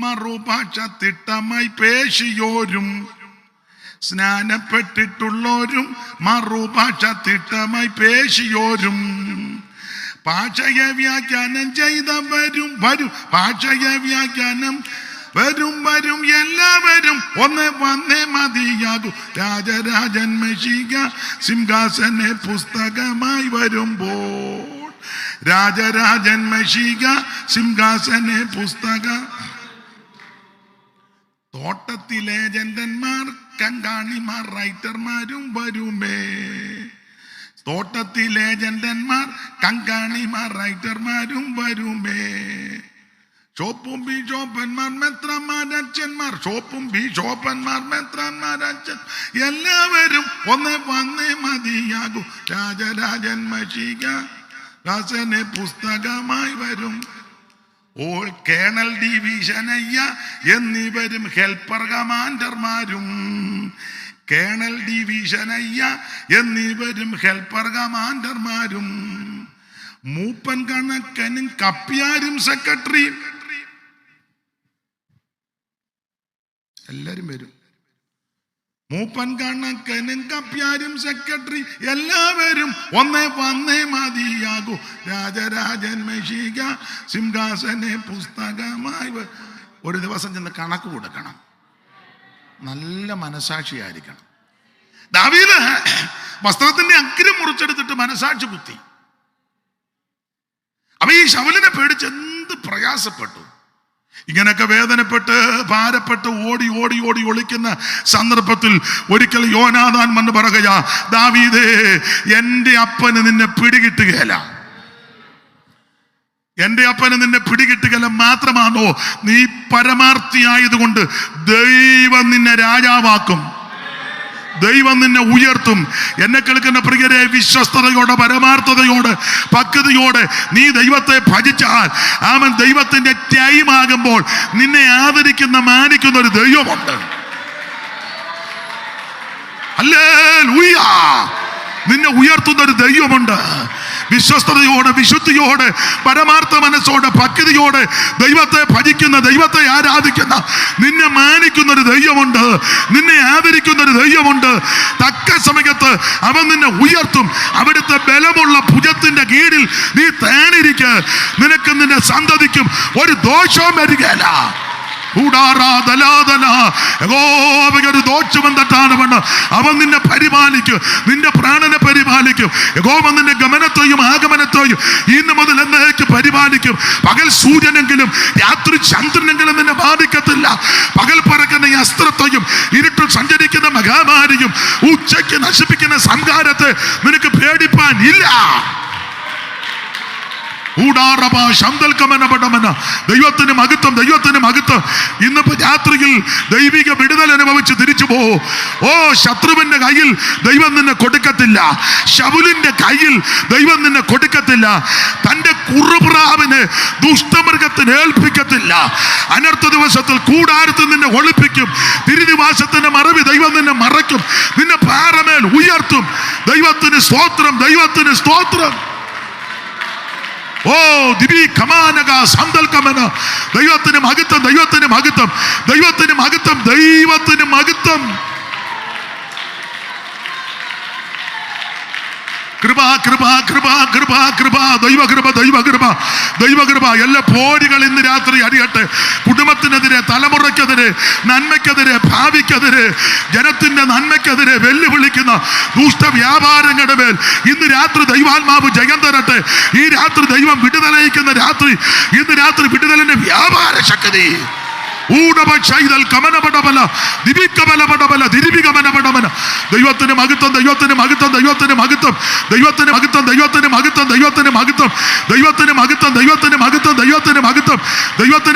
Speaker 1: മറുഭാഷ തിട്ടമായി പേശിയോരും, സ്നാനപ്പെട്ടിട്ടുള്ളോരും മറുഭാഷ തിട്ടമായി പേശിയോരും, ഭാഷയെ വ്യാഖ്യാനം ചെയ്തവരും വരും, ഭാഷയെ വ്യാഖ്യാനം വരും എല്ലാവരും ഒന്ന് വന്നേ മതിയാകൂ. രാജരാജൻ മെഷിക സിംഹാസനെ പുസ്തകമായി വരുമ്പോൾ, രാജരാജൻ മെഷിക സിംഹാസനെ പുസ്തക. തോട്ടത്തിലെ ജന്തന്മാർ കങ്കാണിമാർ റൈറ്റർമാരും വരുമേ, തോട്ടത്തിലെ ജന്തന്മാർ കങ്കാണിമാർ റൈറ്റർമാരും വരുമേ. ഷോപ്പും ബിഷോപ്പന്മാർ മെത്രന്മാരച്ഛന്മാർ, ഷോപ്പും ബിഷോപ്പന്മാർ മെത്രന്മാരച്ഛൻ എല്ലാവരും ഒന്ന് വന്നേ മതിയാകൂ. രാജരാജൻ മഷിക ദാസനെ പുസ്തകമായി വരും. ഓൾ കേണൽ ഡിവിഷൻ അയ്യ എന്നിവരും ഹെൽപ്പർ കമാൻഡർമാരും, കേണൽ ഡിവിഷൻ അയ്യ എന്നിവരും ഹെൽപ്പർ കമാൻഡർമാരും, മൂപ്പൻ കണക്കനും കപ്പ്യാരും സെക്രട്ടറിയും എല്ലാരും വരും. മൂപ്പൻ കണക്കനും കപ്പ്യാരും സെക്രട്ടറി എല്ലാവരും ഒന്ന് വന്നേ മതിയാകൂ. രാജരാജൻ മെഷിക സിംഹാസനെ പുസ്തകമായി. ഒരു ദിവസം ചെന്ന് കണക്ക് കൊടുക്കണം. നല്ല മനസാക്ഷിയായിരിക്കണം. ദാവീദ് വസ്ത്രത്തിന്റെ അഗ്രം മുറിച്ചെടുത്തിട്ട് മനസാക്ഷി കുത്തി. അപ്പൊ ഈ ശൗലിനെ പേടിച്ച് എന്ത് പ്രയാസപ്പെട്ടു. ഇങ്ങനെയൊക്കെ വേദനപ്പെട്ട് ഭാരപ്പെട്ട് ഓടി ഓടി ഓടി ഒളിക്കുന്ന സന്ദർഭത്തിൽ ഒരിക്കൽ യോനാഥാൻ വന്ന് പറയുകയാ, ദാവീദേ എന്റെ അപ്പന് നിന്നെ പിടികിട്ടുകയില്ല, എന്റെ അപ്പന് നിന്നെ പിടികിട്ടുകയില്ല. മാത്രമാണോ, നീ പരമാർത്ഥിയായതുകൊണ്ട് ദൈവം നിന്നെ രാജാവാക്കും, ദൈവം നിന്നെ ഉയർത്തും. എന്നെ കേൾക്കുന്ന പ്രിയരെ, വിശ്വസ്തയോടെ പരമാർത്ഥതയോടെ പക്വതയോടെ നീ ദൈവത്തെ ഭജിച്ചാൽ അവൻ ദൈവത്തിന്റെ ടൈമാകുമ്പോൾ നിന്നെ ആദരിക്കുന്ന മാനിക്കുന്ന ഒരു ദൈവമുണ്ട്. ഹല്ലേലൂയ! നിന്നെ ഉയർത്തുന്ന ഒരു ദൈവമുണ്ട്. വിശ്വസ്തയോടെ വിശുദ്ധിയോടെ പരമാർത്ഥ മനസ്സോടെ ഭക്തിയോടെ ദൈവത്തെ ഭജിക്കുന്ന, ദൈവത്തെ ആരാധിക്കുന്ന, നിന്നെ മാനിക്കുന്ന ഒരു ദൈവമുണ്ട്, നിന്നെ ആദരിക്കുന്ന ഒരു ദൈവമുണ്ട്. തക്ക സമയത്ത് അവൻ നിന്നെ ഉയർത്തും. അവിടുത്തെ ബലമുള്ള ഭുജത്തിന്റെ കീഴിൽ നീ തേണിരിക്ക്. നിനക്ക് നിന്റെ സന്തതിക്കും ഒരു ദോഷവും വരികയില്ല. ഒരു ദോഷവും തട്ടാനവണ്ണം അവൻ നിന്നെ പരിപാലിക്കും, നിന്റെ പ്രാണനെ പരിപാലിക്കും. യഹോവ നിന്റെ ഗമനത്തെയും ആഗമനത്തെയും ഇന്ന് മുതൽ എന്നേക്ക് പരിപാലിക്കും. പകൽ സൂര്യനെങ്കിലും രാത്രി ചന്ദ്രനെങ്കിലും നിന്നെ ബാധിക്കത്തില്ല. പകൽ പറക്കുന്ന ഈ അസ്ത്രത്തെയും ഇരുട്ടിൽ സഞ്ചരിക്കുന്ന മഹാമാരിയും ഉച്ചയ്ക്ക് നശിപ്പിക്കുന്ന സംഹാരത്തെ നിനക്ക് പേടിപ്പാൻ ഇല്ല. ദൈവത്തിന് മഹത്വം, ദൈവത്തിന് മഹത്വം. ഇന്നിപ്പോ രാത്രിയിൽ ദൈവിക വിടുതൽ അനുഭവിച്ച് തിരിച്ചു പോ. ഓ, ശത്രുവിന്റെ കയ്യിൽ ദൈവം നിന്നെ കൊടുക്കത്തില്ല, ശൗലിന്റെ കയ്യിൽ ദൈവം നിന്നെ കൊടുക്കത്തില്ല, തന്റെ കുറുപ്രാവിന് ദുഷ്ടമൃഗത്തിന് ഏൽപ്പിക്കത്തില്ല. അനർത്ഥ ദിവസത്തിൽ കൂടാരത്തിൽ നിന്നെ ഒളിപ്പിക്കും. തിരുനിവാസത്തിന്റെ മറവി ദൈവം നിന്നെ മറയ്ക്കും, നിന്നെ പാറമേൽ ഉയർത്തും. ദൈവത്തിന് സ്തോത്രം, ദൈവത്തിന് സ്തോത്രം. ഓ ദിവി കമാനക സന്തൽക്കമന. ദൈവത്തിന് മഹത്വം, ദൈവത്തിന് മഹത്വം, ദൈവത്തിന് മഹത്വം, ദൈവത്തിന് മഹത്വം. കൃപ കൃപ കൃപ കൃപ കൃപ ദൈവകൃപ ദൈവകൃപ ദൈവകൃപ. എല്ലാ പോരുകൾ ഇന്ന് രാത്രി അടിയട്ടെ. കുടുംബത്തിനെതിരെ, തലമുറയ്ക്കെതിരെ, നന്മയ്ക്കെതിരെ, ഭാവിക്കെതിരെ, ജനത്തിന്റെ നന്മയ്ക്കെതിരെ വെല്ലുവിളിക്കുന്ന ദുഷ്ട വ്യാപാരങ്ങളുടെ മേൽ ഇന്ന് രാത്രി ദൈവാത്മാവ് ജയം തരട്ടെ. ഈ രാത്രി ദൈവം വിടുതലയിക്കുന്ന രാത്രി. ഇന്ന് രാത്രി വിടുതലിന്റെ വ്യാപാര ശക്തി. ദൈവത്തിന് മഹത്വം, ദൈവത്തിന് മഹത്വം, ദൈവത്തിന് മഹത്വം, ദൈവത്തിന് മഹത്വം, ദൈവത്തിന് മഹത്വം, ദൈവത്തിന് മഹത്വം, ദൈവത്തിന് മഹത്വം, ദൈവത്തിന് മഹത്വം, ദൈവത്തിന് മഹത്വം, ദൈവത്തിന്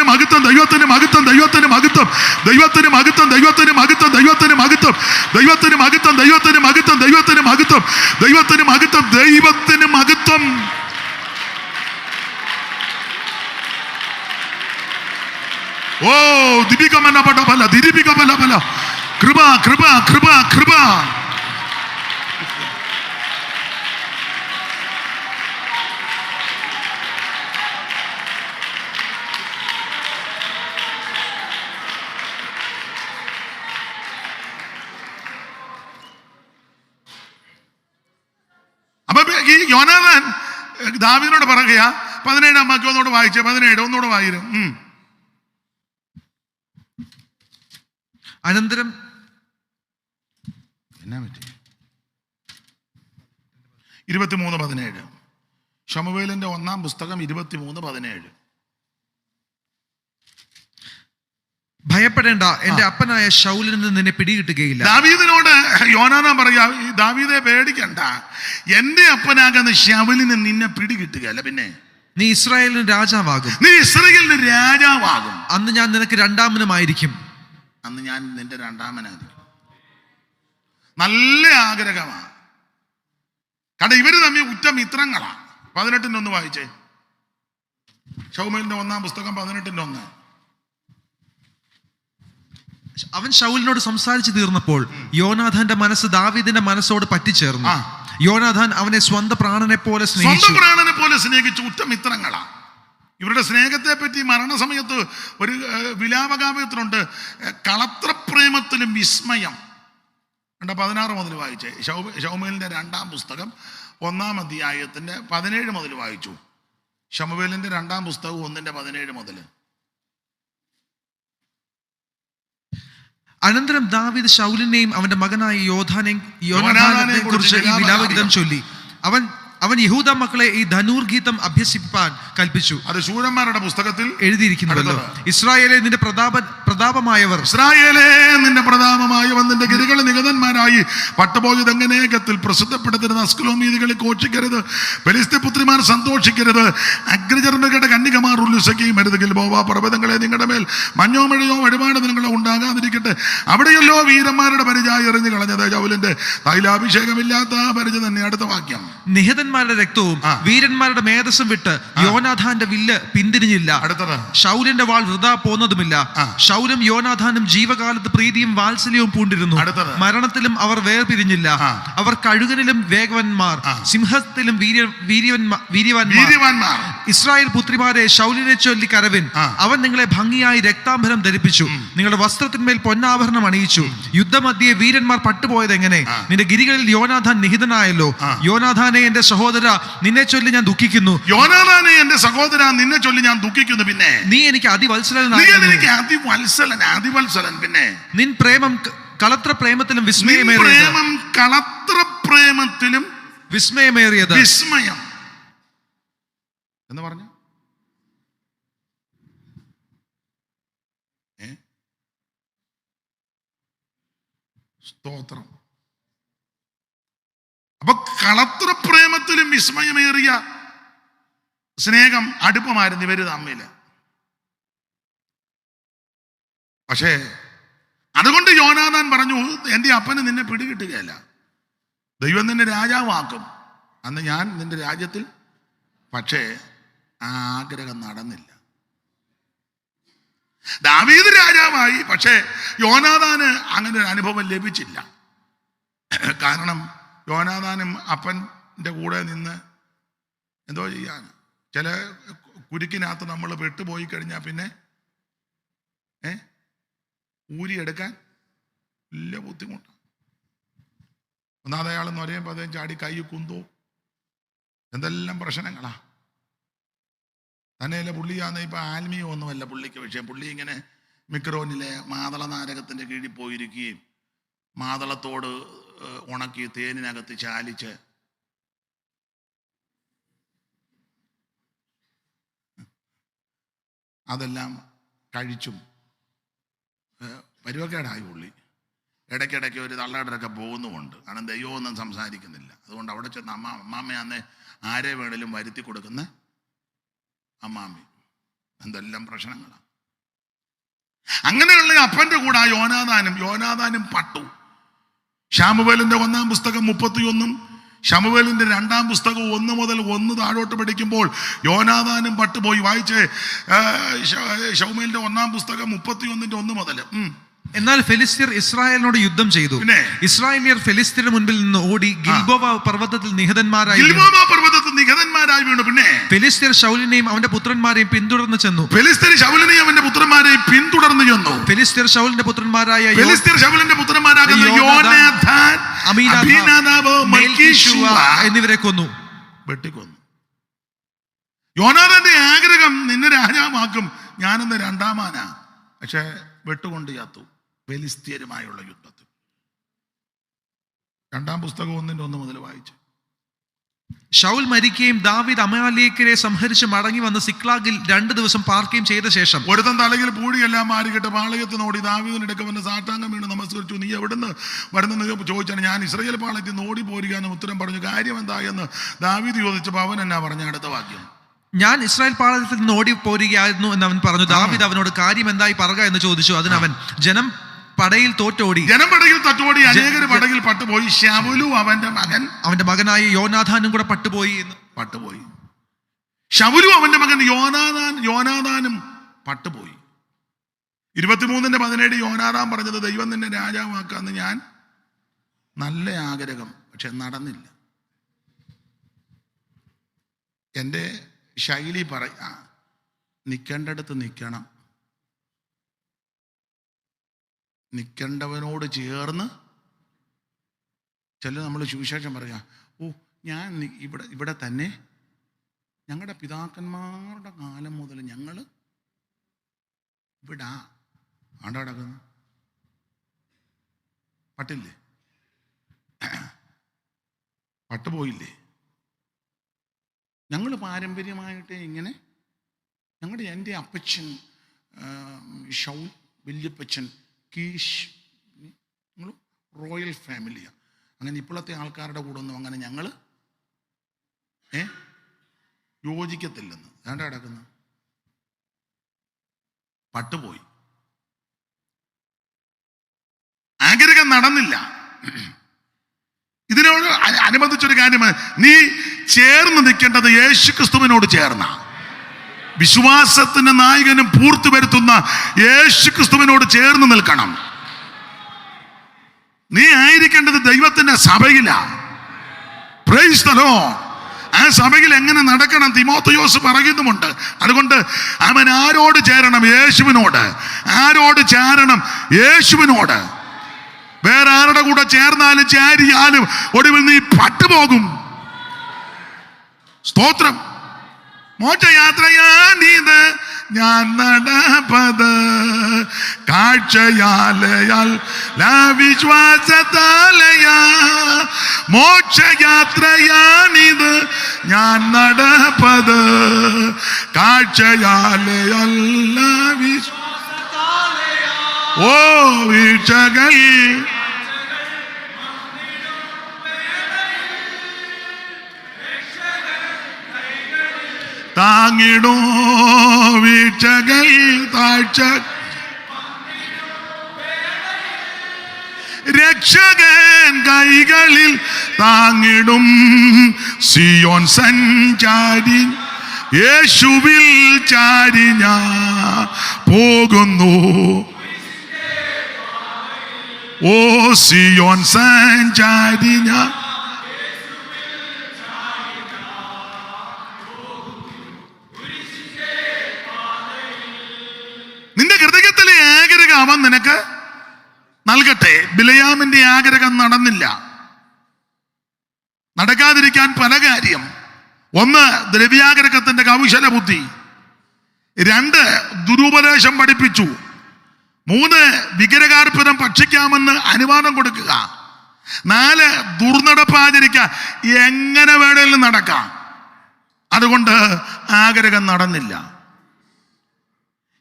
Speaker 1: മഹത്വം, ദൈവത്തിന് മഹത്വം, ദൈവത്തിന് മഹത്വം, ദൈവത്തിന് മഹത്വം, ദൈവത്തിന് മഹത്വം, ദൈവത്തിന് മഹത്വം, ദൈവത്തിന് മഹത്വം, ദൈവത്തിന് മഹത്വം, ദൈവത്തിന് മഹത്വം, ദൈവത്തിന് മഹത്വം, ദൈവത്തിന് മഹത്വം. ഓ ദിപികമന പടബല ദിരിപിക ബല ബല. കൃപ കൃപ കൃപ കൃപ. അപ്പൊ ഈ യോനാഥാൻ ദാവീദിനോട് പറയുകയാ, 17 വാക്യം ഒന്നുകൂടെ വായിച്ചേ. 17 ഒന്നുകൂടെ വായിരും.
Speaker 2: അനന്തരം
Speaker 1: എന്നാ പറ്റി? 23:17 ശമൂവേലിന്റെ 1-ാം പുസ്തകം 23:17.
Speaker 2: ഭയപ്പെടേണ്ട, എന്റെ അപ്പനായ ശൗലിൽ നിന്ന് നിന്നെ പിടികിട്ടുകയില്ല.
Speaker 1: ദാവീദിനോട് യോനാഥാൻ പറയാ, ദാവീദെ പേടിക്കണ്ട, എന്റെ അപ്പനാകുന്ന ശൗലിന് നിന്നെ പിടികിട്ടുകയല്ല, പിന്നെ
Speaker 2: നീ ഇസ്രായേലിന് രാജാവാകും.
Speaker 1: നീ ഇസ്രായേലിന് രാജാവാകും.
Speaker 2: അന്ന് ഞാൻ നിനക്ക് രണ്ടാമനുമായിരിക്കും.
Speaker 1: അന്ന് ഞാൻ നിന്റെ രണ്ടാമനായിരിക്കും. നല്ല ആഗ്രഹമാണ്. കാരണം ഇവര് തമ്മിൽ ഉറ്റ മിത്രങ്ങളാ. 18 വായിച്ചേ. ശമൂവേലിന്റെ 1-ാം പുസ്തകം 18:1.
Speaker 2: അവൻ ശൗലിനോട് സംസാരിച്ചു തീർന്നപ്പോൾ യോനാഥാന്റെ മനസ്സ് ദാവീദിന്റെ മനസ്സോട് പറ്റിച്ചേർന്നു. യോനാഥാൻ അവനെ സ്വന്തം പ്രാണനെ പോലെ
Speaker 1: സ്നേഹിച്ചു. ഉറ്റ മിത്രങ്ങളാ. ഇവരുടെ സ്നേഹത്തെ പറ്റി മരണസമയത്ത് ഒരു വിലാപകാവ്യത്തിലുണ്ട്, കളത്രപ്രേമത്തിലും വിസ്മയം. 16 മുതൽ വായിച്ചേ. ശമൂവേലിന്റെ 2-ാം പുസ്തകം 1-ാം അധ്യായത്തിന്റെ 17 മുതൽ വായിച്ചു. ശമൂവേലിന്റെ 2-ാം പുസ്തകം 1-17 മുതൽ.
Speaker 2: അനന്തരം ദാവീദ് ശൗലിനെയും അവന്റെ മകനായ യോനാഥാനെ കുറിച്ച് ഈ വിലാപഗീതം ചൊല്ലി. അവൻ യഹൂദ മക്കളെ ഈ ധനൂർഗീതം അഭ്യസിപ്പാൻ കൽപ്പിച്ചു.
Speaker 1: അത് ശൂരന്മാരുടെ പുസ്തകത്തിൽ
Speaker 2: എഴുതിയിരിക്കുന്നുവല്ലോ. ഇസ്രായേലെ നിന്റെ പ്രതാപമായവർ,
Speaker 1: ഇസ്രായേലേ നിന്റെ പ്രതാപമായവൻ നിന്റെ ഗിരികളെ നിഗതന്മാരായി പട്ടുപോയത് എങ്ങനെയകത്തിൽ പ്രസിദ്ധപ്പെടുത്തരുത്. അസ്കലോൻ വീഥികളിൽ ഘോഷിക്കരുത്. ഫെലിസ്ത്യ പുത്രിമാർ സന്തോഷിക്കരുത്. അഗ്രചർമ്മകളുടെ കന്യകമാർ ഉല്ലസിക്കുകയും അരുത്. ഗിൽബോവ പർവ്വതങ്ങളെ നിങ്ങളുടെ മേൽ മഞ്ഞോ മഴയോ വഴിപാട് നിങ്ങളോ ഉണ്ടാകാതിരിക്കട്ടെ. അവിടെയല്ലോ വീരന്മാരുടെ പരിചയം എറിഞ്ഞു കളഞ്ഞത്. ശൗലിന്റെ തൈലാഭിഷേകമില്ലാത്ത പരിചയം തന്നെ. അടുത്ത വാക്യം.
Speaker 2: നിഹതന്മാരുടെ രക്തവും വീരന്മാരുടെ മേധസ്സും വിട്ട് യോനാഥാന്റെ വില്ല് പിന്തിരിഞ്ഞില്ല. ശൗലിന്റെ വാൾ വൃഥാ പോന്നതുമില്ല. ശൗലും യോനാഥാനും ജീവകാലത്ത് പ്രീതിയും വാത്സല്യവും പൂണ്ടിരുന്നു. മരണത്തിലും അവർ വേർപിരിഞ്ഞില്ല. അവർ കഴുകനിലും വേഗവന്മാർ, സിംഹത്തിലും വീര്യവാന്മാർ. ഇസ്രായേൽ പുത്രിമാരെ ശൗലിനെ ചൊല്ലി കരവിൻ. അവൻ നിങ്ങളെ ഭംഗിയായി രക്താംബരം ധരിപ്പിച്ചു. നിങ്ങളുടെ വസ്ത്രത്തിന്മേൽ പൊന്നാഭരണം അണിയിച്ചു. യുദ്ധമധ്യേ വീരന്മാർ പട്ടുപോയത് എങ്ങനെ? നിന്റെ ഗിരികളിൽ യോനാഥാൻ നിഹിതനായല്ലോ. യോനാഥാനെ എന്റെ സഹോദര, നിന്നെ ചൊല്ലി ഞാൻ ദുഃഖിക്കുന്നു.
Speaker 1: യോനാഥാനെ എന്റെ സഹോദര, നിന്നെ ചൊല്ലി ഞാൻ ദുഃഖിക്കുന്നു. പിന്നെ
Speaker 2: നീ എനിക്ക് അതിവത്സലൻ.
Speaker 1: പിന്നെ
Speaker 2: നിൻ പ്രേമം കളത്ര പ്രേമത്തിലും വിസ്മയമേറിയത്.
Speaker 1: വിസ്മയം എന്ന് പറഞ്ഞു. സ്തോത്രം. അപ്പൊ കളത്ര പ്രേമത്തിലും വിസ്മയമേറിയ സ്നേഹം, അടുപ്പമായിരുന്നു ഇവര് തമ്മില്. പക്ഷേ അതുകൊണ്ട് യോനാഥാൻ പറഞ്ഞു, എൻ്റെ അപ്പന് നിന്നെ പിടികിട്ടുകയല്ല, ദൈവം നിന്നെ രാജാവാക്കും, അന്ന് ഞാൻ നിന്റെ രാജ്യത്തിൽ. പക്ഷേ ആ ആഗ്രഹം നടന്നില്ല. ദാവീദ് രാജാവായി, പക്ഷേ യോനാഥാന് അങ്ങനെ ഒരു അനുഭവം ലഭിച്ചില്ല. കാരണം യോനാഥാനും അപ്പൻ്റെ കൂടെ നിന്ന് എന്തോ ചെയ്യാൻ, ചില കുരുക്കിനകത്ത് നമ്മൾ പെട്ടുപോയി കഴിഞ്ഞാൽ പിന്നെ ഊരിയെടുക്കാൻ വലിയ ബുദ്ധിമുട്ടാണ്. ഒന്നാമത് അയാൾ നൊരയും പതയും ചാടി കൈ കുന്തോ എന്തെല്ലാം പ്രശ്നങ്ങളാ. തന്നെയല്ല പുള്ളിയാന്ന് ഇപ്പം ആത്മീയമൊന്നുമല്ല പുള്ളിക്ക് വിഷയം. പുള്ളി ഇങ്ങനെ മിക്രോനിലെ മാതള നാരകത്തിൻ്റെ കീഴിൽ പോയിരിക്കുകയും മാതളത്തോട് ഉണക്കി തേനിനകത്ത് ചാലിച്ച് അതെല്ലാം കഴിച്ചും പരുവക്കേടായി പുള്ളി. ഇടയ്ക്കിടയ്ക്ക് ഒരു തള്ളയിടൊക്കെ പോകുന്നുമുണ്ട്. കാരണം ദൈവമൊന്നും സംസാരിക്കുന്നില്ല. അതുകൊണ്ട് അവിടെ ചെന്ന് അമ്മാമ്മയാന്ന് ആരെ വേണേലും വരുത്തി കൊടുക്കുന്ന അമ്മാമ്മി. എന്തെല്ലാം പ്രശ്നങ്ങളാണ്. അങ്ങനെയുള്ള അപ്പൻ്റെ കൂടെ യോനാഥാനും പട്ടു. ശമൂവേലിന്റെ 1-ാം പുസ്തകം 31 ശമൂവേലിന്റെ 2-ാം പുസ്തകം 1 മുതൽ 1 താഴോട്ട് പഠിക്കുമ്പോൾ യോനാഥാനും പട്ടുപോയി. വായിച്ചേ ശമൂവേലിന്റെ 1-ാം പുസ്തകം 31-ന്റെ 1 മുതൽ.
Speaker 2: എന്നാൽ ഫെലിസ്ത്യർ ഇസ്രായേലിനോട് യുദ്ധം ചെയ്തു. ഇസ്രായേലിയർ ഫെലിസ്ത്യരുടെ മുൻപിൽ നിന്ന് ഓടി ഗിൽബോവ പർവ്വതത്തിൽ നിഹതന്മാരായി
Speaker 1: വീണു. പിന്നെ
Speaker 2: ഫെലിസ്ത്യർ ശൗലിനെയും അവന്റെ പുത്രന്മാരെയും പിന്തുടർന്ന് ചെന്നു.
Speaker 1: ഫെലിസ്ത്യർ ശൗലിനെയും അവന്റെ പുത്രന്മാരെയും പിന്തുടർന്ന് ചെന്നു.
Speaker 2: ഫെലിസ്ത്യർ ശൗലിന്റെ പുത്രന്മാരായ
Speaker 1: യോനാഥാൻ, അബീനാദാബ്, മൽക്കീശൂവ
Speaker 2: എന്നിവരെ കൊന്നു,
Speaker 1: വെട്ടിക്കൊന്നു. യോനാഥാന്റെ ആഗ്രഹം നിന്നെ രാജാവാക്കും, ഞാനെന്ന് 2-ാമാനാ. പക്ഷെ വെട്ടുകൊണ്ട് ചത്തു ഫെലിസ്ത്യരുമായുള്ള യുദ്ധത്തിൽ. 2-ാം പുസ്തകം 1-ന്റെ 1 മുതൽ വായിച്ചു.
Speaker 2: ശൗൽ മരിക്കുകയും ദാവീദ് അമാലേക്കരെ സംഹരിച്ച് മടങ്ങി വന്ന് സിക്ലാഗിൽ 2 ദിവസം പാർക്കുകയും ചെയ്ത ശേഷം
Speaker 1: ഒരുത്തൻ തലയിൽ പൂഴിയെല്ലാം മാറിക്കിട്ട് പാളയത്തിനോടി ദാവീദിനെടുക്ക വന്ന് സാഷ്ടാംഗം വീണ് നമസ്കരിച്ചു. നീ എവിടുന്ന് വരുന്നെന്ന് ചോദിച്ചാണ്. ഞാൻ ഇസ്രായേൽ പാളയത്തിൽ നിന്ന് ഓടി പോരുകയെന്ന് ഉത്തരം പറഞ്ഞു. കാര്യം എന്തായെന്ന് ദാവീദ് ചോദിച്ചപ്പോൾ അവൻ എന്നാ പറഞ്ഞ അടുത്ത വാക്യം,
Speaker 2: ഞാൻ ഇസ്രായേൽ പാളയത്തിൽ നിന്ന് ഓടി പോരുകയായിരുന്നു എന്ന് അവൻ പറഞ്ഞു. ദാവീദ് അവനോട് കാര്യം എന്തായി പറയുക എന്ന് ചോദിച്ചു. അതിനവൻ ജനം പടയിൽ തോറ്റോടി,
Speaker 1: അനേകര് പടകിൽ പട്ടുപോയി. ശമൂലു അവന്റെ
Speaker 2: മകനായ യോനാഥാനും കൂടെ പട്ടുപോയി.
Speaker 1: ശമൂലു അവന്റെ മകൻ യോനാഥാനും പട്ടുപോയി. 23-17 യോനാഥാൻ പറഞ്ഞത്, ദൈവം നിന്നെ രാജാവാക്കാന്ന് ഞാൻ നല്ല ആഗ്രഹം, പക്ഷെ നടന്നില്ല. എൻ്റെ ശൈലി നിൽക്കേണ്ടടുത്ത് നിൽക്കണം, നിൽക്കേണ്ടവനോട് ചേർന്ന് നമ്മൾ സുവിശേഷം പറയാം. ഞാൻ ഇവിടെ തന്നെ ഞങ്ങളുടെ പിതാക്കന്മാരുടെ കാലം മുതൽ ഞങ്ങൾ ഇവിടെ കിടക്കുന്നു. പട്ടില്ലേ, പട്ടുപോയില്ലേ? ഞങ്ങൾ പാരമ്പര്യമായിട്ട് ഇങ്ങനെ എൻ്റെ അപ്പച്ചൻ ഷൗൽ, വല്യപ്പച്ചൻ കീഷ്, ഞങ്ങൾ റോയൽ ഫാമിലിയാണ്. അങ്ങനെ ഇപ്പോഴത്തെ ആൾക്കാരുടെ കൂടെ ഒന്നും അങ്ങനെ ഞങ്ങൾ യോജിക്കത്തില്ലെന്ന് വേണ്ട കിടക്കുന്നു. പട്ടുപോയി, ആഗ്രഹം നടന്നില്ല. ഇതിനോട് അനുബന്ധിച്ചൊരു കാര്യമാണ്, നീ ചേർന്ന് നിൽക്കേണ്ടത് യേശുക്രിസ്തുവിനോട് ചേർന്ന, വിശ്വാസത്തിന്റെ നായകനും പൂർത്തി വരുത്തുന്ന യേശുക്രിസ്തുവിനോട് ചേർന്ന് നിൽക്കണം. നീ ആയിരിക്കേണ്ടത് ദൈവത്തിന്റെ സഭയിലാണ്. Praise the Lord. ആ സഭയിൽ എങ്ങനെ നടക്കണം തിമോഥെയോസ് പറയുന്നുമുണ്ട്. അതുകൊണ്ട് അവൻ ആരോട് ചേരണം? യേശുവിനോട്. ആരോട് ചേരണം? യേശുവിനോട്. വേറെ ആരുടെ കൂടെ ചേർന്നാലും ചേരിയാലും ഒടുവിൽ നീ പട്ടുപോകും. സ്തോത്രം. മോക്ഷയാത്രയാണിത് ഞാൻ നടപ്പത്, കാഴ്ചയാലയാൽ വിശ്വാസത്താലയാ. മോക്ഷയാത്രയാണിത് ഞാൻ നടപ്പത്, കാഴ്ചയാലയാൽ ഓ വീഴ്ചകൾ താങ്ങിടോ, വീഴ്ചകൾ താഴ്ച രക്ഷകൻ കൈകളിൽ താങ്ങിടും. സിയോൻ സഞ്ചാരി യേശുവിൽ ചാരി ഞാൻ പോകുന്നു. ഓ സിയോൻ സഞ്ചാരി ഞാൻ നിന്റെ ഹൃദയത്തിലെ ആഗ്രഹം അവൻ നിനക്ക് നൽകട്ടെ. ബിലയാമിന്റെ ആഗ്രഹം നടന്നില്ല. നടക്കാതിരിക്കാൻ പല കാര്യം.
Speaker 4: ഒന്ന്, ദ്രവ്യാഗ്രഹത്തിന്റെ കൗശല ബുദ്ധി. 2, ദുരുപദേശം പഠിപ്പിച്ചു. 3, വിഗ്രഹാർപ്പണം ഭക്ഷിക്കാമെന്ന് അനുവാദം കൊടുക്കുക. 4, ദുർനടപ്പ് ആചരിക്കുക. എങ്ങനെ വേണേലും നടക്കാം. അതുകൊണ്ട് ആഗ്രഹം നടന്നില്ല.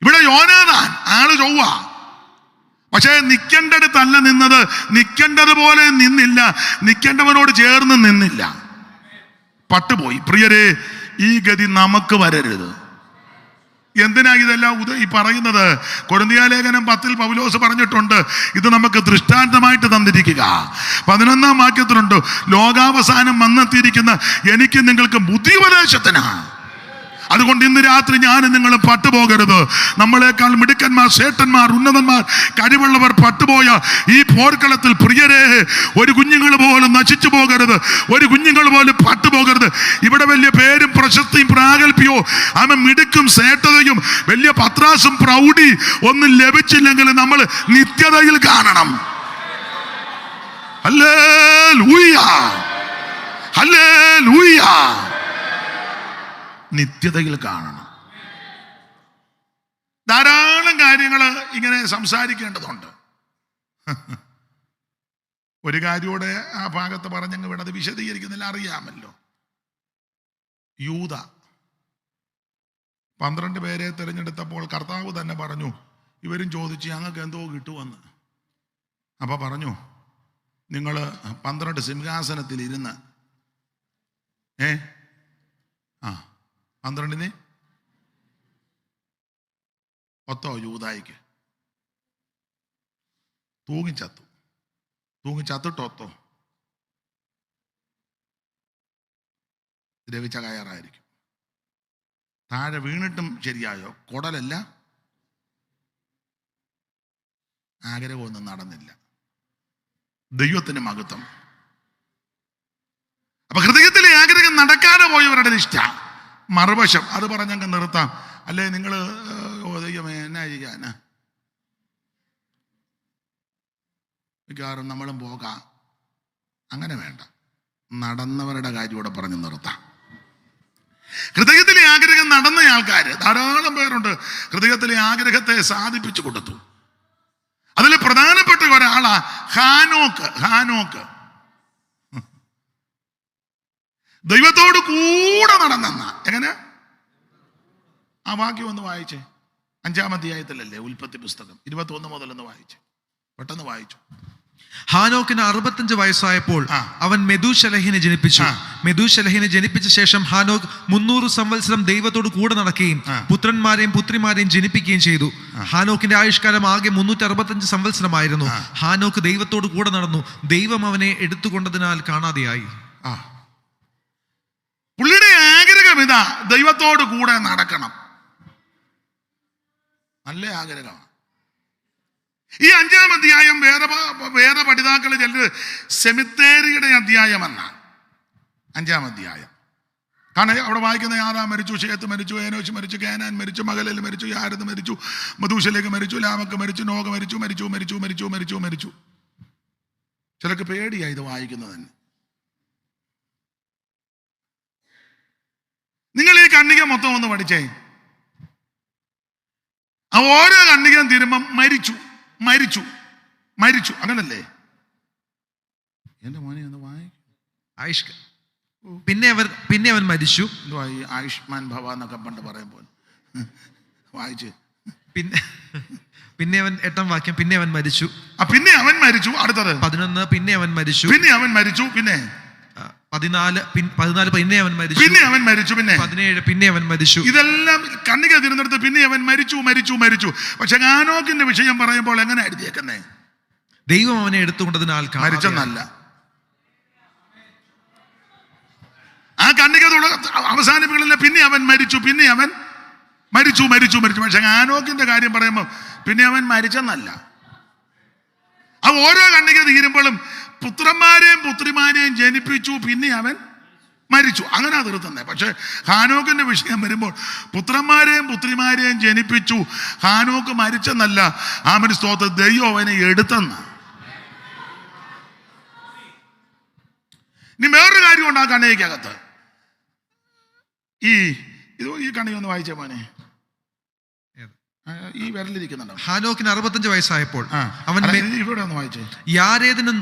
Speaker 4: ഇവിടെ യോനാഥാൻ ആള് ചൊവ്വ, പക്ഷേ നിൽക്കേണ്ടടുത്തല്ല നിന്നത്. നിൽക്കേണ്ടതുപോലെ നിന്നില്ല, നിൽക്കേണ്ടവനോട് ചേർന്ന് നിന്നില്ല, പട്ടുപോയി. പ്രിയരെ, ഈ ഗതി നമുക്ക് വരരുത്. എന്തിനാ ഇതെല്ലാം ഈ പറയുന്നത്? കൊരിന്ത്യ ലേഖനം 10 പൗലോസ് പറഞ്ഞിട്ടുണ്ട്, ഇത് നമുക്ക് ദൃഷ്ടാന്തമായിട്ട് തന്നിരിക്കുക. 11-ാം വാക്യത്തിലുണ്ട്, ലോകാവസാനം വന്നെത്തിയിരിക്കുന്ന എനിക്ക് നിങ്ങൾക്ക് ബുദ്ധിോപദേശത്തിനാ. അതുകൊണ്ട് ഇന്ന് രാത്രി ഞാനും നിങ്ങളും പട്ടുപോകരുത്. നമ്മളെക്കാൾ മിടുക്കന്മാർ, ശ്രേഷ്ഠന്മാർ, ഉന്നതന്മാർ, കഴിവുള്ളവർ പട്ടുപോയ ഈ പോർക്കളത്തിൽ പ്രിയരെ, ഒരു കുഞ്ഞുങ്ങൾ പോലും നശിച്ചു പോകരുത്, ഒരു കുഞ്ഞുങ്ങൾ പോലും പട്ടുപോകരുത്. ഇവിടെ വലിയ പേരും പ്രശസ്തിയും പ്രാഗൽഭ്യവും മിടുക്കും ശ്രേഷ്ഠതയും വലിയ പത്രാസും പ്രൗഢി ഒന്നും ലഭിച്ചില്ലെങ്കിൽ നമ്മൾ നിത്യതയിൽ കാണണം. Hallelujah, hallelujah. നിത്യതയിൽ കാണണം. ധാരാളം കാര്യങ്ങൾ ഇങ്ങനെ സംസാരിക്കേണ്ടതുണ്ട്. ഒരു കാര്യോടെ ആ ഭാഗത്ത് പറഞ്ഞങ്ങ് വേണം, അത് വിശദീകരിക്കുന്നില്ല, അറിയാമല്ലോ. യൂദ 12 പേരെ തിരഞ്ഞെടുത്തപ്പോൾ കർത്താവ് തന്നെ പറഞ്ഞു, ഇവരും ചോദിച്ചു ഞങ്ങൾക്ക് എന്തോ കിട്ടുമെന്ന്. അപ്പൊ പറഞ്ഞു, നിങ്ങൾ 12 സിംഹാസനത്തിൽ ഇരുന്ന് 12 ഒത്തോ യൂദായിക്ക് തൂങ്ങിച്ചത്തിട്ടൊത്തോ ദ്രവിച്ച കയറായിരിക്കും. താഴെ വീണിട്ടും ശരിയായോ? കുടലല്ല, ആഗ്രഹമൊന്നും നടന്നില്ല. ദൈവത്തിന് മഹത്വം. അപ്പൊ ഹൃദയത്തിലെ ആഗ്രഹം നടക്കാതെ പോയവരുടെ ഇഷ്ട മറുവശം അത് പറഞ്ഞങ്ങ് നിർത്താം. അല്ലേ നിങ്ങൾ ദൈവമേ എന്നാ ചെയ്യാനാ, മിക്കവാറും നമ്മളും പോകാം. അങ്ങനെ വേണ്ട, നടന്നവരുടെ കാര്യം കൂടെ പറഞ്ഞ് നിർത്താം. ഹൃദയത്തിലെ ആഗ്രഹം നടന്ന ആൾക്കാർ ധാരാളം പേരുണ്ട്. ഹൃദയത്തിലെ ആഗ്രഹത്തെ സാധിപ്പിച്ചു കൊടുത്തു. അതിൽ പ്രധാനപ്പെട്ട ഒരാളാ ഹാനോക്ക്. ദൈവത്തോട് കൂടെ നടന്നെന്ന. എങ്ങനെ? ആ വാക്യം ഒന്ന് വായിച്ചേ. 5-ാം അധ്യായത്തിലല്ലേ ഉൽപ്പത്തി പുസ്തകം 21 മുതൽ ഒന്ന് വായിച്ചേ, പെട്ടെന്ന് വായിച്ചു.
Speaker 2: ഹാനോക്കിന് 65 വയസ്സായപ്പോൾ അവൻ മെഥൂശലഹിനെ ജനിപ്പിച്ചു. മെഥൂശലഹിനെ ജനിപ്പിച്ച ശേഷം ഹാനോക്ക് 300 സംവത്സരം ദൈവത്തോട് കൂടെ നടക്കുകയും പുത്രന്മാരെയും പുത്രിമാരെയും ജനിപ്പിക്കുകയും ചെയ്തു. ഹാനോക്കിന്റെ ആയുഷ്കാലം ആകെ 365 സംവത്സരമായിരുന്നു. ഹാനോക്ക് ദൈവത്തോട് കൂടെ നടന്നു, ദൈവം അവനെ എടുത്തുകൊണ്ടതിനാൽ കാണാതെയായി.
Speaker 4: പുള്ളിയുടെ ആഗ്രഹം ഇതാ, ദൈവത്തോട് കൂടെ നടക്കണം. നല്ല ആഗ്രഹമാണ്. ഈ 5-ാം അധ്യായം വേദ പഠിതാക്കൾ ചിലർ സെമിത്തേരിയുടെ അധ്യായം എന്നാണ് 5-ാം അധ്യായം. കാരണം അവിടെ വായിക്കുന്ന ആദാം മരിച്ചു, ശേത്ത് മരിച്ചു, ഏനോശ് മരിച്ചു, കേനാൻ മരിച്ചു, മഗലേൽ മരിച്ചു, യാരദ് മരിച്ചു, മധൂശലേക്ക് മരിച്ചു, ലാമക്ക് മരിച്ചു, നോഗ മരിച്ചു, മരിച്ചു മരിച്ചു മരിച്ചു മരിച്ചു മരിച്ചു. ചിലർക്ക് പേടിയായി ഇത് വായിക്കുന്നത് തന്നെ. നിങ്ങൾ ഈ കണ്ണിക മൊത്തം ഒന്ന് പഠിച്ചേ. ആ ഓരോ കണ്ണികയും തീരുമ്പം മരിച്ചു മരിച്ചു മരിച്ചു, അങ്ങനല്ലേ? എന്റെ മോനെ ഒന്ന് വായിക്കും.
Speaker 2: പിന്നെ അവൻ മരിച്ചു.
Speaker 4: ആയുഷ്മാൻ ഭവ എന്നൊക്കെ പണ്ട് പറയുമ്പോൾ വായിച്ച്.
Speaker 2: പിന്നെ അവൻ 8-ാം വാക്യം, പിന്നെ അവൻ മരിച്ചു.
Speaker 4: പിന്നെ അവൻ മരിച്ചു. അടുത്തത്
Speaker 2: 11, പിന്നെ അവൻ മരിച്ചു.
Speaker 4: പിന്നെ അവൻ മരിച്ചു. പിന്നെ
Speaker 2: 14, പിന്നെ അവൻ മരിച്ചു.
Speaker 4: പിന്നെ അവൻ മരിച്ചു. പിന്നെ
Speaker 2: 17, പിന്നെ അവൻ മരിച്ചു.
Speaker 4: ഇതെല്ലാം കണ്ണിക തിരുന്നെടുത്ത് പിന്നെ അവൻ മരിച്ചു മരിച്ചു മരിച്ചു. പക്ഷെ ഹാനോക്കിന്റെ വിഷയം പറയുമ്പോൾ എങ്ങനെ എഴുതിയേക്കുന്നേ?
Speaker 2: ദൈവം അവനെ എടുത്തുകൊണ്ടതിനാൽ
Speaker 4: മരിച്ചെന്നല്ല. ആ കണ്ണിക അവസാനിപ്പിക്കലില്ല, പിന്നെ അവൻ മരിച്ചു, പിന്നെ അവൻ മരിച്ചു മരിച്ചു മരിച്ചു. പക്ഷെ ഹാനോക്കിന്റെ കാര്യം പറയുമ്പോൾ പിന്നെ അവൻ മരിച്ചെന്നല്ല. ആ ഓരോ കണ്ണിക തീരുമ്പോഴും പുത്രന്മാരെയും പുത്രിമാരെയും ജനിപ്പിച്ചു, പിന്നെ അവൻ മരിച്ചു, അങ്ങനെ തീർത്തുന്നത്. പക്ഷെ ഹാനോക്കിന്റെ വിഷയം വരുമ്പോൾ പുത്രന്മാരെയും പുത്രിമാരെയും ജനിപ്പിച്ചു, ഹാനോക്ക് മരിച്ചെന്നല്ല. ആമേൻ സ്തോത്രം. ദൈവം അവനെ എടുത്തെന്ന. ഇനി വേറൊരു കാര്യമുണ്ട് ആ കണ്ണികയ്ക്കകത്ത്. ഈ കണി ഒന്ന് വായിച്ചേ മോനെ. ഈ വിരലിരിക്കുന്നുണ്ടോ?
Speaker 2: ഹാനോക്കിന് 65 വയസ്സായപ്പോൾ അവൻ
Speaker 4: ഇവിടെ ഒന്ന് വായിച്ചേ.
Speaker 2: യാരേദിന്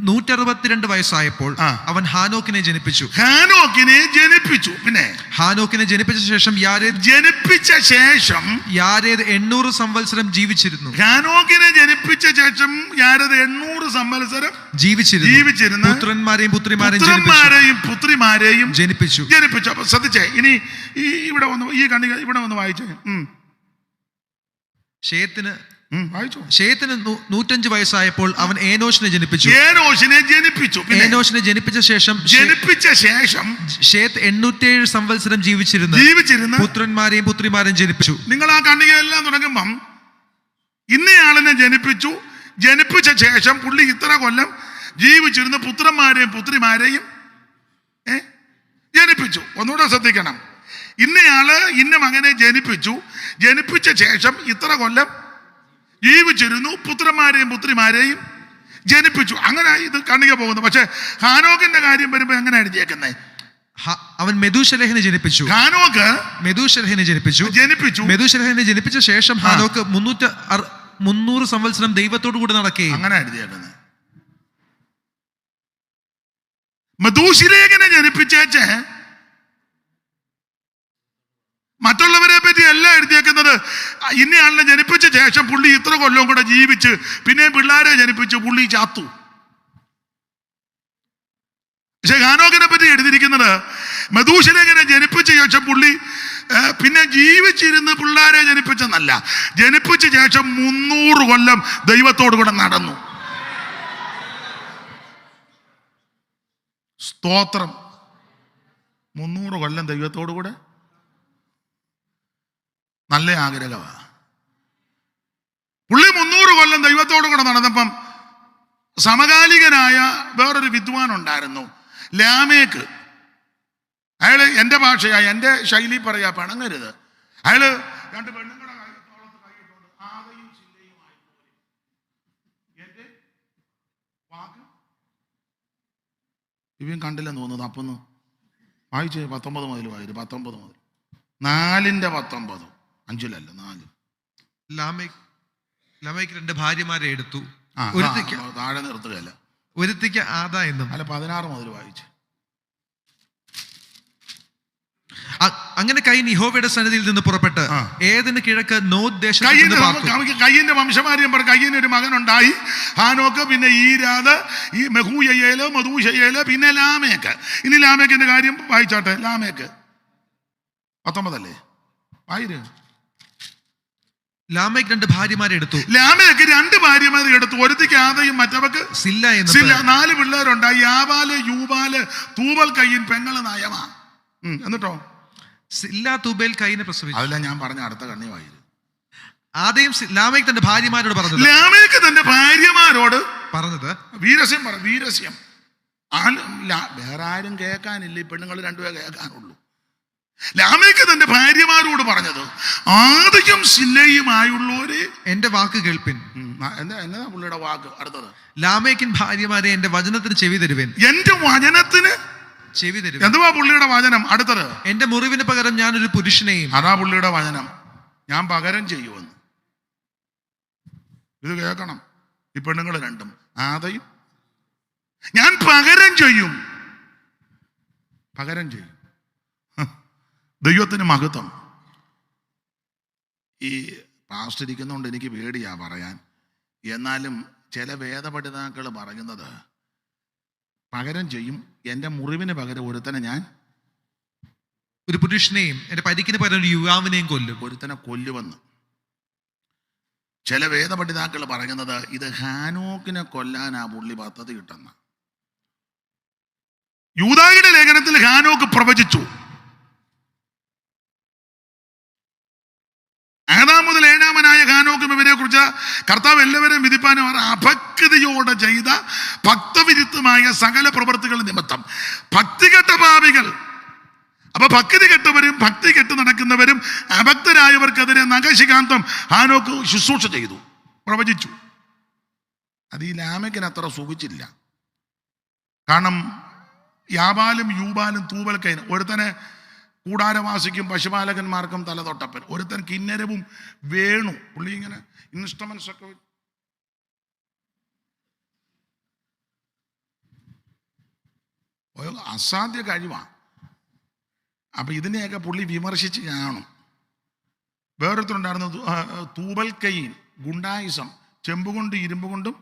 Speaker 2: 162 വയസ്സായപ്പോൾ അവൻ ഹാനോക്കിനെ ജനിപ്പിച്ചു.
Speaker 4: പിന്നെ
Speaker 2: ഹാനോക്കിനെ ജനിപ്പിച്ച ശേഷം യാരേദ് 800 സംവത്സരം ജീവിച്ചിരുന്നു.
Speaker 4: ഹാനോക്കിനെ ജനിപ്പിച്ച ശേഷം യാരേദ് 800 സംവത്സരം ജീവിച്ചിരുന്നു.
Speaker 2: പുത്രന്മാരെയും
Speaker 4: പുത്രിമാരെയും ജനിപ്പിച്ചു. അപ്പൊ ശ്രദ്ധിച്ചേ, ഇനി ഇവിടെ വന്ന് ഈ കണ്ണി ഇവിടെ വന്ന് വായിച്ചേ.
Speaker 2: ഷേത്തിന് 105 വയസ്സായപ്പോൾ അവൻ ഏനോഷിനെ ജനിപ്പിച്ചു. ഏനോഷിനെ ജനിപ്പിച്ച ശേഷം ഷേത്ത് 807 സംവത്സരം ജീവിച്ചിരുന്നു. പുത്രന്മാരെയും പുത്രിമാരെയും ജനിപ്പിച്ചു.
Speaker 4: നിങ്ങൾ ആ കണ്ണികയെല്ലാം തുടങ്ങുമ്പം ഇന്നയാളിനെ ജനിപ്പിച്ച ശേഷം പുള്ളി ഇത്ര കൊല്ലം ജീവിച്ചിരുന്ന പുത്രന്മാരെയും പുത്രിമാരെയും ജനിപ്പിച്ചു. ഒന്നുകൂടെ ശ്രദ്ധിക്കണം. ഇന്നയാള് ഇന്ന മകനെ ജനിപ്പിച്ച ശേഷം ഇത്ര കൊല്ലം ജീവിച്ചിരുന്നു, പുത്രന്മാരെയും പുത്രിമാരെയും ജനിപ്പിച്ചു. അങ്ങനെ ഇത് കണ്ണിക പോകുന്നു. പക്ഷെ ഹാനോക്കിന്റെ കാര്യം വരുമ്പോ എങ്ങനെ എഴുതിയേക്കുന്നത്?
Speaker 2: അവൻ മെഥൂശലഹിനെ ജനിപ്പിച്ചു.
Speaker 4: ഹാനോക്ക്
Speaker 2: മെഥൂശലഹിനെ ജനിപ്പിച്ചു. മെഥൂശലഹിനെ ജനിപ്പിച്ച ശേഷം ഹാനോക്ക് 300 സംവത്സരം ദൈവത്തോടു കൂടെ നടക്കുകയും.
Speaker 4: അങ്ങനെ എഴുതിയേക്കുന്നത്. മെഥൂശലഹിനെ ജനിപ്പിച്ചേച്ച് മറ്റുള്ളവരെ പറ്റി എല്ലാം എഴുതിയേക്കുന്നത് ഇന്നയാളിനെ ജനിപ്പിച്ച ശേഷം പുള്ളി ഇത്ര കൊല്ലവും കൂടെ ജീവിച്ച് പിന്നെ പിള്ളേരെ ജനിപ്പിച്ച് പുള്ളി ചാത്തു. പക്ഷെ ഹാനോക്കിനെ പറ്റി എഴുതിയിരിക്കുന്നത് മെഥൂശലഹിനെ ജനിപ്പിച്ച ശേഷം പുള്ളി പിന്നെ ജീവിച്ചിരുന്ന് പിള്ളേരെ ജനിപ്പിച്ചെന്നല്ല, ജനിപ്പിച്ച ശേഷം 300 കൊല്ലം ദൈവത്തോടു കൂടെ നടന്നു. സ്തോത്രം. 300 കൊല്ലം ദൈവത്തോടു കൂടെ. നല്ല ആഗ്രഹമാണ്. പുള്ളി 300 കൊല്ലം ദൈവത്തോടു കൂടെ നടന്നപ്പം സമകാലികനായ വേറൊരു വിദ്വാൻ ഉണ്ടായിരുന്നു, ലാമേക്ക്. അയാള് എൻ്റെ ഭാഷയായി എൻ്റെ ശൈലി പറയാ, പിണങ്ങരുത്. അയാള് 2 പെണ്ണുങ്ങളുടെ തോളത്ത് കൈയിട്ടുണ്ട്. ആദയും ചില്ലയുമായി എന്റെ വാക്ക് ഇവൻ കണ്ടില്ലെന്ന് തോന്നുന്നു. അപ്പൊന്ന് വായിച്ച് 19 മുതൽ വായിച്ചു. 19 മുതൽ 4:19, 5-അല്ല 4.
Speaker 2: ലാമേക്ക് 2 ഭാര്യമാരെ എടുത്തു.
Speaker 4: താഴെ നിർത്തുകയല്ല,
Speaker 2: ഒരുത്തിക്ക് ആദാ എന്നും.
Speaker 4: അല്ല 16 മുതൽ വായിച്ചു.
Speaker 2: അങ്ങനെ കയീൻ യഹോവയുടെ സന്നിധിയിൽ നിന്ന് പുറപ്പെട്ട് ഏദെന് കിഴക്ക് നോദ് ദേശത്ത്
Speaker 4: കയീന്റെ വംശമാര്യം പറഞ്ഞു. കയീന് ഒരു മകനുണ്ടായി, ഹാനോക്ക്, പിന്നെ ഈരാദ്, ഈ മെഹൂയയേല്, മധൂശയേല്, പിന്നെ ലാമേക്ക്. ഇനി ലാമേക്കിന്റെ കാര്യം വായിച്ചോട്ടെ. ലാമേക്ക് 19 അല്ലേ? വായിര്.
Speaker 2: ലാമേക്ക് 2 ഭാര്യമാരെ എടുത്തു.
Speaker 4: ലാമേക്ക് 2 ഭാര്യമാരെ എടുത്തു. ഒരുത്തിക്ക് ആദയും മറ്റവക്ക്
Speaker 2: സില്ല.
Speaker 4: 4 പിള്ളേരുണ്ടായി. യാബാല്, യൂബാല്, തൂബൽ, കയീൻ. പെങ്ങള് നയമാ. എന്നിട്ടോ
Speaker 2: സില്ല തൂബേൽ കയീനെ പ്രസവിച്ചു.
Speaker 4: അതല്ല ഞാൻ പറഞ്ഞ അടുത്ത കണ്ണി വായിര്.
Speaker 2: ആദ്യം ലാമേക്ക് തന്റെ ഭാര്യമാരോട് പറഞ്ഞത്.
Speaker 4: ലാമേക്ക് തന്റെ ഭാര്യമാരോട്
Speaker 2: പറഞ്ഞത്
Speaker 4: വീരസ്യം പറ. വീരസ്യം വേറെ ആരും കേൾക്കാനില്ല, ഈ പെണ്ണുങ്ങൾ 2 കേൾക്കാനുള്ളൂ. ലാമേക്ക് തന്റെ ഭാര്യമാരോട് പറഞ്ഞത്, ആദ്യം സില്ലയുമായുള്ളവരെ എന്റെ വാക്ക് കേൾപ്പിൻ. എന്നതാ പുള്ളിയുടെ വാക്ക്? അടുത്തത്,
Speaker 2: ലാമേക്കിൻ ഭാര്യമാരെ എന്റെ വചനത്തിന് ചെവി തരുവേൻ.
Speaker 4: എന്റെ വചനത്തിന്
Speaker 2: ചെവി തരും.
Speaker 4: എന്തുവാ പുള്ളിയുടെ വചനം? അടുത്തത്,
Speaker 2: എന്റെ മുറിവിന് പകരം ഞാനൊരു പുരുഷനെയും.
Speaker 4: അതാ പുള്ളിയുടെ വചനം, ഞാൻ പകരം ചെയ്യുമെന്ന്. ഇത് കേൾക്കണം ഈ പെണ്ണുങ്ങൾ 2. ആദയും ഞാൻ പകരം ചെയ്യും. ദൈവത്തിന് മഹത്വം. ഈ പാസ്റ്റർ ഇരിക്കുന്നതുകൊണ്ട് എനിക്ക് പേടിയാ പറയാൻ. എന്നാലും ചില വേദപഠിതാക്കൾ പറയുന്നത് പകരം ചെയ്യും. എൻ്റെ മുറിവിന് പകരം ഒരുത്തനെ ഞാൻ,
Speaker 2: ഒരു പുരുഷനെയും എൻ്റെ പരിക്കിന് പകരം ഒരു യുവാവിനെയും കൊല്ലും.
Speaker 4: ഒരുത്തനെ കൊല്ലുമെന്ന് ചില വേദപഠിതാക്കൾ പറയുന്നത് ഇത് ഹാനോക്കിനെ കൊല്ലാനാ പുള്ളി പദ്ധതി കിട്ടുന്ന. യൂദായുടെ ലേഖനത്തിൽ ഹാനോക്ക് പ്രവചിച്ചു. ആദാം മുതൽ 7-ാമനായ ഹാനോക്കും ഇവരെ കുറിച്ച് കർത്താവ് എല്ലാവരെയും വിധിപ്പാനും അഭക്തിയോടെ ചെയ്ത ഭക്തവിരുദ്ധമായ സകല പ്രവൃത്തികൾ നിമിത്തം ഭക്തികെട്ട പാപികൾ. അപ്പൊ ഭക്തി കെട്ടവരും ഭക്തി കെട്ട് നടക്കുന്നവരും അഭക്തരായവർക്കെതിരെ നഖശികാന്തം ഹാനോക്ക് ശുശ്രൂഷ ചെയ്തു, പ്രവചിച്ചു. അത് ഈ ലാമേക്കിന് അത്ര സുഖിച്ചില്ല. കാരണം യാബാലും യൂബാലും തൂബൽ കയീൻ. ഒരുത്തനെ കൂടാരവാസിക്കും പശുപാലകന്മാർക്കും തലതൊട്ടപ്പൻ. ഒരുത്തൻ കിന്നരവും വേണു, പുള്ളി ഇങ്ങനെ ഇൻസ്ട്രുമെന്റ്സ് ഒക്കെ അസാധ്യ കഴിവാണ്. അപ്പൊ ഇതിനെയൊക്കെ പുള്ളി വിമർശിച്ച് കാണും. വേറൊരുത്തരുണ്ടായിരുന്നു തൂബൽ കൈൻ, ഗുണ്ടായിസം, ചെമ്പുകൊണ്ട് ഇരുമ്പ് കൊണ്ടും.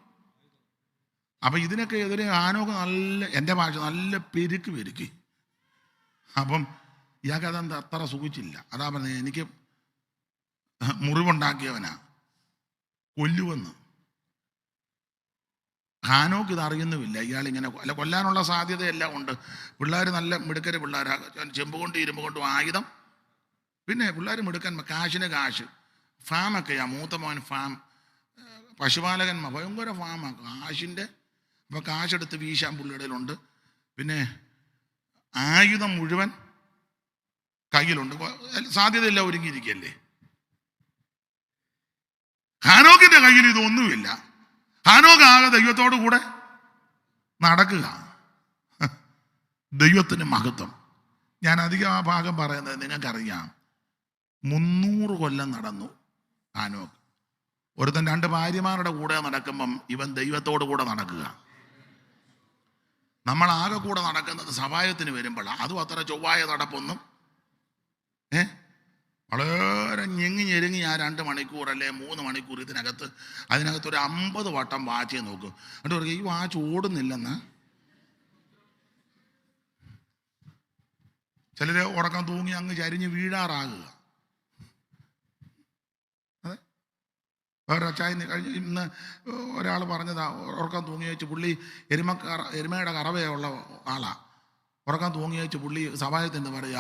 Speaker 4: അപ്പൊ ഇതിനൊക്കെ എതിരെ ഹാനോക്ക് നല്ല, എൻ്റെ ഭാഷ, നല്ല പെരുക്കി. അപ്പം ഇയാൾക്ക് അതെന്താ അത്ര സുഖിച്ചില്ല. അതാ പറഞ്ഞത്, എനിക്ക് മുറിവുണ്ടാക്കിയവനാ, കൊല്ലുവെന്ന്. ഹാനോക്ക് ഇത് അറിയുന്നുമില്ല. ഇയാളിങ്ങനെ അല്ല, കൊല്ലാനുള്ള സാധ്യതയെല്ലാം ഉണ്ട്. പിള്ളേർ നല്ല മിടുക്കര് പിള്ളേരാ, ചെമ്പ് കൊണ്ട് ഇരുമ്പ് കൊണ്ടും ആയുധം. പിന്നെ പിള്ളേർ മിടുക്കൻ, കാശിന് കാശ്. ഫാമൊക്കെയാ, മൂത്ത മോൻ ഫാം, പശുപാലകന്മാർ, ഭയങ്കര ഫാമാണ് കാശിൻ്റെ. അപ്പോൾ കാശെടുത്ത് വീശാൻ പുള്ളിയുടെയിലുണ്ട്. പിന്നെ ആയുധം മുഴുവൻ കയ്യിലുണ്ട്. സാധ്യതയില്ല, ഒരുങ്ങിയിരിക്കല്ലേ. ഹാനോക്കിന്റെ കയ്യിൽ ഇതൊന്നുമില്ല. ഹാനോക്ക് ആകെ ദൈവത്തോടു കൂടെ നടക്കുക. ദൈവത്തിന് മഹത്വം. ഞാൻ അധികം ആ ഭാഗം പറയുന്നത് നിങ്ങൾക്കറിയാം. 300 കൊല്ലം നടന്നു ഹാനോക്ക്. ഒരുത്തൻ 2 ഭാര്യമാരുടെ കൂടെ നടക്കുമ്പം ഇവൻ ദൈവത്തോടു കൂടെ നടക്കുക. നമ്മൾ ആകെ കൂടെ നടക്കുന്നത് സഭായത്തിന് വരുമ്പോഴാണ്. അതും അത്ര ചൊവ്വായ നടപ്പൊന്നും വളരെ ഞെരുങ്ങി ആ 2 മണിക്കൂർ അല്ലെ 3 മണിക്കൂർ അതിനകത്ത് ഒരു 50 വട്ടം വാച്ച് നോക്കും. എന്നിട്ട് പറയും, ഈ വാച്ച് ഓടുന്നില്ലെന്ന്. ചിലര് ഉറക്കം തൂങ്ങി അങ്ങ് ചരിഞ്ഞ് വീഴാറാകുക. അതെ, വേറെ അച്ചായന് ഇന്ന് ഒരാൾ പറഞ്ഞതാ, ഉറക്കം തൂങ്ങി വെച്ച് പുള്ളി എരുമയുടെ കറവയുള്ള ആളാ. ഉറക്കം തൂങ്ങി വെച്ച് പുള്ളി സഭായത്തിന് പറയുക,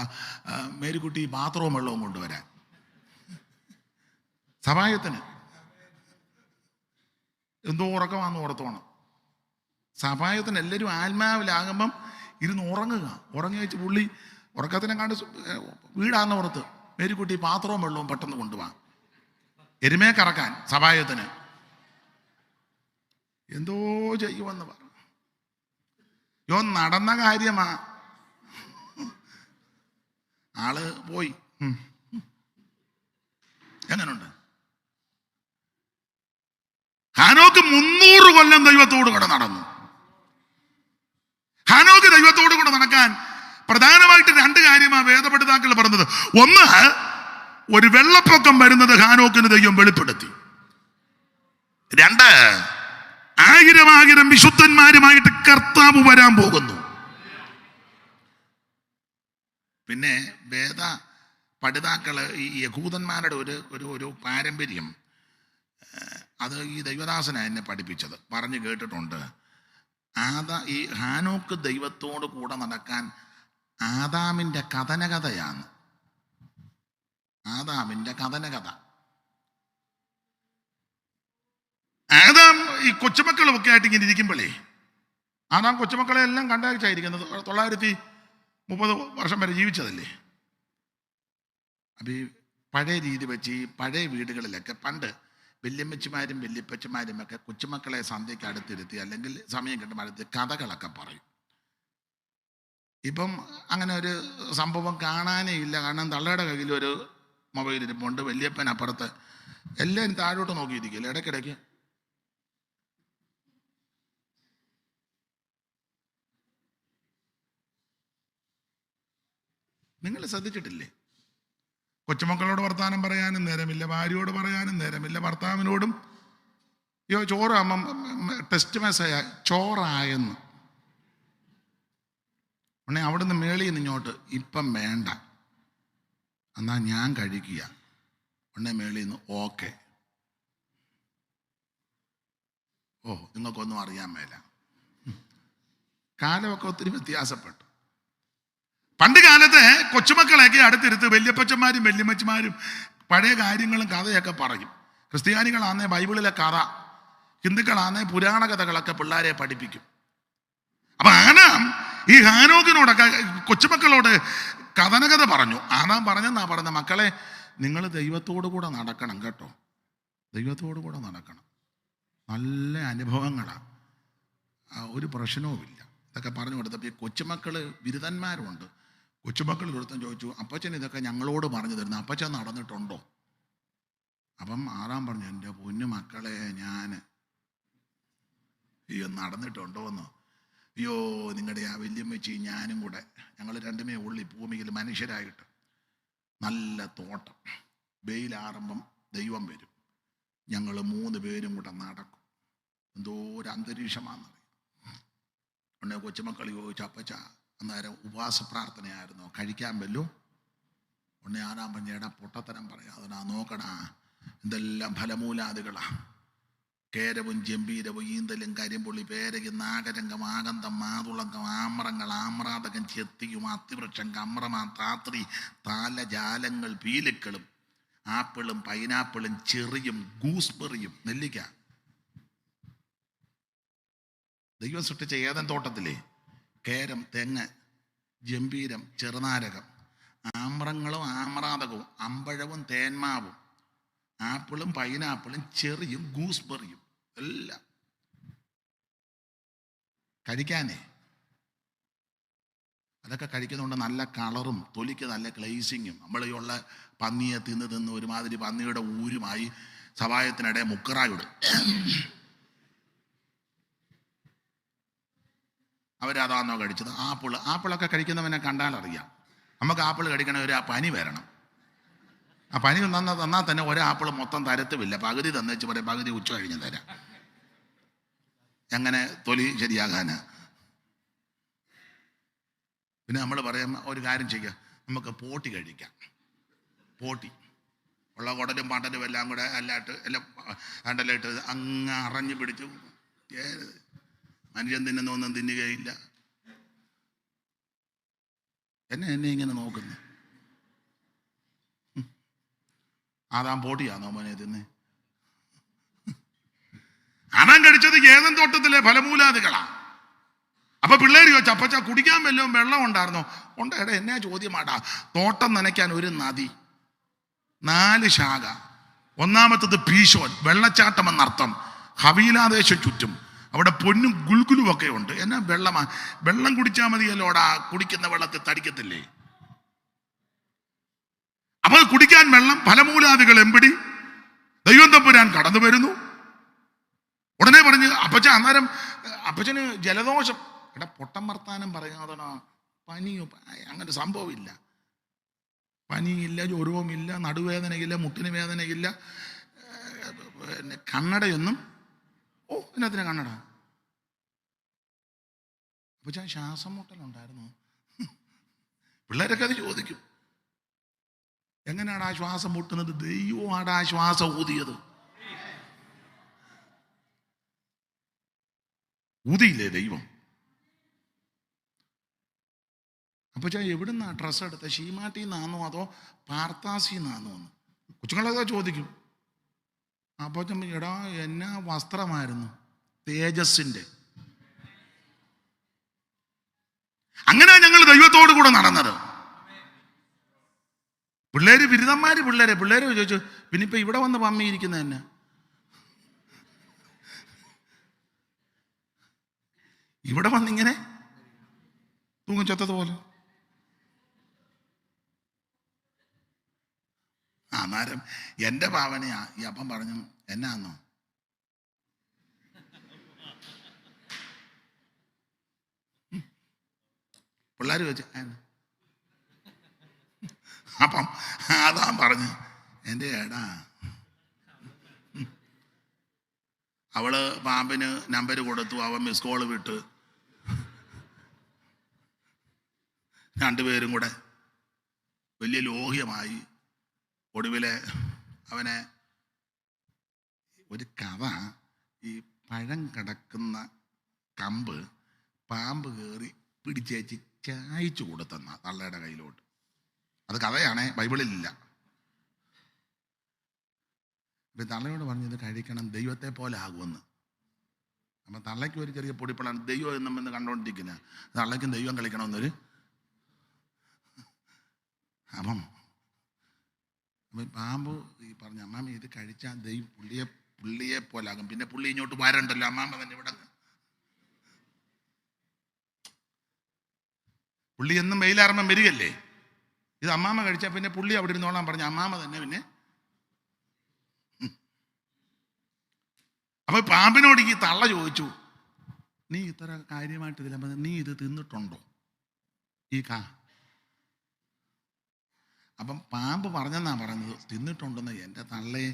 Speaker 4: മേരിക്കുട്ടി പാത്രവും വെള്ളവും കൊണ്ടുവരാൻ. സഭായത്തിന് എന്തോ ഉറക്കമാണെന്ന് ഓർത്തോണം. സഭായത്തിന് എല്ലാവരും ആത്മാവിലാകുമ്പം ഇരുന്ന് ഉറങ്ങുക. ഉറങ്ങി വെച്ച് പുള്ളി ഉറക്കത്തിനെ കണ്ട് വീടാന്ന് ഓർത്ത് മേരിക്കുട്ടി പാത്രവും വെള്ളവും പെട്ടെന്ന് കൊണ്ടുപോകാം, എരുമയെ കറക്കാൻ. സഭായത്തിന് എന്തോ ചെയ്യുമെന്ന് പറഞ്ഞു. നടന്ന കാര്യമാ. ആള് പോയി. എങ്ങനുണ്ട്? ഹാനോക്ക് 300 കൊല്ലം ദൈവത്തോട് കൂടെ നടന്നു. ഹാനോക്ക് ദൈവത്തോട് കൂടെ നടക്കാൻ പ്രധാനമായിട്ട് 2 കാര്യമാണ് വേദപഠിതാക്കൾ പറഞ്ഞത്. ഒന്ന്, ഒരു വെള്ളപ്പൊക്കം വരുന്നത് ഹാനോക്കിന് ദൈവം വെളിപ്പെടുത്തി. 2, 1000 വിശുദ്ധന്മാരുമായിട്ട് കർത്താവ് വരാൻ പോകുന്നു. പിന്നെ വേദ പഠിതാക്കള് ഈ യഹൂദന്മാരുടെ ഒരു പാരമ്പര്യം, അത് ഈ ദൈവദാസന എന്നെ പഠിപ്പിച്ചത്, പറഞ്ഞു കേട്ടിട്ടുണ്ട്. ഈ ഹാനോക്ക് ദൈവത്തോട് കൂടെ നടക്കാൻ ആദാമിൻ്റെ കഥനകഥയാണ്. ആദാമിൻ്റെ കഥനകഥ. ആദാം ഈ കൊച്ചുമക്കളും ഒക്കെ ആയിട്ട് ഇങ്ങനെ ഇരിക്കുമ്പോഴേ, ആദാം കൊച്ചുമക്കളെ എല്ലാം കണ്ടാഴ്ചയായിരിക്കുന്നത്. 930 വർഷം വരെ ജീവിച്ചതല്ലേ. അപ്പം ഈ പഴയ രീതി വെച്ച് ഈ പഴയ വീടുകളിലൊക്കെ പണ്ട് വല്യമ്മച്ചിമാരും വല്യപ്പച്ചമാരും ഒക്കെ കൊച്ചുമക്കളെ സന്ധ്യയ്ക്ക് അടുത്തിരുത്തി അല്ലെങ്കിൽ സമയം കിട്ടുമ്പോൾ അടുത്ത് കഥകളൊക്കെ പറയും. ഇപ്പം അങ്ങനെ ഒരു സംഭവം കാണാനേ ഇല്ല. കാരണം തള്ളയുടെ കയ്യിൽ ഒരു മൊബൈൽ ഇരിപ്പുണ്ട്, വല്യപ്പൻ അപ്പുറത്ത്, എല്ലാവരും താഴോട്ട് നോക്കിയിരിക്കില്ല. ഇടയ്ക്കിടയ്ക്ക് നിങ്ങൾ ശ്രദ്ധിച്ചിട്ടില്ലേ? കൊച്ചുമക്കളോട് വർത്താനം പറയാനും നേരമില്ല, ഭാര്യയോട് പറയാനും നേരമില്ല, ഭർത്താവിനോടും. ചോറ് ടെസ്റ്റ് മെസ്സേജ് ചോറായെന്ന് ഉടനെ അവിടുന്ന് മേളിൽ നിന്ന് ഇങ്ങോട്ട്, ഇപ്പം വേണ്ട, എന്നാ ഞാൻ കഴിക്കുക. ഉടനെ മേളിൽ നിന്ന് ഓക്കെ. നിങ്ങൾക്കൊന്നും അറിയാൻ മേല. കാലമൊക്കെ ഒത്തിരി വ്യത്യാസപ്പെട്ടു. പണ്ട് കാലത്ത് കൊച്ചുമക്കളെയൊക്കെ അടുത്തിരുത്ത് വല്യപ്പച്ചന്മാരും വല്യമ്മച്ചിമാരും പഴയ കാര്യങ്ങളും കഥയൊക്കെ പറയും. ക്രിസ്ത്യാനികളാന്നേ ബൈബിളിലെ കഥ, ഹിന്ദുക്കളാന്നേ പുരാണ കഥകളൊക്കെ പിള്ളേരെ പഠിപ്പിക്കും. അപ്പൊ ആദാം ഈ ഹാനോക്കിനോടൊക്കെ കൊച്ചുമക്കളോട് കഥനകഥ പറഞ്ഞു. ആദാം പറഞ്ഞെന്നാ പറഞ്ഞ, മക്കളെ നിങ്ങൾ ദൈവത്തോടു കൂടെ നടക്കണം കേട്ടോ, ദൈവത്തോടു കൂടെ നടക്കണം. നല്ല അനുഭവങ്ങളാണ്, ഒരു പ്രശ്നവുമില്ല. ഇതൊക്കെ പറഞ്ഞു കൊടുത്തപ്പോൾ ഈ കൊച്ചുമക്കൾ ബിരുദന്മാരുണ്ട്,
Speaker 1: കൊച്ചുമക്കളിൽ ഒരുത്തൻ ചോദിച്ചു, അപ്പച്ചൻ ഇതൊക്കെ ഞങ്ങളോട് പറഞ്ഞു തരുന്നു, അപ്പച്ചൻ നടന്നിട്ടുണ്ടോ? അപ്പം ആറാം പറഞ്ഞു, എൻ്റെ പൊന്നു മക്കളെ, ഞാൻ അയ്യോ നടന്നിട്ടുണ്ടോ എന്ന്. അയ്യോ നിങ്ങളുടെ ആ വല്യമ്മച്ചി ഞാനും കൂടെ, ഞങ്ങൾ രണ്ടുമേ ഉള്ളി ഭൂമിയിൽ മനുഷ്യരായിട്ട്, നല്ല തോട്ടം, വെയിലാറുമ്പം ദൈവം വരും, ഞങ്ങൾ 3 പേരും കൂടെ നടക്കും, എന്തോ ഒരു അന്തരീക്ഷമാണെന്നറിയാം. ഉടനെ കൊച്ചുമക്കൾ ചോദിച്ചു, അപ്പച്ച അന്നേരം ഉപവാസ പ്രാർത്ഥനയായിരുന്നോ, കഴിക്കാൻ വല്ലോ? ഉടനെ ആറാം പറഞ്ഞേടാ പൊട്ടത്തരം പറയാം, അതിനാ നോക്കടാ, എന്തെല്ലാം ഫലമൂലാദികളാ, കേരവും ജംബീരവും ഈന്തലും കരിമ്പുള്ളി പേരയും നാഗരംഗം ആകന്തം മാതുളങ്കം ആമ്രങ്ങൾ ആമ്രാതകം ചെത്തിയും അത്തിവൃക്ഷം കമ്രമാ താത്രി താലജാലങ്ങൾ പീലുക്കളും ആപ്പിളും പൈനാപ്പിളും ചെറിയും ഗൂസ്ബെറിയും നെല്ലിക്ക. ദൈവം സൃഷ്ടിച്ച ഏദൻ തോട്ടത്തിലെ കേരം, തെങ്ങ്, ജംബീരം, ചെറുനാരകം, ആമ്രങ്ങളും ആമ്രാതകവും അമ്പഴവും തേന്മാവും ആപ്പിളും പൈനാപ്പിളും ചെറിയും ഗൂസ്ബെറിയും എല്ലാം കഴിക്കാനേ. അതൊക്കെ കഴിക്കുന്നതുകൊണ്ട് നല്ല കളറും തൊലിക്ക് നല്ല ഗ്ലേസിങ്ങും. നമ്മൾ ഈ ഉള്ള പന്നിയെ തിന്ന് ഒരുമാതിരി പന്നിയുടെ ഊരുമായി സവായത്തിനിടെ മുക്കറായിടും. അവരതാണോ കഴിച്ചത്? ആപ്പിളൊക്കെ കഴിക്കുന്നവനെ കണ്ടാലറിയാം. നമുക്ക് ആപ്പിൾ കഴിക്കണ ഒരു പനി വരണം. ആ പനി തന്നാൽ തന്നെ ഒരാപ്പിൾ മൊത്തം തരത്തുമില്ല, പകുതി തന്നേച്ച് പറയും പകുതി ഉച്ച കഴിഞ്ഞ് തരാം. എങ്ങനെ തൊലി ശരിയാകാനാ? പിന്നെ നമ്മൾ പറയാം, ഒരു കാര്യം ചെയ്യാം, നമുക്ക് പോട്ടി കഴിക്കാം. പോട്ടി ഉള്ള കുടലും പണ്ടലും എല്ലാം കൂടെ എല്ലാം കണ്ടലിട്ട് അങ്ങ് അറിഞ്ഞു പിടിച്ചു മനുഷ്യൻ തിന്നുന്നൊന്നും തിന്നുകയില്ല. എന്നെ ഇങ്ങനെ നോക്കുന്നു, ആദാം പോട്ടിയാണോ മോനെ തിന്ന്? ആദാം കഴിച്ചത് ഏദൻ തോട്ടത്തിലെ ഫലമൂലാദികളാ. അപ്പൊ പിള്ളേര് ചോദിച്ചു, അപ്പച്ചാ കുടിക്കാൻ വല്ലതും വെള്ളം ഉണ്ടായിരുന്നോ? ഉണ്ടേടാ, എന്നാ ചോദ്യമാടാ. തോട്ടം നനയ്ക്കാൻ ഒരു നദി, 4 ശാഖ, ഒന്നാമത്തത് പീശോൻ, വെള്ളച്ചാട്ടം എന്നർത്ഥം, ഹവീലാദേശം ചുറ്റും, അവിടെ പൊന്നും ഗുൽഗുലും ഒക്കെ ഉണ്ട്. എന്നാ വെള്ളമാ, വെള്ളം കുടിച്ചാൽ മതിയല്ലോടാ, കുടിക്കുന്ന വെള്ളത്തിൽ തടിക്കത്തില്ലേ? അപ്പൊ കുടിക്കാൻ വെള്ളം, ഫലമൂലാദികൾ എമ്പടി, ദൈവം തമ്പുരാൻ കടന്നു വരുന്നു. ഉടനെ പറഞ്ഞ് അപ്പച്ച, അന്നേരം അപ്പച്ചന് ജലദോഷം. എടാ പൊട്ടം വർത്താനം പറയാതണോ, പനിയോ അങ്ങനെ സംഭവമില്ല. പനിയില്ല, ജ്വരവുമില്ല, നടുവേദനയില്ല, മുട്ടിന് വേദനയില്ല, പിന്നെ കണ്ണടയൊന്നും. ഓ ഇതിനകത്തിന് കണ്ണട. അപ്പച്ച ശ്വാസം മുട്ടലുണ്ടായിരുന്നു. പിള്ളേരൊക്കെ അത് ചോദിക്കും, എങ്ങനെയാണ് ആ ശ്വാസം മുട്ടുന്നത്? ദൈവമാണ് ആ ശ്വാസം ഊതിയത്. ഊതിയില്ലേ ദൈവം? അപ്പൊ എവിടുന്നാ ഡ്രസ്സ് എടുത്ത? ഷീമാട്ടിന്നാന്നോ അതോ പാർത്താസിന്നാന്നോ എന്ന് കൊച്ചുങ്ങളൊക്കെ ചോദിക്കും. അപ്പൊ എടാ എന്നാ വസ്ത്രമായിരുന്നു, തേജസ്സിന്റെ. അങ്ങനെ ഞങ്ങൾ ദൈവത്തോടു കൂടെ നടന്നത്. പിള്ളേര് പിള്ളേര് ചോദിച്ചു, പിന്നെ ഇപ്പൊ ഇവിടെ വന്ന് പമ്മിയിരിക്കുന്നത് തന്നെ. ഇവിടെ വന്നിങ്ങനെ തൂങ്ങും ചത്തതുപോലെ. അന്നേരം എൻ്റെ ഭാവനയാ ഈ അപ്പം പറഞ്ഞു, എന്നാന്നോ പിള്ളേർ ചോദിച്ചു. അപ്പം അതാ പറഞ്ഞു, എൻ്റെ ഏടാ അവള് പാമ്പിന് നമ്പർ കൊടുത്തു, അവൻ മിസ് കോള് വിട്ട്, 2 പേരും കൂടെ വലിയ ലോഹ്യമായി. ഒടുവിലെ അവനെ ഒരു കഥ, ഈ പഴം കിടക്കുന്ന കമ്പ് പാമ്പ് കയറി പിടിച്ചേച്ച് ചായച്ചു കൊടുത്തെന്ന തള്ളയുടെ കയ്യിലോട്ട്. അത് കഥയാണേ, ബൈബിളിലില്ല. അപ്പം തള്ളയോട് പറഞ്ഞു, ഇത് കഴിക്കണം, ദൈവത്തെ പോലെ ആകുമെന്ന്. അപ്പം തള്ളയ്ക്ക് ഒരു ചെറിയ പൊടിപ്പളാണ്, ദൈവം എന്നും കണ്ടുകൊണ്ടിരിക്കുന്നത്. തള്ളയ്ക്കും ദൈവം കളിക്കണമെന്നൊരു. അപ്പം പാമ്പ് ഈ പറഞ്ഞു, അമ്മാമ്മ ഇത് കഴിച്ചാൽ ദൈവം പുള്ളിയെ പോലെ ആകും, പിന്നെ പുള്ളി ഇങ്ങോട്ട് വരണ്ടല്ലോ, അമ്മാമ്മ തന്നെ ഇവിടെ.
Speaker 4: പുള്ളി എന്നും വെയിലാറുമ്പം വരികയല്ലേ. ഇത് അമ്മാമ്മ കഴിച്ചാൽ പിന്നെ പുള്ളി അവിടെ ഇരുന്നോളാൻ പറഞ്ഞു. അമ്മാമ്മ തന്നെ പിന്നെ അപ്പൊ പാമ്പിനോട് ഈ തള്ള ചോദിച്ചു, നീ ഇത്ര കാര്യമായിട്ട് ഇതില്ല, നീ ഇത് തിന്നിട്ടുണ്ടോ ഈ കാ? അപ്പം പാമ്പ് പറഞ്ഞെന്നാ പറഞ്ഞത്, തിന്നിട്ടുണ്ടെന്ന്. എൻ്റെ തള്ളയെ,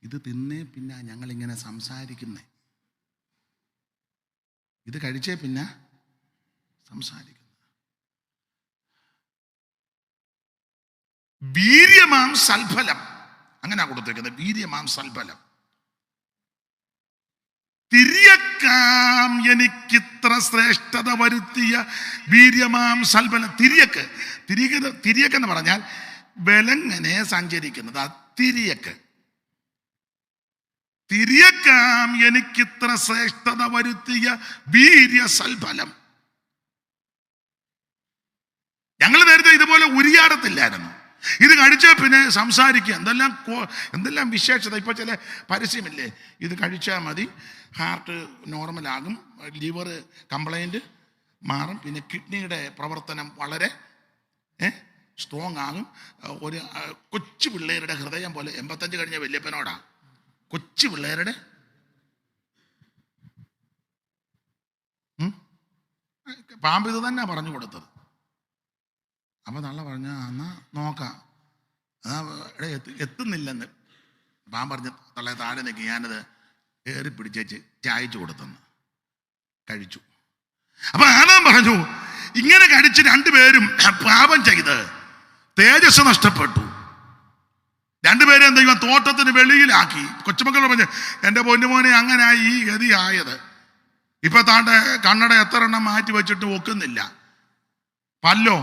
Speaker 4: ഇത് തിന്നേ പിന്നെ ഞങ്ങളിങ്ങനെ സംസാരിക്കുന്നേ, ഇത് കഴിച്ചേ പിന്നെ സംസാരിക്കുന്നു. വീര്യമാം സൽഫലം, അങ്ങനെ കൊടുത്തേക്കുന്നത്. വീര്യമാം സൽഫലം. തിരിയക്കാം എനിക്കിത്ര ശ്രേഷ്ഠത വരുത്തിയ വീര്യമാം സൽഫലം. തിരിയക്കെന്ന് പറഞ്ഞാൽ വെലങ്ങനെ സഞ്ചരിക്കുന്നത്. തിരിയക്കാം എനിക്കിത്ര ശ്രേഷ്ഠത വരുത്തിയ വീര്യ സൽഫലം. ഞങ്ങൾ നേരത്തെ ഇതുപോലെ ഉരിയാടത്തില്ലായിരുന്നു. ഇത് കഴിച്ചാൽ പിന്നെ സംസാരിക്കുക, എന്തെല്ലാം വിശേഷത. ഇപ്പൊ ചില പരസ്യമില്ലേ, ഇത് കഴിച്ചാൽ മതി, ഹാർട്ട് നോർമലാകും, ലിവർ കംപ്ലൈൻറ്റ് മാറും, പിന്നെ കിഡ്നിയുടെ പ്രവർത്തനം വളരെ സ്ട്രോങ് ആകും. ഒരു കൊച്ചു പിള്ളേരുടെ ഹൃദയം പോലെ, 85 കഴിഞ്ഞ വല്യപ്പനോടാ, കൊച്ചു പിള്ളേരുടെ പാമ്പ് ഇത് തന്നെ പറഞ്ഞു കൊടുത്തത്. അപ്പൊ തള്ള പറഞ്ഞ എന്നാ നോക്കാം, എത്തുന്നില്ലെന്ന്. പാമ്പ് പറഞ്ഞ് തള്ള താഴെ നിൽക്കി, ഞാനത് ഏറി പിടിച്ചേച്ച് ചായച്ചു കൊടുത്തെന്ന്. കഴിച്ചു. അപ്പൊ ആദാം പറഞ്ഞു, ഇങ്ങനെ കഴിച്ച് രണ്ടുപേരും പാപം ചെയ്ത് തേജസ് നഷ്ടപ്പെട്ടു. രണ്ടുപേരെയും ദൈവം തോട്ടത്തിന് വെളിയിലാക്കി. കൊച്ചുമക്കൾ പറഞ്ഞു, എൻ്റെ പൊന്നുമോനെ അങ്ങനായി ഈ ഗതി ആയത്. ഇപ്പൊ താണ്ട കണ്ണട എത്ര എണ്ണം മാറ്റി വെച്ചിട്ട് ഒക്കുന്നില്ല. പല്ലോ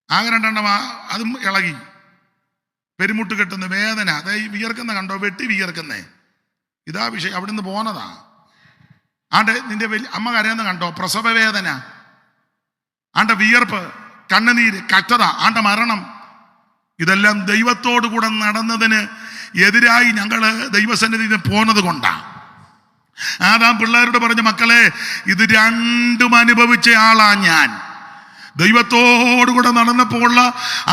Speaker 4: ആകെ 2 എണ്ണം, അതും ഇളകി. പെരുമുട്ട് കെട്ടുന്ന വേദന, അതായത് വിയർക്കുന്ന കണ്ടോ, വെട്ടി വിയർക്കുന്നേ. ഇതാ വിഷയം. അവിടെ നിന്ന് പോന്നതാ. ആണ്ടെ നിന്റെ അമ്മ കരയുന്ന കണ്ടോ, പ്രസവ വേദന, ആണ്ട വിയർപ്പ്, കണ്ണുനീര്, കഷ്ടത, ആണ്ട മരണം. ഇതെല്ലാം ദൈവത്തോടു കൂടെ നടന്നതിന് എതിരായി ഞങ്ങള് ദൈവസന്നിധിയിൽ പോന്നത് കൊണ്ടാ. ആദാം പിള്ളേരോട് പറഞ്ഞ, മക്കളെ ഇത് രണ്ടും അനുഭവിച്ച ആളാ ഞാൻ. ദൈവത്തോടുകൂടെ നടന്നപ്പോൾ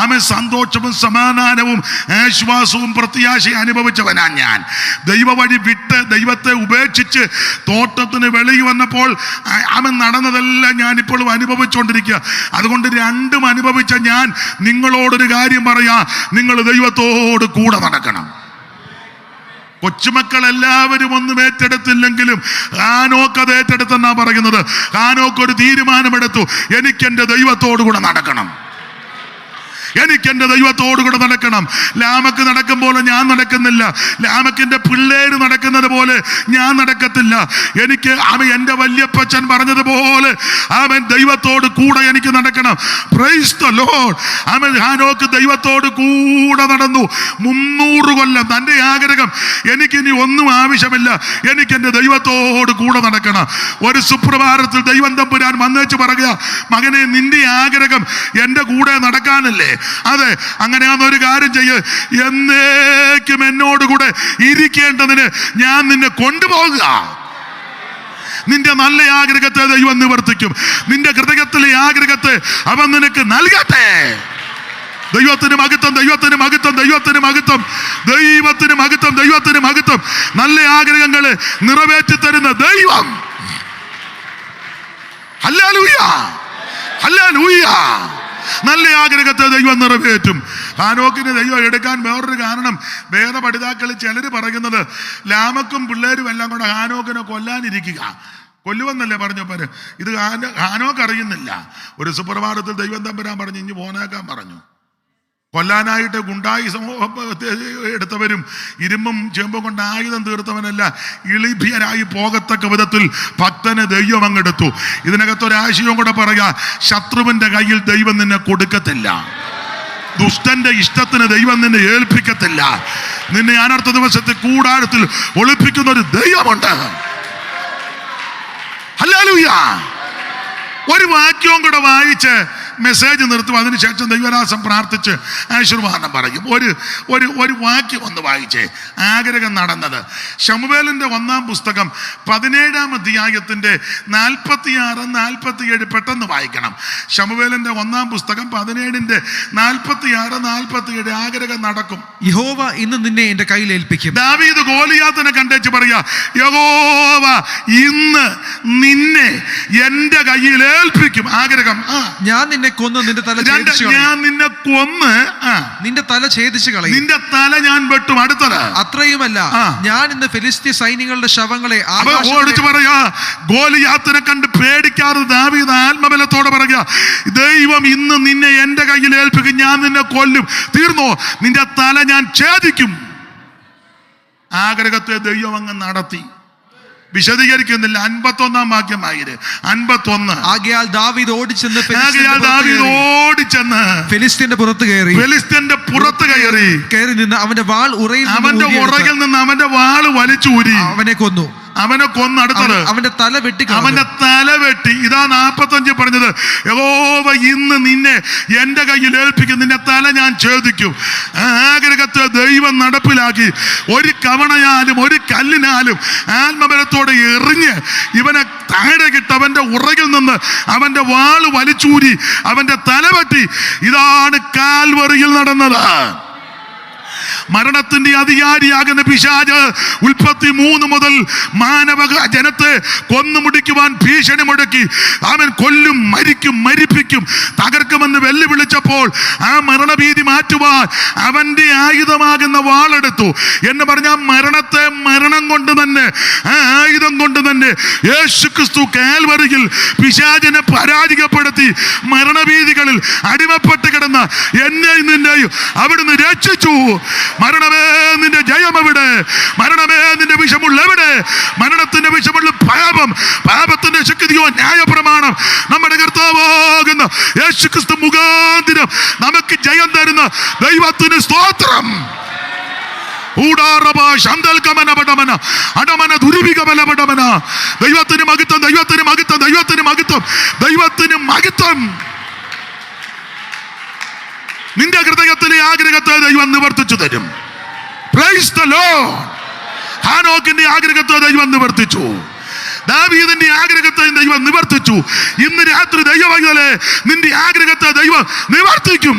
Speaker 4: ആമേൻ സന്തോഷവും സമാധാനവും ആശ്വാസവും പ്രത്യാശയും അനുഭവിച്ചവനാ ഞാൻ. ദൈവ വഴി വിട്ട് ദൈവത്തെ ഉപേക്ഷിച്ച് തോട്ടത്തിന് വെളിയിൽ വന്നപ്പോൾ ആമേൻ നടന്നതെല്ലാം ഞാനിപ്പോഴും അനുഭവിച്ചുകൊണ്ടിരിക്കുക. അതുകൊണ്ട് രണ്ടും അനുഭവിച്ച ഞാൻ നിങ്ങളോടൊരു കാര്യം പറയാ, നിങ്ങൾ ദൈവത്തോട് കൂടെ നടക്കണം. കൊച്ചുമക്കൾ എല്ലാവരും ഒന്നും ഏറ്റെടുത്തില്ലെങ്കിലും ഹാനോക്ക് അത് ഏറ്റെടുത്തെന്നാ പറയുന്നത്. ഹാനോക്ക് ഒരു തീരുമാനമെടുത്തു, എനിക്കെന്റെ ദൈവത്തോടു കൂടെ നടക്കണം, എനിക്കെന്റെ ദൈവത്തോടു കൂടെ നടക്കണം. ലാമക്ക് നടക്കുമ്പോൾ ഞാൻ നടക്കുന്നില്ല, ലാമക്കിന്റെ പിള്ളേര് നടക്കുന്നത് പോലെ ഞാൻ നടക്കത്തില്ല. എനിക്ക് അവൻ എൻ്റെ വല്യപ്പച്ചൻ പറഞ്ഞതുപോലെ അവൻ ദൈവത്തോട് കൂടെ എനിക്ക് നടക്കണം. Praise the Lord. അവൻ ഹാനോക്ക് ദൈവത്തോട് കൂടെ നടന്നു 300 കൊല്ലം. തൻ്റെ ആഗ്രഹം, എനിക്കിനി ഒന്നും ആവശ്യമില്ല, എനിക്കെൻ്റെ ദൈവത്തോട് കൂടെ നടക്കണം. ഒരു സുപ്രഭാതത്തിൽ ദൈവം തമ്പുരാൻ വന്നേച്ച് പറയുക, മകനെ നിന്റെ ആഗ്രഹം എൻ്റെ കൂടെ നടക്കാനല്ലേ? അതെ, അങ്ങനെയാണെന്നൊരു കാര്യം ചെയ്യ്, എന്നേക്കും എന്നോടുകൂടെ ഇരിക്കേണ്ടതിന് ഞാൻ നിന്നെ കൊണ്ടുപോകുക. നിന്റെ നല്ല ആഗ്രഹത്തെ ദൈവം നിവർത്തിക്കും. നിന്റെ ഹൃദയത്തിലെ ആഗ്രഹത്തെ അവൻ നിനക്ക് നൽകട്ടെ. ദൈവത്തിന് മഹത്വം, ദൈവത്തിന് മഹത്വം, ദൈവത്തിന് മഹത്വം, ദൈവത്തിന് മഹത്വം, ദൈവത്തിന് മഹത്വം. നല്ല ആഗ്രഹങ്ങളെ നിറവേറ്റി തരുന്ന ദൈവം. Hallelujah, hallelujah. നല്ല ആഗ്രഹത്തെ ദൈവം നിറവേറ്റും. ഹാനോക്കിന് ദൈവം എടുക്കാൻ വേറൊരു കാരണം, വേദപഠിതാക്കളിൽ ചിലർ പറയുന്നത്, ലാമക്കും പിള്ളേരും എല്ലാം കൂടെ ഹാനോക്കിനെ കൊല്ലാനിരിക്കുക. കൊല്ലുവെന്നല്ലേ പറഞ്ഞു പേര്. ഇത് ഹാനോക്ക് അറിയുന്നില്ല. ഒരു സുപ്രഭാതത്തിൽ ദൈവം തമ്പുരാൻ പറഞ്ഞു, ഇഞ്ഞു പോന്നേക്കാൻ പറഞ്ഞു. കൊല്ലാനായിട്ട് ഗുണ്ടായി എടുത്തവരും ഇരുമ്പും ചെമ്പും കൊണ്ട് ആയുധം തീർത്തവനല്ല, ഇളിഭ്യരായി പോകത്തക്ക വിധത്തിൽ ഭക്തന് ദൈവം അങ്ങെടുത്തു. ഇതിനകത്തൊരാശയവും കൂടെ പറയുക, ശത്രുവിന്റെ കയ്യിൽ ദൈവം നിന്നെ കൊടുക്കത്തില്ല, ദുഷ്ടന്റെ ഇഷ്ടത്തിന് ദൈവം നിന്നെ ഏൽപ്പിക്കത്തില്ല. നിന്നെ അനർത്ഥ ദിവസത്തെ കൂടാരത്തിൽ ഒളിപ്പിക്കുന്ന ഒരു ദൈവമുണ്ട്. ഹല്ലേലൂയ. ഒരു വാക്യവും കൂടെ വായിച്ച് മെസ്സേജ് നിർത്തും. അതിനുശേഷം ദൈവദാസൻ പ്രാർത്ഥിച്ച് ആശീർവാദം പറയും. ഒരു വാക്യം ഒന്ന് വായിച്ചേ. ആഗ്രഹം നടന്നത് ശമൂവേലിന്റെ 1-ാം പുസ്തകം 17-ാം അധ്യായത്തിന്റെ 46, 47 പെട്ടെന്ന് വായിക്കണം. ശമൂവേലിന്റെ 1-ാം പുസ്തകം 17-ന്റെ 46, 47. ആഗ്രഹം നടക്കും.
Speaker 2: യഹോവ ഇന്ന് നിന്നെ എന്റെ കയ്യിൽ ഏൽപ്പിക്കും.
Speaker 4: ദാവീദ് ഗോലിയാത്തിനെ കണ്ടേച്ച് പറയാ, യഹോവ ഇന്ന് നിന്നെ എന്റെ കയ്യിൽ ഏൽപ്പിക്കും. ആഗ്രഹം.
Speaker 2: ഞാൻ നിന്നെ കൊന്ന് നിന്റെ തല ഛേദിച്ചു കളയും.
Speaker 4: ഞാൻ നിന്നെ കൊന്ന്
Speaker 2: നിന്റെ തല ഛേദിച്ചു കളയും.
Speaker 4: നിന്റെ തല ഞാൻ വെട്ടും. അടുത്തത്
Speaker 2: അത്രയുമല്ല, ഞാൻ ഇന്ന് ഫിലിസ്ത്യ സൈന്യങ്ങളുടെ ശവങ്ങളെ
Speaker 4: ഓടിച്ചു പറയാ. ഗോലിയാത്തിനെ കണ്ട് പേടിക്കാതെ ദാവീദ് ആത്മബലത്തോടെ പറയാ, ദൈവം ഇന്ന് നിന്നെ എന്റെ കയ്യിൽ ഏൽപ്പിക്കും. ഞാൻ നിന്നെ കൊല്ലും. തീർന്നോ? നിന്റെ തല ഞാൻ ഛേദിക്കും. ആഗ്രഹത്തെ ദൈവം അങ്ങ് നടത്തി. വിശദീകരിക്കുന്നില്ല. 51-ാം വാക്യമായിര് 51.
Speaker 2: ആകയാൽ ദാവീദ് ഓടിച്ചെന്ന് ഫിലിസ്ത്യന്റെ പുറത്ത് കയറി നിന്ന് അവന്റെ വാൾ
Speaker 4: അവന്റെ ഉറയിൽ നിന്ന് അവന്റെ വാൾ വലിച്ചൂരി
Speaker 2: അവനെ കൊന്നു.
Speaker 4: അടുത്തത്
Speaker 2: അവന്റെ തല
Speaker 4: വെട്ടി. ഇതാ 45 പറഞ്ഞത്, യഹോവ ഇന്ന് നിന്നെ എന്റെ കയ്യിൽ ഏൽപ്പിക്കും. നിന്റെ തല ഞാൻ ഛേദിക്കും. ആഗ്രഹത്തെ ദൈവം നടപ്പിലാക്കി. ഒരു കവണയാലും ഒരു കല്ലിനാലും ആത്മബലത്തോടെ എറിഞ്ഞ് ഇവനെ താഴെ കിട്ട് അവന്റെ ഉറകിൽ നിന്ന് അവന്റെ വാള് വലിച്ചൂരി അവന്റെ തല വെട്ടി. ഇതാണ് കാൽവറിയിൽ നടന്നത്. മരണത്തിന്റെ അധികാരിയാകുന്ന പിശാച് 33 മുതൽ മാനവ ജനത്തെ കൊന്നുമുടിക്കുവാൻ ഭീഷണി മുടക്കി. അവൻ കൊല്ലും, മരിക്കും, മരിപ്പിക്കും, തകർക്കുമെന്ന് വെല്ലുവിളിച്ചപ്പോൾ ആ മരണഭീതി മാറ്റുവാൻ അവന്റെ ആയുധമാകുന്ന വാളെടുത്തു. എന്ന് പറഞ്ഞാൽ മരണത്തെ മരണം കൊണ്ട് തന്നെ, ആ ആയുധം കൊണ്ട് തന്നെ യേശുക്രിസ്തു കാൽവരിയിൽ പിശാചിനെ പരാജയപ്പെടുത്തി മരണഭീതികളിൽ അടിമപ്പെട്ട് കിടന്ന എന്നെയും നിന്നെയും അവിടുന്ന് രക്ഷിച്ചു. മരണമേ നിന്റെ ജയം എവിടെ? മരണമേ നിന്റെ വിഷമുള്ള എവിടെ? മരണത്തിന്റെ വിഷമുള്ള പാപത്തിന്റെ ശക്തിയോ ന്യായപ്രമാണം നമ്മുടെ കർത്താവാകുന്ന യേശുക്രിസ്തു മുഖാന്തരം നമുക്ക് ജയം തരുന്ന ദൈവത്തിന് സ്തോത്രം. ദൈവത്തിന് മഹത്വം, ദൈവത്തിന് മഹത്വം, ദൈവത്തിന് മഹത്വം, ദൈവത്തിന് മഹത്വം. നിന്റെ ഹൃദയത്തിലെ ആഗ്രഹത്തെ ദൈവം നിവർത്തിച്ചു തരും. Praise the Lord. ഹാനോക്കിന്റെ ആഗ്രഹത്തെ ദൈവം നിവർത്തിച്ചു. ദാവീദിന്റെ ആഗ്രഹത്തെ ദൈവം നിവർത്തിച്ചു. ഇന്ന് രാത്രി ദൈവമേ നിന്റെ ആഗ്രഹത്തെ ദൈവം നിവർത്തിക്കും.